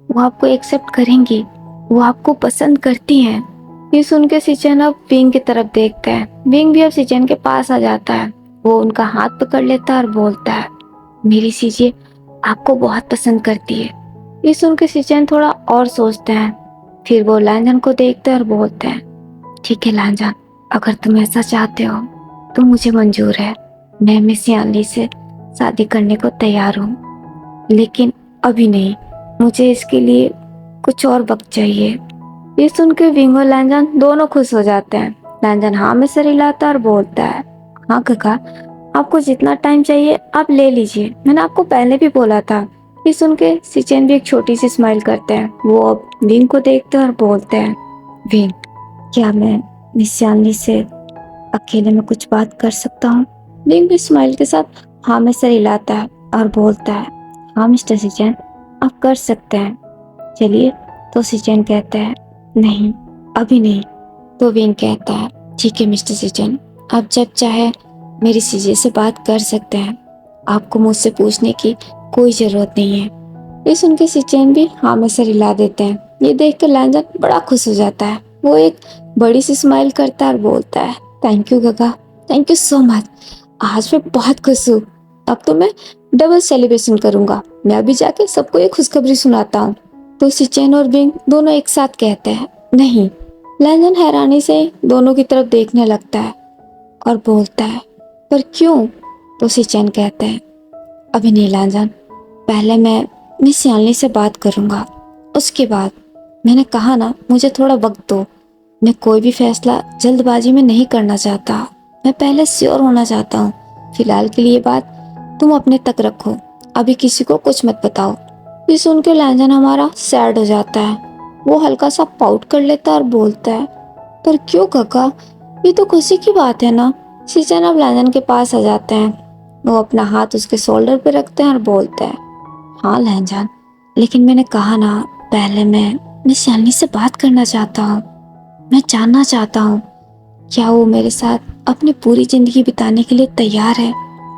वो आपको एक्सेप्ट करेंगी। वो आपको पसंद करती हैं। ये सुन के सिचन अब विंग की तरफ देखता है। विंग भी अब सिचन के पास आ जाता है। वो उनका हाथ पकड़ लेता है और बोलता है, मेरी सीजे आपको बहुत पसंद करती है। ये सुन के सिचन थोड़ा और सोचते हैं। फिर वो लैंजन को देखते हैं और बोलते हैं, ठीक है लैंजन, अगर तुम ऐसा चाहते हो तो मुझे मंजूर है। मैं मिस यानली से शादी करने को तैयार हूँ, लेकिन अभी नहीं। मुझे इसके लिए कुछ और वक्त चाहिए। ये सुन के विंग और लैंजन दोनों खुश हो जाते हैं। लैंजन हाँ में सर हिलाता है और बोलता है, हाँ काका, आपको जितना टाइम चाहिए आप ले लीजिए, मैंने आपको पहले भी बोला था। ये सुन के सिचेन भी एक छोटी सी स्माइल करते हैं। वो अब विंग को देखते हैं और बोलते हैं, विंग, क्या मैं मिस यानली से अकेले में कुछ बात कर सकता हूँ? विंग भी स्माइल के साथ हाँ में सर हिलाता है और बोलता है, हाँ मिस्टर सिचेन, आप कर सकते हैं, चलिए। तो सिचेन कहता है, नहीं अभी नहीं। तो विंग कहता है, ठीक है मिस्टर सिचेन, आप जब चाहे मेरी सीजे से बात कर सकते हैं। आपको मुझसे पूछने की कोई जरूरत नहीं है। ये सुन के सिचेन भी हाँ में सर हिला देते हैं। ये देख कर लैंजन बड़ा खुश हो जाता है। वो एक बड़ी सी स्माइल करता है और बोलता है, थैंक यू काका, थैंक यू सो मच। आज मैं बहुत खुश हूँ। अब तो मैं डबल सेलिब्रेशन करूंगा। मैं अभी जाके सबको ये खुशखबरी सुनाता हूँ। तो सिचेन और विंग दोनों एक साथ कहते हैं, नहीं। लैंजन हैरानी से दोनों की तरफ देखने लगता है और बोलता है, पर क्यों? तो सिचेन कहते हैं, अभी नहीं लैंजन, पहले मैं मिस यानली से बात करूंगा, उसके बाद। मैंने कहा ना, मुझे थोड़ा वक्त दो। मैं कोई भी फैसला जल्दबाजी में नहीं करना चाहता। मैं पहले श्योर होना चाहता हूँ। फिलहाल के लिए बात तुम अपने तक रखो, अभी किसी को कुछ मत बताओ। ये सुन के लैंजन हमारा सैड हो जाता है। वो हल्का सा पाउट कर लेता है और बोलता है, पर क्यों काका, ये तो खुशी की बात है ना। सिचेन अब लैंजन के पास आ जाते हैं। वो अपना हाथ उसके शोल्डर पे रखते हैं और बोलते हैं, हाँ लैंजन, लेकिन मैंने कहा ना, पहले मैं मिस यानली से बात करना चाहता हूँ। मैं जानना चाहता हूँ क्या वो मेरे साथ अपनी पूरी जिंदगी बिताने के लिए तैयार है।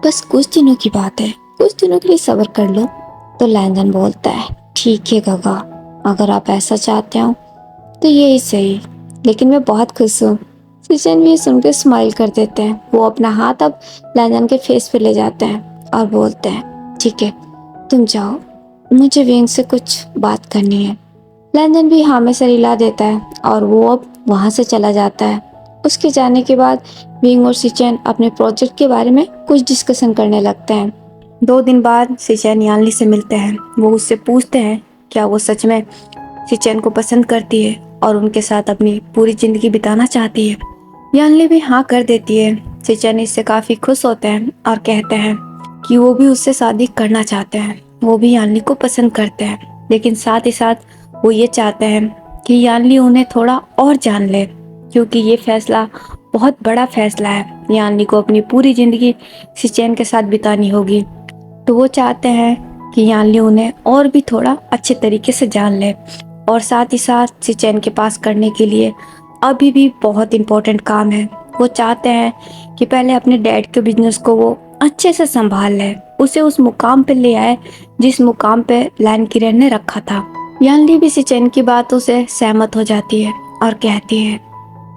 बस कुछ दिनों की बात है, कुछ दिनों के लिए सब्र कर लो। तो लैंजन बोलता है, ठीक है काका, अगर आप ऐसा चाहते हो तो यही सही, लेकिन मैं बहुत खुश हूँ। सिचेन भी सुन के स्माइल कर देते हैं। वो अपना हाथ अब लैंजन के फेस पे ले जाते हैं और बोलते हैं, ठीक है तुम जाओ, मुझे विंग से कुछ बात करनी है। लैंजन भी हाँ में सर हिला देता है और वो अब वहाँ से चला जाता है। उसके जाने के बाद विंग और सिचेन अपने प्रोजेक्ट के बारे में कुछ डिस्कशन करने लगते हैं। 2 दिन बाद सिचेन यानली से मिलते हैं। वो उससे पूछते हैं क्या वो सच में सिचेन को पसंद करती है और उनके साथ अपनी पूरी जिंदगी बिताना चाहती है। यानली भी हाँ कर देती है। सिचेन इससे काफी खुश होते हैं और कहते हैं कि वो भी उससे शादी करना चाहते हैं। वो भी यानली को पसंद करते हैं, लेकिन साथ ही साथ वो ये चाहते हैं कि यानली उन्हें थोड़ा और जान ले, क्योंकि ये फैसला बहुत बड़ा फैसला है। यानली को अपनी पूरी जिंदगी सिचेन के साथ बितानी होगी, तो वो चाहते हैं कि यानली उन्हें और भी थोड़ा अच्छे तरीके से जान ले। और साथ ही साथ सिचेन के पास करने के लिए अभी भी बहुत इम्पोर्टेंट काम है। वो चाहते हैं कि पहले अपने डैड के बिजनेस को वो अच्छे से संभाल ले, उसे उस मुकाम पे ले आए जिस मुकाम पे लैन किरण ने रखा था। यानली भी सिचेन की बातों से सहमत हो जाती है और कहती है,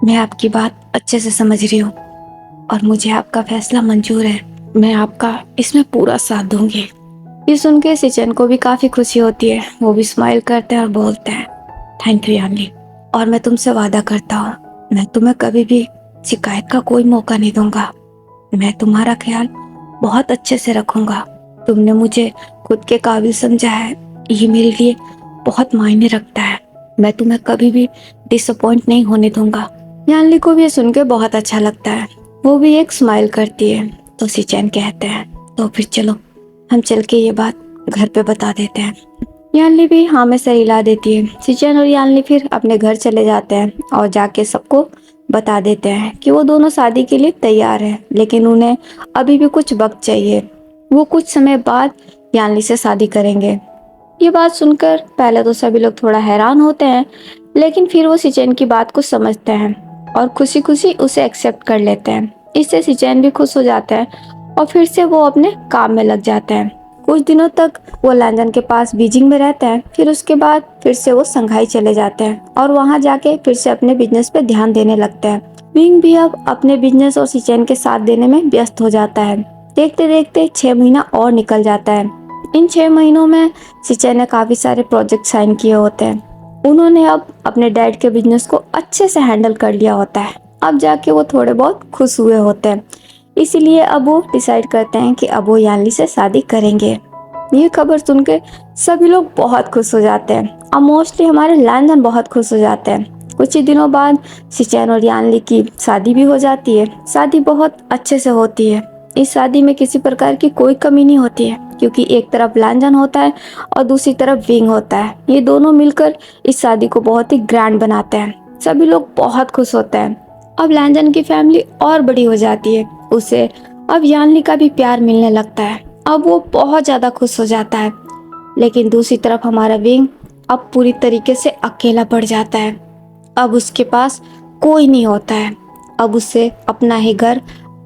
मैं आपकी बात अच्छे से समझ रही हूँ और मुझे आपका फैसला मंजूर है। मैं आपका इसमें पूरा साथ दूंगी। ये सुन के सिचेन को भी काफी खुशी होती है। वो भी स्माइल करते हैं और बोलते हैं, थैंक यू यानली, और मैं तुमसे वादा करता हूँ मैं तुम्हें कभी भी शिकायत का कोई मौका नहीं दूंगा। मैं तुम्हारा ख्याल बहुत अच्छे से रखूंगा। तुमने मुझे खुद के काबिल समझा है, ये मेरे लिए बहुत मायने रखता है। मैं तुम्हें कभी भी डिसअपॉइंट नहीं होने दूंगा। यानली को भी ये सुन के बहुत अच्छा लगता है। वो भी एक स्माइल करती है। तो सिचेन कहते हैं, तो फिर चलो हम चल के ये बात घर पे बता देते हैं। यानली भी हाँ में सर हिला देती है। सिचेन और यानली फिर अपने घर चले जाते हैं और जाके सबको बता देते हैं कि वो दोनों शादी के लिए तैयार हैं, लेकिन उन्हें अभी भी कुछ वक्त चाहिए। वो कुछ समय बाद यानली से शादी करेंगे। ये बात सुनकर पहले तो सभी लोग थोड़ा हैरान होते हैं, लेकिन फिर वो सिचेन की बात को समझते हैं और खुशी खुशी उसे एक्सेप्ट कर लेते हैं। इससे सिचेन भी खुश हो जाता है और फिर से वो अपने काम में लग जाते हैं। कुछ दिनों तक वो लैंजन के पास बीजिंग में रहते हैं। फिर उसके बाद फिर से वो संघाई चले जाते हैं और वहाँ जाके फिर से अपने बिजनेस पे ध्यान देने लगते हैं। विंग भी अब अपने बिजनेस और सिचेन के साथ देने में व्यस्त हो जाता है। देखते देखते 6 महीना और निकल जाता है। इन 6 महीनों में सिचेन ने काफी सारे प्रोजेक्ट साइन किए होते हैं। उन्होंने अब अपने डैड के बिजनेस को अच्छे से हैंडल कर लिया होता है। अब जाके वो थोड़े बहुत खुश हुए होते हैं, इसीलिए अब वो डिसाइड करते हैं कि अब वो यानली से शादी करेंगे। ये खबर सुन के सभी लोग बहुत खुश हो जाते हैं और मोस्टली हमारे लैंडन बहुत खुश हो जाते हैं। कुछ ही दिनों बाद सिचेन और यानली की शादी भी हो जाती है। शादी बहुत अच्छे से होती है। इस शादी में किसी प्रकार की कोई कमी नहीं होती है, क्योंकि एक तरफ लैंडन होता है और दूसरी तरफ विंग होता है। ये दोनों मिलकर इस शादी को बहुत ही ग्रैंड बनाते हैं। सभी लोग बहुत खुश होते हैं। अब लैंडन की फैमिली और बड़ी हो जाती है। उसे अब यानली का भी प्यार मिलने लगता है। अब वो बहुत ज्यादा खुश हो जाता है। लेकिन दूसरी तरफ हमारा विंग अब पूरी तरीके से अकेला पड़ जाता है। अब उसके पास कोई नहीं होता है। अब उसे अपना ही घर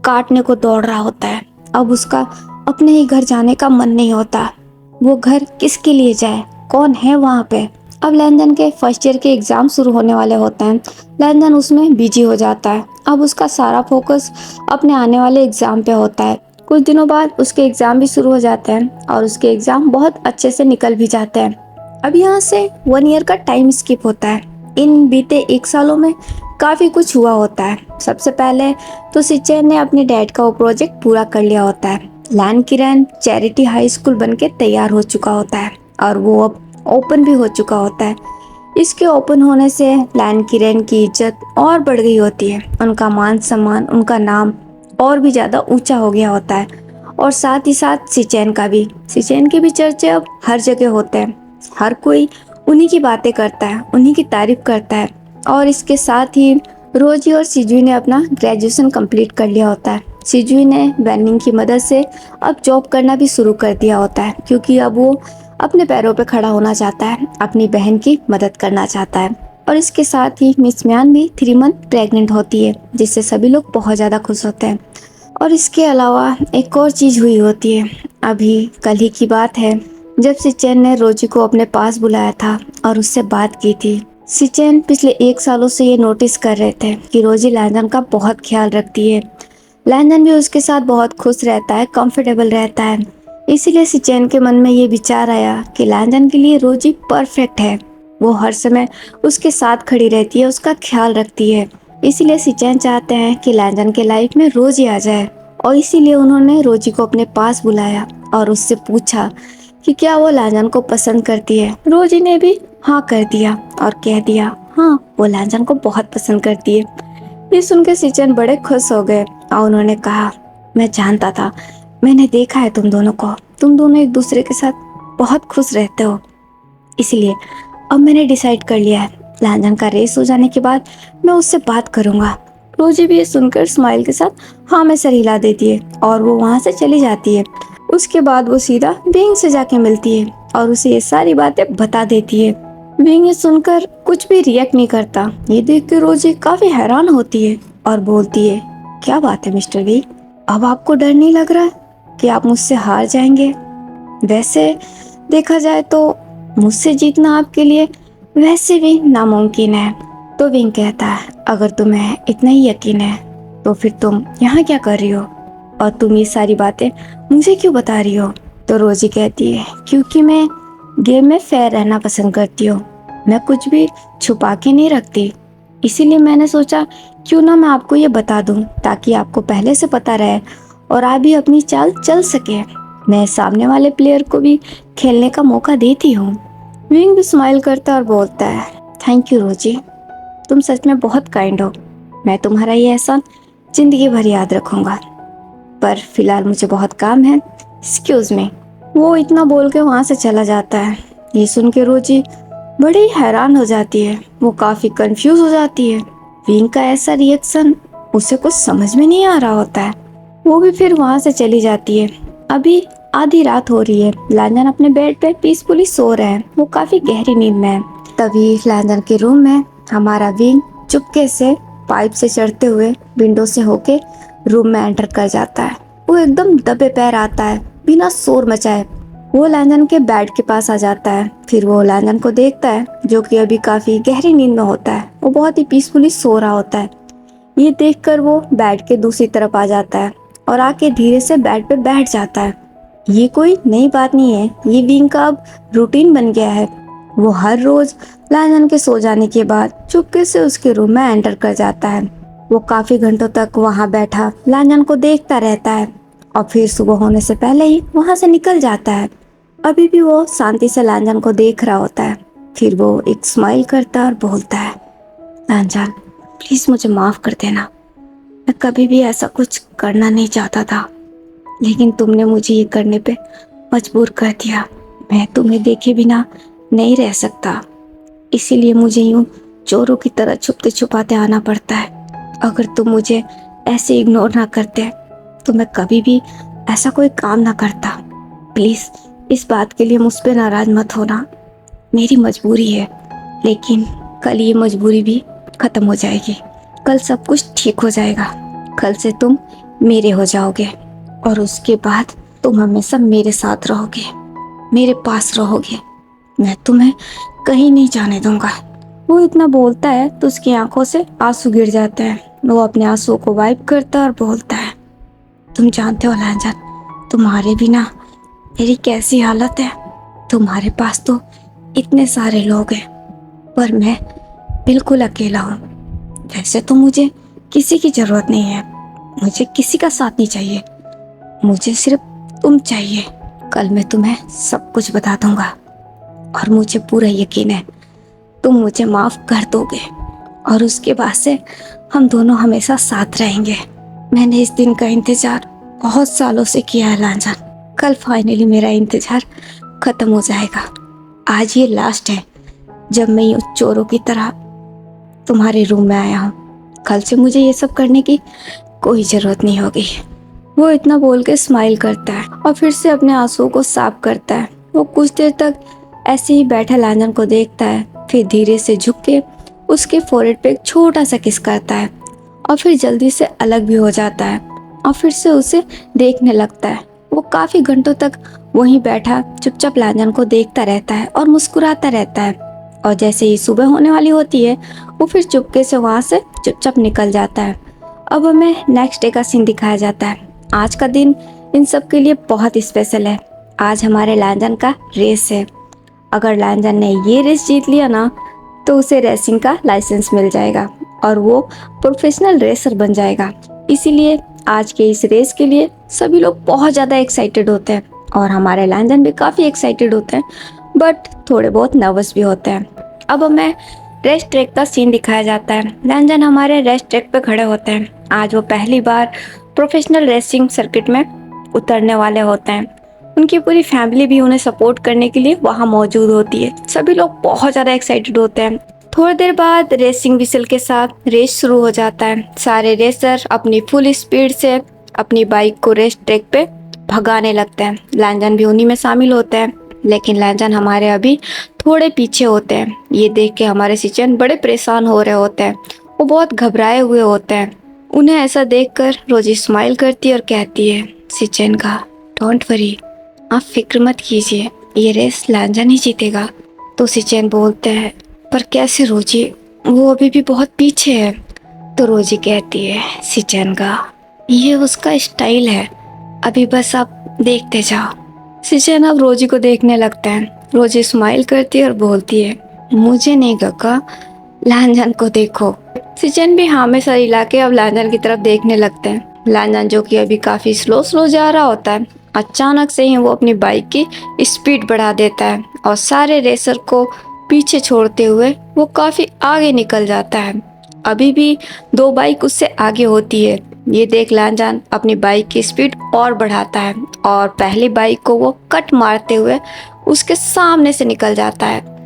काटने को दौड़ रहा होता है। अब उसका अपने ही घर जाने का मन नहीं होता। वो घर किसके लिए जाए, कौन है वहाँ पे। अब लैंडन के फर्स्ट ईयर के एग्जाम शुरू होने वाले होते हैं। लैंडन उसमें बिजी हो जाता है। अब उसका सारा फोकस अपने आने वाले एग्जाम पे होता है। कुछ दिनों बाद उसके एग्जाम भी शुरू हो जाते हैं और उसके एग्जाम बहुत अच्छे से निकल भी जाते हैं। अब यहाँ से 1 ईयर का टाइम स्किप होता है। इन बीते 1 सालों में काफी कुछ हुआ होता है। सबसे पहले तो सिचेन ने अपने डैड का वो प्रोजेक्ट पूरा कर लिया होता है। लैन किरण चैरिटी हाई स्कूल बनके तैयार हो चुका होता है और वो अब ओपन भी हो चुका होता है। इसके ओपन होने से लैन किरण की इज्जत और बढ़ गई होती है। उनका मान सम्मान, उनका नाम और भी ज्यादा ऊंचा हो गया होता है। और साथ ही साथ सिचेन का भी, सिचेन के भी चर्चे अब हर जगह होते हैं। हर कोई उन्हीं की बातें करता है, उन्हीं की तारीफ करता है। और इसके साथ ही रोजी और सिजुई ने अपना ग्रेजुएशन कंप्लीट कर लिया होता है। सिजुई ने वेनिंग की मदद से अब जॉब करना भी शुरू कर दिया होता है, क्योंकि अब वो अपने पैरों पे खड़ा होना चाहता है, अपनी बहन की मदद करना चाहता है। और इसके साथ ही मिस म्यान भी 3 मंथ प्रेग्नेंट होती है, जिससे सभी लोग बहुत ज़्यादा खुश होते हैं। और इसके अलावा एक और चीज़ हुई होती है। अभी कल ही की बात है जब सिचेन ने रोजी को अपने पास बुलाया था और उससे बात की थी। सिचेन पिछले 1 सालों से ये नोटिस कर रहे थे कि रोजी लैंडन का बहुत ख्याल रखती है। लैंडन भी उसके साथ बहुत खुश रहता है, कंफर्टेबल रहता है। इसीलिए सिचेन के मन में ये विचार आया कि लैंडन के लिए रोजी परफेक्ट है। वो हर समय उसके साथ खड़ी रहती है, उसका ख्याल रखती है। इसीलिए सिचेन चाहते हैं कि लैंडन के लाइफ में रोजी आ जाए, और इसीलिए उन्होंने रोजी को अपने पास बुलाया और उससे पूछा कि क्या वो लैंडन को पसंद करती है। रोजी ने भी हाँ कर दिया और कह दिया हाँ वो लांजन को बहुत पसंद करती है। ये सुनकर सिचन बड़े खुश हो गए और उन्होंने कहा मैं जानता था, मैंने देखा है तुम दोनों को, तुम दोनों एक दूसरे के साथ बहुत खुश रहते हो। इसलिए अब मैंने डिसाइड कर लिया है, लांजन का रेस हो जाने के बाद मैं उससे बात करूंगा। रोजी भी ये सुनकर स्माइल के साथ हाँ में सर हिला देती है और वो वहाँ से चली जाती है। उसके बाद वो सीधा विंग से जाके मिलती है और उसे ये सारी बातें बता देती है। विंग ये सुनकर कुछ भी रिएक्ट नहीं करता। ये देख के रोजी काफी हैरान होती है और बोलती है क्या बात है मिस्टर विंग, अब आपको डर नहीं लग रहा है कि आप मुझसे हार जाएंगे? वैसे देखा जाए तो मुझसे जीतना आपके लिए वैसे भी नामुमकिन है। तो विंग कहता है अगर तुम्हें इतना ही यकीन है तो फिर तुम यहाँ क्या कर रही हो और तुम ये सारी बातें मुझे क्यों बता रही हो? तो रोजी कहती है क्योंकि मैं गेम में फेयर रहना पसंद करती हूँ, मैं कुछ भी छुपा के नहीं रखती। इसीलिए मैंने सोचा क्यों ना मैं आपको ये बता दूं ताकि आपको पहले से पता रहे और आप भी अपनी चाल चल सके। मैं सामने वाले प्लेयर को भी खेलने का मौका देती हूँ। विंग भी स्माइल करता और बोलता है थैंक यू रोजी, तुम सच में बहुत काइंड हो, मैं तुम्हारा ये एहसान जिंदगी भर याद रखूंगा। पर फिलहाल मुझे बहुत काम है, एक्सक्यूज मी। वो इतना बोल के वहाँ से चला जाता है। ये सुन के रोजी बड़ी हैरान हो जाती है, वो काफी कंफ्यूज हो जाती है। विंग का ऐसा रिएक्शन उसे कुछ समझ में नहीं आ रहा होता है। वो भी फिर वहाँ से चली जाती है। अभी आधी रात हो रही है, लांजन अपने बेड पे पीसफुली सो रहे हैं, वो काफी गहरी नींद में है। तभी लांजन के रूम में हमारा विंग चुपके से पाइप से चढ़ते हुए विंडो से होके रूम में एंटर कर जाता है। वो एकदम दबे पैर आता है बिना शोर मचाए। वो लांजन के बेड के पास आ जाता है। फिर वो लांजन को देखता है जो कि अभी काफी गहरी नींद में होता है, वो बहुत ही पीसफुली सो रहा होता है। ये देखकर वो बेड के दूसरी तरफ आ जाता है और आके धीरे से बेड पे बैठ जाता है। ये कोई नई बात नहीं है, ये विंग का अब रूटीन बन गया है। वो हर रोज लांजन के सो जाने के बाद चुपके से उसके रूम में एंटर कर जाता है। वो काफी घंटों तक वहाँ बैठा लांजन को देखता रहता है और फिर सुबह होने से पहले ही वहाँ से निकल जाता है। अभी भी वो शांति से लांजन को देख रहा होता है। फिर वो एक स्माइल करता है और बोलता है लांजन प्लीज मुझे माफ कर देना, मैं कभी भी ऐसा कुछ करना नहीं चाहता था, लेकिन तुमने मुझे ये करने पे मजबूर कर दिया। मैं तुम्हें देखे बिना नहीं रह सकता, इसीलिए मुझे यूं चोरों की तरह छुपते छुपाते आना पड़ता है। अगर तुम मुझे ऐसे इग्नोर ना करते तो मैं कभी भी ऐसा कोई काम ना करता। प्लीज इस बात के लिए मुझ पे नाराज मत होना, मेरी मजबूरी है, लेकिन कल ये मजबूरी भी खत्म हो जाएगी। कल सब कुछ ठीक हो जाएगा। कल से तुम मेरे हो जाओगे और उसके बाद तुम हमेशा मेरे साथ रहोगे, मेरे पास रहोगे, मैं तुम्हें कहीं नहीं जाने दूंगा। वो इतना बोलता है तो उसकी आंखों से आंसू गिर जाते हैं। वो अपने आंसुओं को वाइप करता है और बोलता है तुम जानते हो लांजन, तुम्हारे बिना मेरी कैसी हालत है। तुम्हारे पास तो इतने सारे लोग हैं पर मैं बिल्कुल अकेला हूँ। वैसे तो मुझे किसी की जरूरत नहीं है, मुझे किसी का साथ नहीं चाहिए, मुझे सिर्फ तुम चाहिए। कल मैं तुम्हें सब कुछ बता दूंगा और मुझे पूरा यकीन है तुम मुझे माफ कर दोगे और उसके बाद से हम दोनों हमेशा साथ रहेंगे। मैंने इस दिन का इंतजार बहुत सालों से किया है लांजन, कल फाइनली मेरा इंतजार खत्म हो जाएगा। आज ये लास्ट है जब मैं यूं चोरों की तरह तुम्हारे रूम में आया हूँ। कल से मुझे ये सब करने की कोई जरूरत नहीं होगी। वो इतना बोल के स्माइल करता है और फिर से अपने आंसुओं को साफ करता है। वो कुछ देर तक ऐसे ही बैठा लांजन को देखता है, फिर धीरे से झुक के उसके फोrehead पे एक छोटा सा किस करता है और फिर जल्दी से अलग भी हो जाता है और फिर से उसे देखने लगता है। वो काफी घंटों तक वहीं बैठा चुपचाप लांजन को देखता रहता है और मुस्कुराता रहता है और जैसे ही सुबह होने वाली होती है वो फिर चुपके से वहाँ से चुपचाप निकल जाता है। अब हमें नेक्स्ट डे का सीन दिखाया जाता है। आज का दिन इन सब के लिए बहुत स्पेशल है। आज हमारे लांजन का रेस है। अगर लांजन ने ये रेस जीत लिया ना तो उसे रेसिंग का लाइसेंस मिल जाएगा और वो प्रोफेशनल रेसर बन जाएगा। इसीलिए आज के इस रेस के लिए सभी लोग बहुत ज़्यादा एक्साइटेड होते हैं और हमारे लांजन भी काफ़ी एक्साइटेड होते हैं। बट थोड़े बहुत नर्वस भी होते हैं। अब हमें रेस ट्रैक का सीन दिखाया जाता है। लैंजन हमारे रेस ट्रैक पे खड़े होते हैं। आज वो पहली बार प्रोफेशनल रेसिंग सर्किट में उतरने वाले होते हैं। उनकी पूरी फैमिली भी उन्हें सपोर्ट करने के लिए वहाँ मौजूद होती है। सभी लोग बहुत ज़्यादा एक्साइटेड होते हैं। थोड़ी देर बाद रेसिंग विसल के साथ रेस शुरू हो जाता है। सारे रेसर अपनी फुल स्पीड से अपनी बाइक को रेस ट्रैक पे भगाने लगते हैं। लैंजन भी उन्हीं में शामिल होते हैं, लेकिन लैंजन हमारे अभी थोड़े पीछे होते हैं। ये देख के हमारे सिचन बड़े परेशान हो रहे होते हैं। वो बहुत घबराए हुए होते हैं। उन्हें ऐसा देखकर रोजी स्माइल करती है और कहती है सिचन का, डोंट वरी, आप फिक्र मत कीजिए, ये रेस लैंजन ही जीतेगा। तो सिचन बोलते हैं, पर कैसे रोजी, वो अभी भी बहुत पीछे है। तो रोजी कहती है सिचन का, ये उसका स्टाइल है, अभी बस आप देखते जाओ। सिचन अब रोजी को देखने लगता है। रोजी स्माइल करती है और बोलती है, मुझे नहीं काका, लैंजन को देखो। सिचन भी हाँ में सर हिला के अब लैंजन की तरफ देखने लगते हैं। लैंजन जो कि अभी काफी स्लो स्लो जा रहा होता है, अचानक से ही वो अपनी बाइक की स्पीड बढ़ा देता है और सारे रेसर को पीछे छोड़ते हुए वो काफी आगे निकल जाता है। अभी भी 2 बाइक उससे आगे होती है। ये देख लैंजन अपनी बाइक की स्पीड और बढ़ाता है और पहली बाइक को वो कट मारते हुए उसके सामने से निकल जाता है।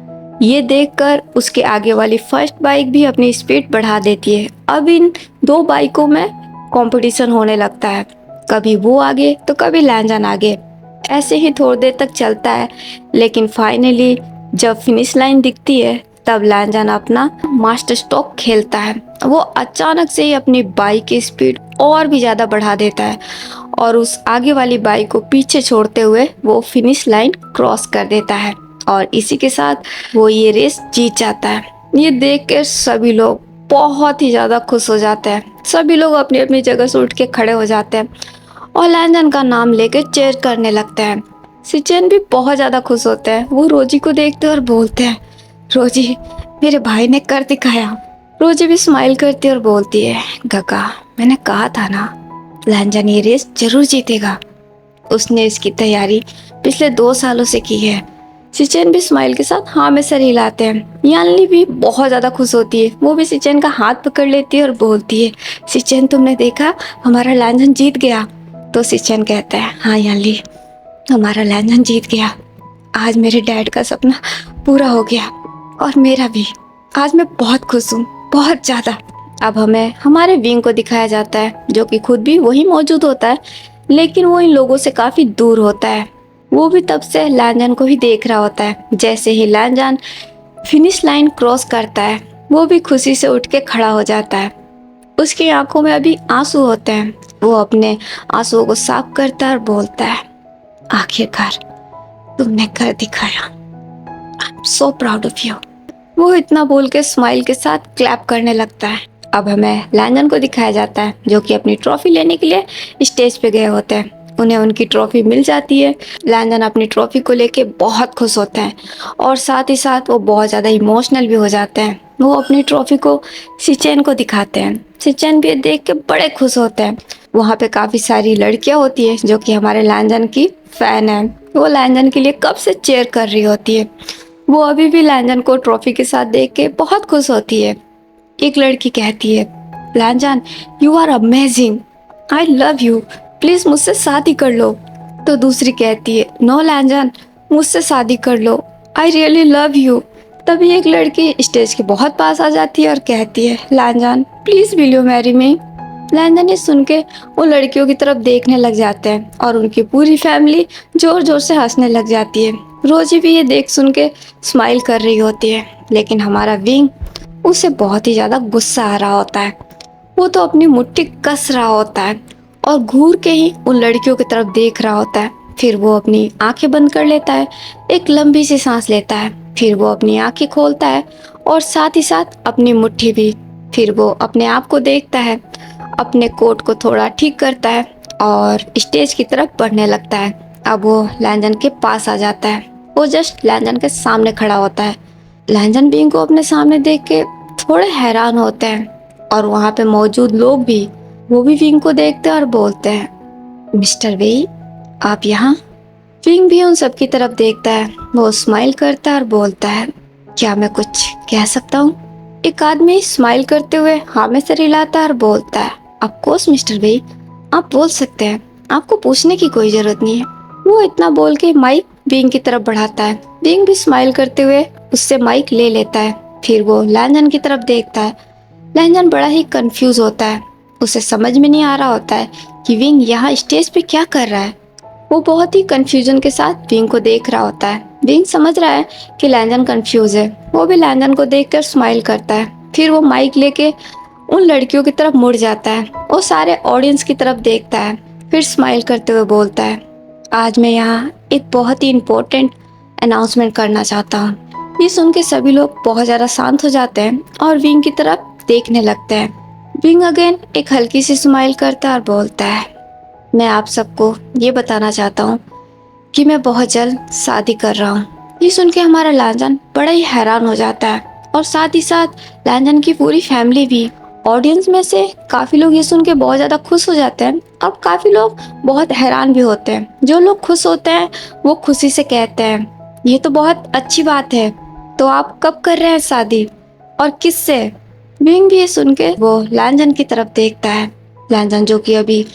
ये देखकर उसके आगे वाली फर्स्ट बाइक भी अपनी स्पीड बढ़ा देती है। अब इन 2 बाइकों में कंपटीशन होने लगता है, कभी वो आगे तो कभी लैंजन आगे। ऐसे ही थोड़ी देर तक चलता है, लेकिन फाइनली जब फिनिश लाइन दिखती है तब लैंजन अपना मास्टर स्ट्रोक खेलता है। वो अचानक से ही अपनी बाइक की स्पीड और भी ज़्यादा बढ़ा देता है और उस आगे वाली बाइक को पीछे छोड़ते हुए वो फिनिश लाइन क्रॉस कर देता है और इसी के साथ वो ये रेस जीत जाता है। ये देख कर सभी लोग बहुत ही ज़्यादा खुश हो जाते हैं। सभी लोग अपनी अपनी जगह से उठ के खड़े हो जाते हैं और लैंजन का नाम लेकर चेयर करने लगते हैं। सिचन भी बहुत ज़्यादा खुश होते हैं। वो रोजी को देखते हैं और बोलते हैं, रोजी, मेरे भाई ने कर दिखाया। रोजी भी स्माइल करती है और बोलती है, काका, मैंने कहा था ना, लैंजन ये रेस जरूर जीतेगा। उसने इसकी तैयारी पिछले 2 सालों से की है। सिचन भी स्माइल के साथ हाँ में सर हिलाते हैं। यानली भी बहुत ज़्यादा खुश होती है। वो भी सिचन का हाथ पकड़ लेती है और बोलती है, सिचन, तुमने देखा, हमारा लैंजन जीत गया। तो सिचन कहता है, हाँ यानली, हमारा लैंजन जीत गया। आज मेरे डैड का सपना पूरा हो गया और मेरा भी। आज मैं बहुत खुश हूँ, बहुत ज़्यादा। अब हमें हमारे विंग को दिखाया जाता है, जो कि खुद भी वही मौजूद होता है, लेकिन वो इन लोगों से काफ़ी दूर होता है। वो भी तब से लैंजन को ही देख रहा होता है। जैसे ही लैंजन फिनिश लाइन क्रॉस करता है, वो भी खुशी से उठ के खड़ा हो जाता है। उसकी आंखों में अभी आंसू होते हैं। वो अपने आंसुओं को साफ करता है और बोलता है, आखिरकार तुमने कर दिखाया, आई am so proud of you. वो इतना बोल के स्माइल के साथ क्लैप करने लगता है। अब हमें लैंजन को दिखाया जाता है, जो कि अपनी ट्रॉफी लेने के लिए स्टेज पे गए होते हैं। उन्हें उनकी ट्रॉफी मिल जाती है। लैंजन अपनी ट्रॉफी को लेके बहुत खुश होते हैं और साथ ही साथ वो बहुत ज़्यादा इमोशनल भी हो जाते हैं। वो अपनी ट्रॉफी को सिचन को दिखाते हैं। सिचन भी देख के बड़े खुश होते हैं। वहाँ पे काफ़ी सारी लड़कियाँ होती है जो कि हमारे लैंजन की फ़ैन है। वो लैंजन के लिए कब से चेयर कर रही होती है। वो अभी भी लैंजन को ट्रॉफी के साथ देख के बहुत खुश होती है। एक लड़की कहती है, लैंजन, you are amazing, I love you, please मुझसे शादी कर लो। तो दूसरी कहती है, नो लैंजन, मुझसे शादी कर लो, आई रियली लव यू। तभी एक लड़की स्टेज के बहुत पास आ जाती है और कहती है, लैंजन, please will you marry me. लैंजन ये सुन के वो लड़कियों की तरफ देखने लग जाते हैं और उनकी पूरी फैमिली जोर जोर से हंसने लग जाती है। रोजी भी ये देख सुन के स्माइल कर रही होती है, लेकिन हमारा विंग, उसे बहुत ही ज़्यादा गुस्सा आ रहा होता है। वो तो अपनी मुट्ठी कस रहा होता है और घूर के ही उन लड़कियों की तरफ देख रहा होता है। फिर वो अपनी आंखें बंद कर लेता है, एक लंबी सी सांस लेता है, फिर वो अपनी आंखें खोलता है और साथ ही साथ अपनी मुट्ठी भी। फिर वो अपने आप को देखता है, अपने कोट को थोड़ा ठीक करता है और स्टेज की तरफ बढ़ने लगता है। अब वो लैंजन के पास आ जाता है। वो जस्ट लैंजन के सामने खड़ा होता है। लैंजन विंग को अपने सामने देख के थोड़े हैरान होते हैं और वहाँ पे मौजूद लोग भी, वो भी विंग को देखते हैं और बोलते हैं, मिस्टर वेई, आप यहाँ? विंग भी उन सब की तरफ देखता है। वो स्माइल करता है और बोलता है, क्या मैं कुछ कह सकता हूँ? एक आदमी स्माइल करते हुए हाँ में सर हिलाता है और बोलता है, ऑफ कोर्स मिस्टर बी, आप बोल सकते हैं, आपको पूछने की कोई जरूरत नहीं है। वो इतना बोल के माइक विंग की तरफ बढ़ाता है। विंग भी स्माइल करते हुए उससे माइक ले लेता है। फिर वो लैंजन की तरफ देखता है। लैंजन बड़ा ही कंफ्यूज होता है। उसे समझ में नहीं आ रहा होता है कि विंग यहाँ स्टेज पे क्या कर रहा है। वो बहुत ही कंफ्यूजन के साथ विंग को देख रहा होता है। विंग समझ रहा है कि लैंजन कंफ्यूज है। वो भी लैंजन को देखकर स्माइल करता है। फिर वो माइक लेके उन लड़कियों की तरफ मुड़ जाता है। वो सारे ऑडियंस की तरफ देखता है, फिर स्माइल करते हुए बोलता है, आज मैं यहाँ एक बहुत ही इम्पोर्टेंट अनाउंसमेंट करना चाहता हूँ। ये सुन के सभी लोग बहुत ज़्यादा शांत हो जाते हैं और विंग की तरफ देखने लगते हैं। विंग अगेन एक हल्की सी स्माइल करता है और बोलता है, मैं आप सबको ये बताना चाहता हूँ कि मैं बहुत जल्द शादी कर रहा हूँ। ये सुन के हमारा लैंजन बड़ा ही हैरान हो जाता है और साथ ही साथ लैंजन की पूरी फैमिली भी। ऑडियंस में से काफी लोग ये सुन के बहुत ज्यादा खुश हो जाते हैं और काफी लोग बहुत हैरान भी होते हैं। जो लोग खुश होते हैं वो खुशी से कहते हैं, ये तो बहुत अच्छी बात है, तो आप कब कर रहे हैं शादी और किससे? विंग भी ये सुन के वो लैंजन की तरफ देखता है। लैंजन जो कि अभी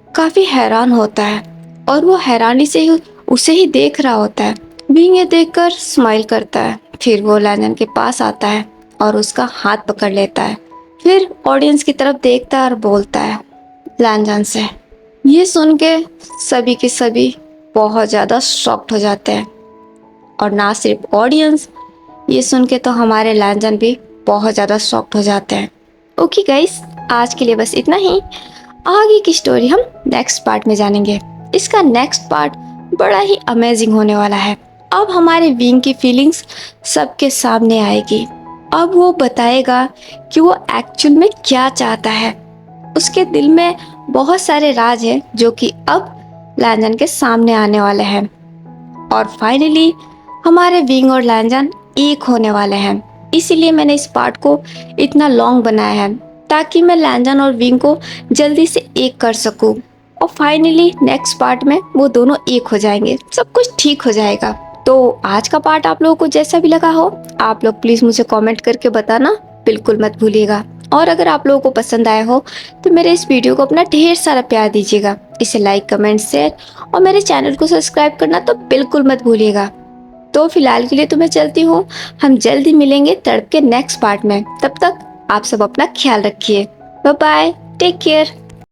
काफी हैरान होता है और वो हैरानी से ही उसे ही देख रहा होता है। विंग ये देखकर स्माइल करता है। फिर वो लैंजन के पास आता है और उसका हाथ पकड़ लेता है। फिर ऑडियंस की तरफ देखता है और बोलता है लैंजन से। ये सुन के सभी के सभी बहुत ज़्यादा शॉक्ड हो जाते हैं और ना सिर्फ ऑडियंस, ये सुन के तो हमारे लैंजन भी बहुत ज़्यादा शॉक्ड हो जाते हैं। ओके गाइस, आज के लिए बस इतना ही। आगे की स्टोरी हम नेक्स्ट पार्ट में जानेंगे। इसका नेक्स्ट पार्ट बड़ा ही अमेजिंग होने वाला है। अब हमारे विंग की फीलिंग्स सबके सामने आएगी। अब वो बताएगा कि वो एक्चुअल में क्या चाहता है। उसके दिल में बहुत सारे राज हैं जो कि अब लैंजन के सामने आने वाले हैं और फाइनली हमारे विंग और लैंजन एक होने वाले हैं। इसीलिए मैंने इस पार्ट को इतना लॉन्ग बनाया है ताकि मैं लैंजन और विंग को जल्दी से एक कर सकूं और फाइनली नेक्स्ट पार्ट में वो दोनों एक हो जाएंगे, सब कुछ ठीक हो जाएगा। तो आज का पार्ट आप लोगों को जैसा भी लगा हो, आप लोग प्लीज मुझे कमेंट करके बताना बिल्कुल मत भूलिएगा। और अगर आप लोगों को पसंद आया हो तो मेरे इस वीडियो को अपना ढेर सारा प्यार दीजिएगा। इसे लाइक, कमेंट, शेयर और मेरे चैनल को सब्सक्राइब करना तो बिल्कुल मत भूलिएगा। तो फिलहाल के लिए तो मैं चलती हूँ। हम जल्दी मिलेंगे तड़प के नेक्स्ट पार्ट में। तब तक आप सब अपना ख्याल रखिए। Bye bye, take care.